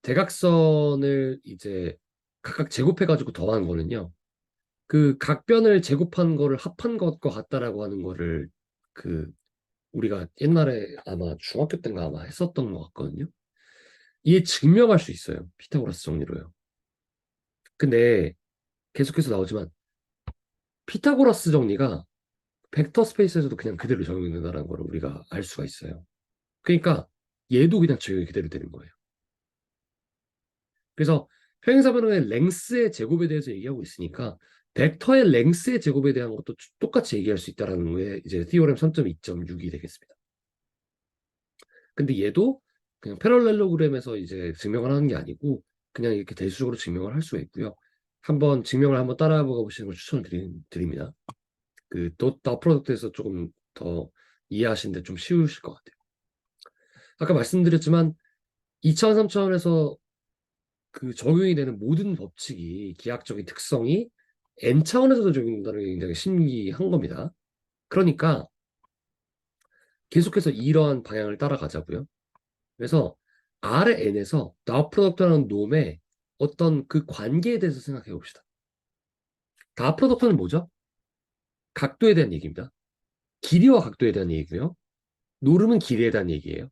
대각선을 이제 각각 제곱해가지고 더한 거는요. 그 각변을 제곱한 거를 합한 것과 같다라고 하는 거를 그 우리가 옛날에 아마 중학교 때인가 아마 했었던 것 같거든요. 이게 증명할 수 있어요. 피타고라스 정리로요. 근데 계속해서 나오지만 피타고라스 정리가 벡터 스페이스에서도 그냥 그대로 적용된다는 걸 우리가 알 수가 있어요. 그러니까 얘도 그냥 적용이 그대로 되는 거예요. 그래서 평행사변형의 랭스의 제곱에 대해서 얘기하고 있으니까 벡터의 랭스의 제곱에 대한 것도 똑같이 얘기할 수 있다는 게 이제 티오렘 3.2.6이 되겠습니다. 근데 얘도 그냥 패럴렐로그램에서 이제 증명을 하는 게 아니고 그냥 이렇게 대수적으로 증명을 할 수가 있고요. 한번 증명을 한번 따라가 보시는 걸 추천을 드립니다. 그 더 프로덕트에서 조금 더 이해하시는데 좀 쉬우실 것 같아요. 아까 말씀드렸지만 2차원, 3차원에서 그 적용이 되는 모든 법칙이 기하학적인 특성이 n차원에서도 적용된다는 게 굉장히 신기한 겁니다. 그러니까 계속해서 이러한 방향을 따라가자고요. 그래서 R의 n에서 다 프로덕트라는 놈의 어떤 그 관계에 대해서 생각해 봅시다. 다 프로덕트는 뭐죠? 각도에 대한 얘기입니다. 길이와 각도에 대한 얘기고요. 노름은 길이에 대한 얘기예요.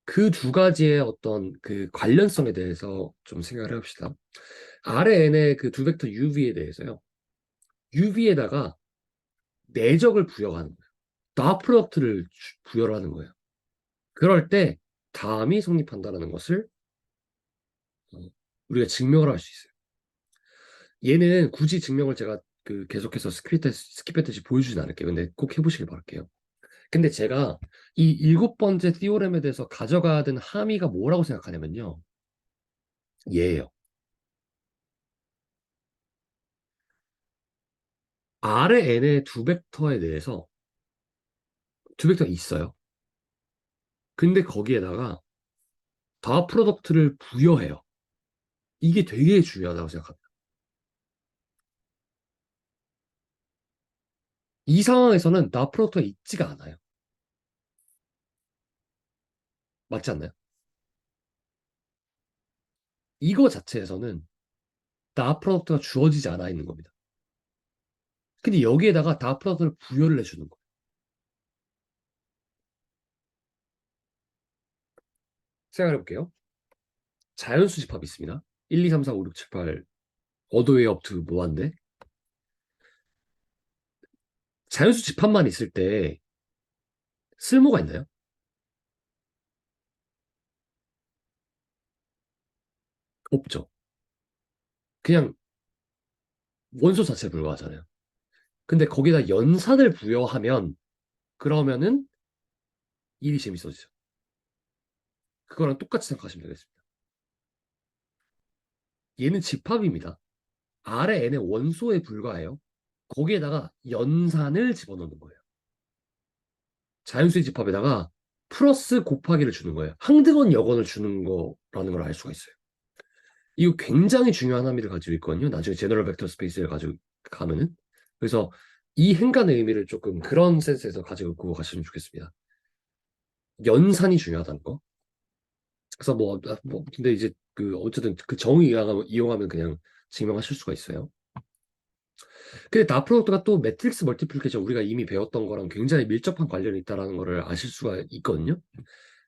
그 두 가지의 어떤 그 관련성에 대해서 좀 생각을 해봅시다. R의 n의 그 두 벡터 UV에 대해서요. UV에다가 내적을 부여하는 거예요. 다 프로덕트를 부여를 하는 거예요. 그럴 때 다음이 성립한다는 것을 우리가 증명을 할 수 있어요. 얘는 굳이 증명을 제가 그 계속해서 스킵했듯이 보여주진 않을게요. 근데 꼭 해보시길 바랄게요. 근데 제가 이 7번째 티오렘에 대해서 가져가야 되는 함의가 뭐라고 생각하냐면요. 얘예요. R의 n의 두 벡터에 대해서 두 벡터가 있어요. 근데 거기에다가 다 프로덕트를 부여해요. 이게 되게 중요하다고 생각합니다. 이 상황에서는 다 프로덕트가 있지가 않아요. 맞지 않나요? 이거 자체에서는 다 프로덕트가 주어지지 않아 있는 겁니다. 근데 여기에다가 다 프로덕트를 부여를 해주는 거예요. 생각해 볼게요. 자연수 집합이 있습니다. 1, 2, 3, 4, 5, 6, 7, 8 어도웨이 업투 무한대. 자연수 집합만 있을 때 쓸모가 있나요? 없죠. 그냥 원소 자체에 불과하잖아요. 근데 거기다 연산을 부여하면 그러면은 일이 재밌어지죠. 그거랑 똑같이 생각하시면 되겠습니다. 얘는 집합입니다. 아래 n의 원소에 불과해요. 거기에다가 연산을 집어넣는 거예요. 자연수의 집합에다가 플러스 곱하기를 주는 거예요. 항등원 역원을 주는 거라는 걸 알 수가 있어요. 이거 굉장히 중요한 함의를 가지고 있거든요. 나중에 제너럴 벡터 스페이스를 가지고 가면은. 그래서 이 행간의 의미를 조금 그런 센스에서 가지고 가시면 좋겠습니다. 연산이 중요하다는 거. 그래서 근데 이제 어쨌든 그 정의 이용하면 그냥 증명하실 수가 있어요. 근데 나 프로덕트가 또 매트릭스 멀티플리케이션 우리가 이미 배웠던 거랑 굉장히 밀접한 관련이 있다는 거를 아실 수가 있거든요.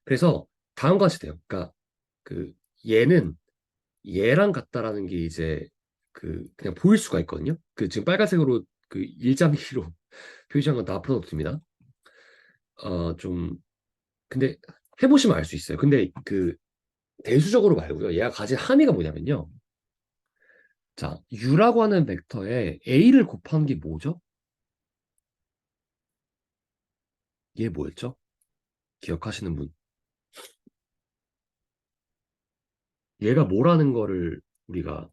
그래서 다음과 같이 돼요. 그러니까 그 얘는 얘랑 같다라는 게 이제 그냥 보일 수가 있거든요. 지금 빨간색으로 일자미로 표시한 건 나 프로덕트입니다. 좀 근데 해보시면 알 수 있어요. 근데 대수적으로 말고요. 얘가 가진 함의가 뭐냐면요. 자, U라고 하는 벡터에 A를 곱한 게 뭐죠? 얘 뭐였죠? 기억하시는 분? 얘가 뭐라는 거를 우리가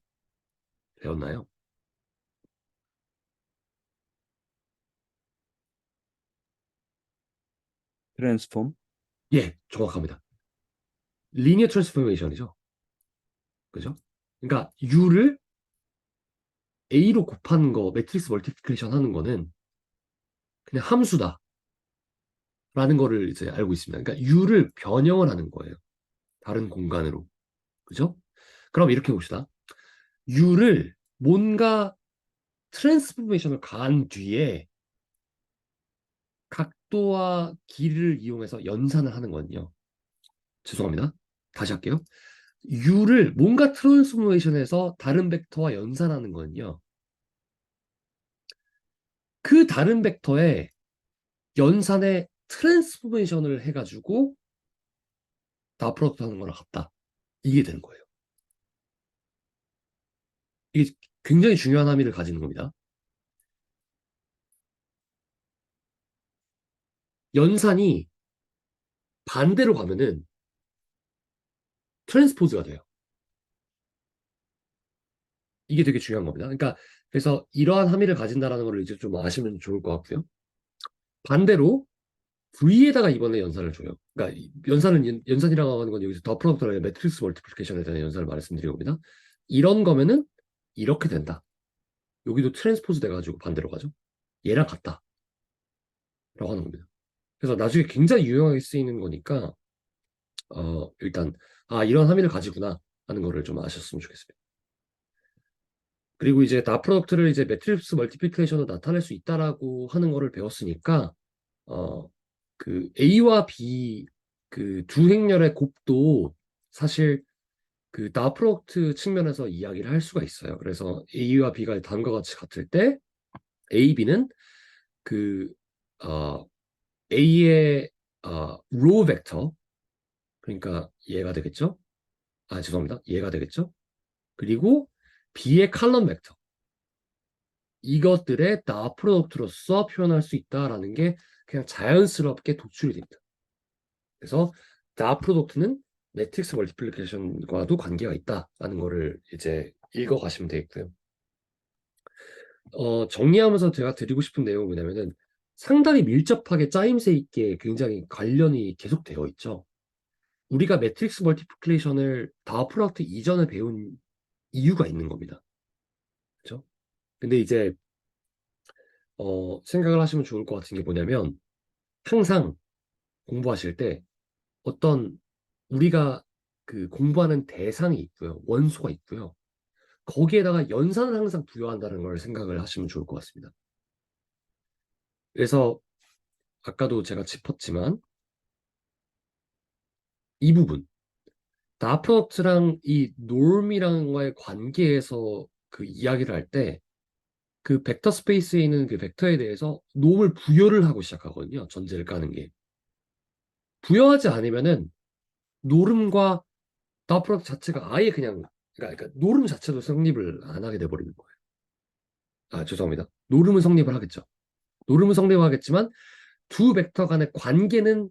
배웠나요? 트랜스폼. 예, 정확합니다. 리니어 트랜스포메이션이죠. 그죠? 그러니까 U를 A로 곱하는 거, 매트릭스 멀티플리케이션 하는 거는 그냥 함수다. 라는 거를 이제 알고 있습니다. 그러니까 U를 변형을 하는 거예요. 다른 공간으로. 그죠? 그럼 이렇게 봅시다. U를 뭔가 트랜스포메이션을 가한 뒤에 각도와 길이를 이용해서 연산을 하는 거거든요. 죄송합니다. 다시 할게요. U를 뭔가 트랜스포메이션에서 다른 벡터와 연산하는 거는요. 그 다른 벡터에 연산의 트랜스포메이션을 해가지고 다 프로덕트 하는 거랑 같다. 이게 되는 거예요. 이게 굉장히 중요한 함의를 가지는 겁니다. 연산이 반대로 가면은 트랜스포즈가 돼요. 이게 되게 중요한 겁니다. 그러니까 그래서 이러한 함의를 가진다라는 걸 이제 좀 아시면 좋을 것 같고요. 반대로 V에다가 이번에 연산을 줘요. 그러니까 연산이라고 하는 건 여기서 더 프로덕트라는 매트릭스 멀티플리케이션에 대한 연산을 말씀드린 겁니다. 이런 거면은 이렇게 된다. 여기도 트랜스포즈 돼가지고 반대로 가죠. 얘랑 같다. 라고 하는 겁니다. 그래서 나중에 굉장히 유용하게 쓰이는 거니까 일단 이런 함의를 가지구나 하는 거를 좀 아셨으면 좋겠습니다. 그리고 이제 나 프로덕트를 이제 매트릭스 멀티플리케이션으로 나타낼 수 있다라고 하는 거를 배웠으니까 A와 B 두 행렬의 곱도 사실 나 프로덕트 측면에서 이야기를 할 수가 있어요. 그래서 A와 B가 다음과 같이 같을 때 A, B는 A의 로우 벡터 그러니까 얘가 되겠죠? 죄송합니다. 얘가 되겠죠? 그리고 B의 칼럼 벡터 이것들의 나 프로덕트로서 표현할 수 있다라는 게 그냥 자연스럽게 도출이 됩니다. 그래서 나 프로덕트는 매트릭스 멀티플리케이션과도 관계가 있다라는 거를 이제 읽어가시면 되겠고요. 정리하면서 제가 드리고 싶은 내용은 뭐냐면은 상당히 밀접하게 짜임새 있게 굉장히 관련이 계속 되어 있죠. 우리가 매트릭스 멀티플리케이션을 다 프로덕트 이전에 배운 이유가 있는 겁니다. 그렇죠? 근데 이제 생각을 하시면 좋을 것 같은 게 뭐냐면 항상 공부하실 때 어떤 우리가 공부하는 대상이 있고요. 원소가 있고요. 거기에다가 연산을 항상 부여한다는 걸 생각을 하시면 좋을 것 같습니다. 그래서 아까도 제가 짚었지만 이 부분 나 프로덕트랑 이 norm이랑과의 관계에서 이야기를 할 때 벡터 스페이스에 있는 벡터에 대해서 norm을 부여를 하고 시작하거든요. 전제를 까는 게. 부여하지 않으면은 norm과 나 프로덕트 자체가 아예 그러니까 norm 자체도 성립을 안 하게 돼버리는 거예요. 죄송합니다. norm은 성립을 하겠죠. norm은 성립을 하겠지만 두 벡터 간의 관계는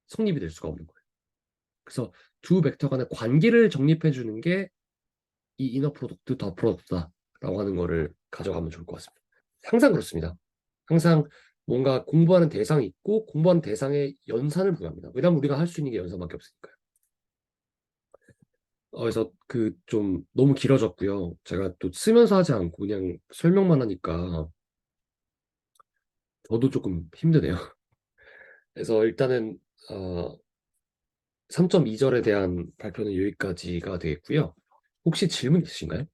성립이 될 수가 없는 거예요. 그래서 두 벡터 간의 관계를 정립해 주는 게 이 이너 프로덕트 더 프로덕트다라고 하는 거를 가져가면 좋을 것 같습니다. 항상 그렇습니다. 항상 뭔가 공부하는 대상이 있고 공부하는 대상에 연산을 부여합니다. 왜냐하면 우리가 할 수 있는 게 연산밖에 없으니까요. 그래서 그 좀 너무 길어졌고요. 제가 또 쓰면서 하지 않고 그냥 설명만 하니까 저도 조금 힘드네요. 그래서 일단은 3.2절에 대한 발표는 여기까지가 되겠고요. 혹시 질문 있으신가요?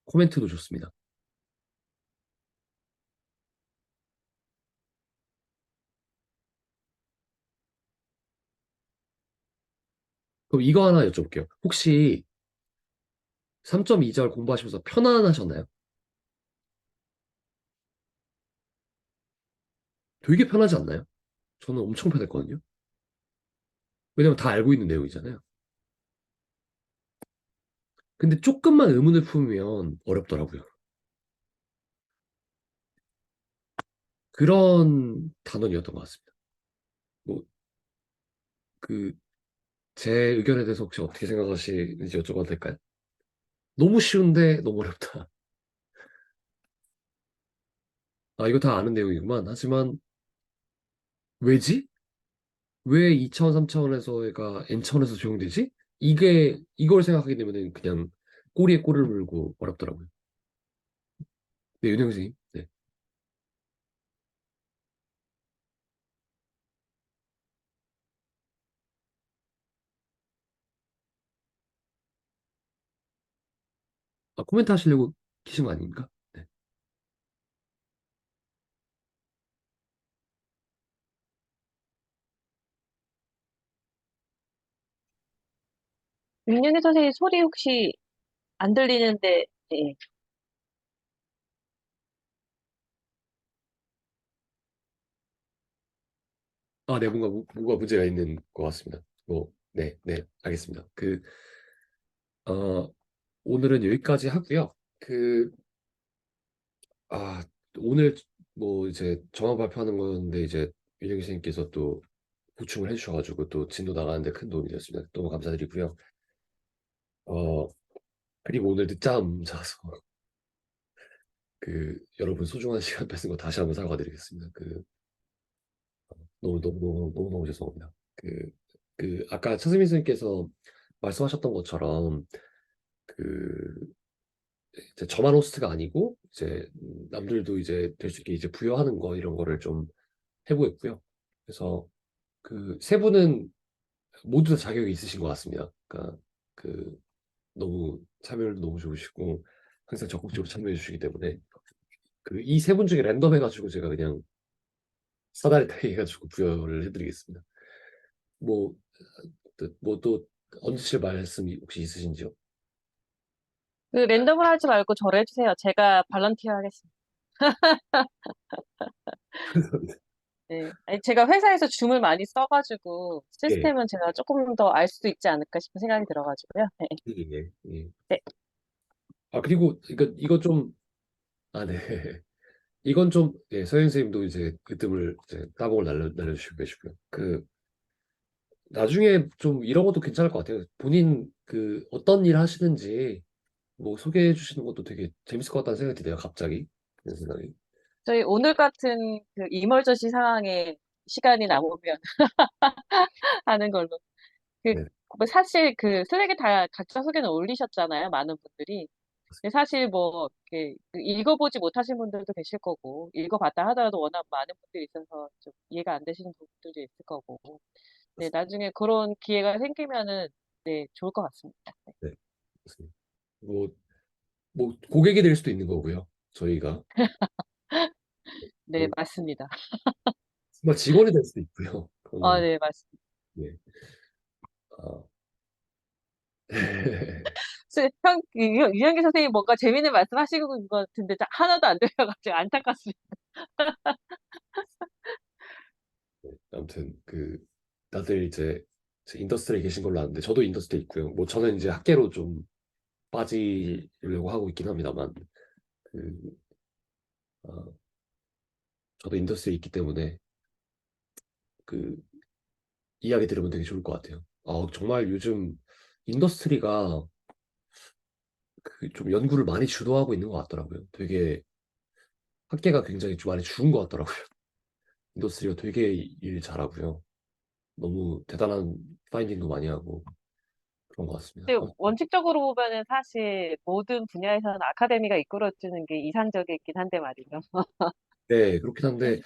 코멘트도 좋습니다. 그럼 이거 하나 여쭤볼게요. 혹시 3.2절 공부하시면서 편안하셨나요? 되게 편하지 않나요? 저는 엄청 편했거든요. 왜냐면 다 알고 있는 내용이잖아요. 근데 조금만 의문을 품으면 어렵더라고요. 그런 단원이었던 것 같습니다. 뭐, 그, 제 의견에 대해서 혹시 어떻게 생각하시는지 여쭤봐도 될까요? 너무 쉬운데 너무 어렵다. 아, 이거 다 아는 내용이구만. 하지만, 왜지? 왜 2차원, 3차원에서가 n차원에서 적용되지? 이걸 생각하게 되면은 그냥 꼬리에 꼬리를 물고 어렵더라고요. 네, 윤영 선생님. 네. 아, 코멘트 하시려고 키신 거 아닙니까? 네. 윤영희 선생님 소리 혹시 안 들리는데, 네. 아, 네, 뭔가 문제가 있는 것 같습니다. 네, 네, 알겠습니다. 어, 오늘은 여기까지 하고요. 아, 오늘 뭐 이제 저만 발표하는 건데 이제 윤영희 선생님께서 또 보충을 해주셔가지고 또 진도 나가는데 큰 도움이 되었습니다. 너무 감사드리고요. 어, 그리고 오늘 늦잠 자서 여러분 소중한 시간 뺏은 거 다시 한번 사과드리겠습니다. 너무 죄송합니다. 아까 차승민 선생님께서 말씀하셨던 것처럼 그 이제 저만 호스트가 아니고 이제 남들도 이제 될 수 있게 이제 부여하는 거 이런 거를 좀 해보겠고요. 그래서 그 세 분은 모두 다 자격이 있으신 것 같습니다. 그러니까 그 너무 참여율도 너무 좋으시고 항상 적극적으로 참여해 주시기 때문에 이 세 분 중에 랜덤 해가지고 제가 그냥 사다리 타기 해가지고 부여를 해드리겠습니다. 뭐 또 얹으실 말씀이 혹시 있으신지요? 그 랜덤을 하지 말고 저를 해주세요. 제가 발런티어 하겠습니다. 네. 아니, 제가 회사에서 줌을 많이 써가지고 예, 시스템은 제가 조금 더 알 수도 있지 않을까 싶은 생각이 들어가지고요. 네. 예, 예. 네. 아, 그리고 이거 좀, 아, 네. 이건 좀, 예, 서현 선생님도 이제 그 뜸을 이제 따봉을 날려주시고 계시고요. 나중에 좀 이런 것도 괜찮을 것 같아요. 본인 어떤 일 하시는지 뭐 소개해 주시는 것도 되게 재밌을 것 같다는 생각이 드네요. 갑자기. 그런 생각이. 저희 오늘 같은 그 이멀전시 상황에 시간이 남으면 하는 걸로. 그, 네. 뭐 사실 그 슬랙에 다 각자 소개는 올리셨잖아요. 많은 분들이. 근데 사실 뭐, 이렇게 읽어보지 못하신 분들도 계실 거고, 읽어봤다 하더라도 워낙 많은 분들이 있어서 좀 이해가 안 되시는 부분들도 있을 거고. 네, 나중에 그런 기회가 생기면은, 네, 좋을 것 같습니다. 네, 네. 그렇습니다. 뭐 고객이 될 수도 있는 거고요. 저희가 네, 뭐 맞습니다. 정말 직원이 될 수도 있고요. 그런 아, 거는. 네, 맞습니다. 네. 아. 유현기 선생님 뭔가 재밌는 말씀 하시는 것 같은데 하나도 안 들려가지고 안타깝습니다. 아무튼 다들 이제 인더스트리에 계신 걸로 아는데 저도 인더스트리에 있고요. 뭐 저는 이제 학계로 좀 빠지려고 하고 있긴 합니다만 그 어, 저도 인더스트리에 있기 때문에 그 이야기 들으면 되게 좋을 것 같아요. 정말 요즘 인더스트리가 그 좀 연구를 많이 주도하고 있는 것 같더라고요. 되게 학계가 굉장히 좀 많이 죽은 것 같더라고요. 인더스트리가 되게 일 잘하고요. 너무 대단한 파인딩도 많이 하고 그런 것 같습니다. 근데 원칙적으로 보면은 사실 모든 분야에서는 아카데미가 이끌어주는 게 이상적이긴 한데 말이죠. 네, 그렇긴 한데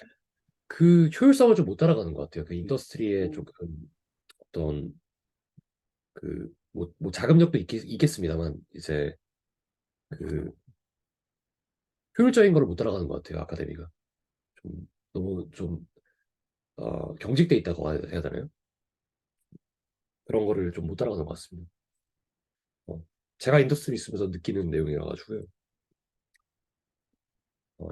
그 효율성을 좀 못 따라가는 것 같아요. 그 인더스트리에 음, 조금 어떤 그 뭐 자금력도 있겠습니다만 이제 그 효율적인 거를 못 따라가는 것 같아요. 아카데미가 좀 너무 좀 경직돼 있다고 해야 되나요? 그런 거를 좀 못 따라가는 것 같습니다. 어, 제가 인더스트리 있으면서 느끼는 내용이라 가지고요. 어,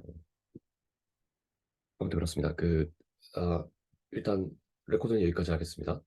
아무튼 그렇습니다. 일단 레코드는 여기까지 하겠습니다.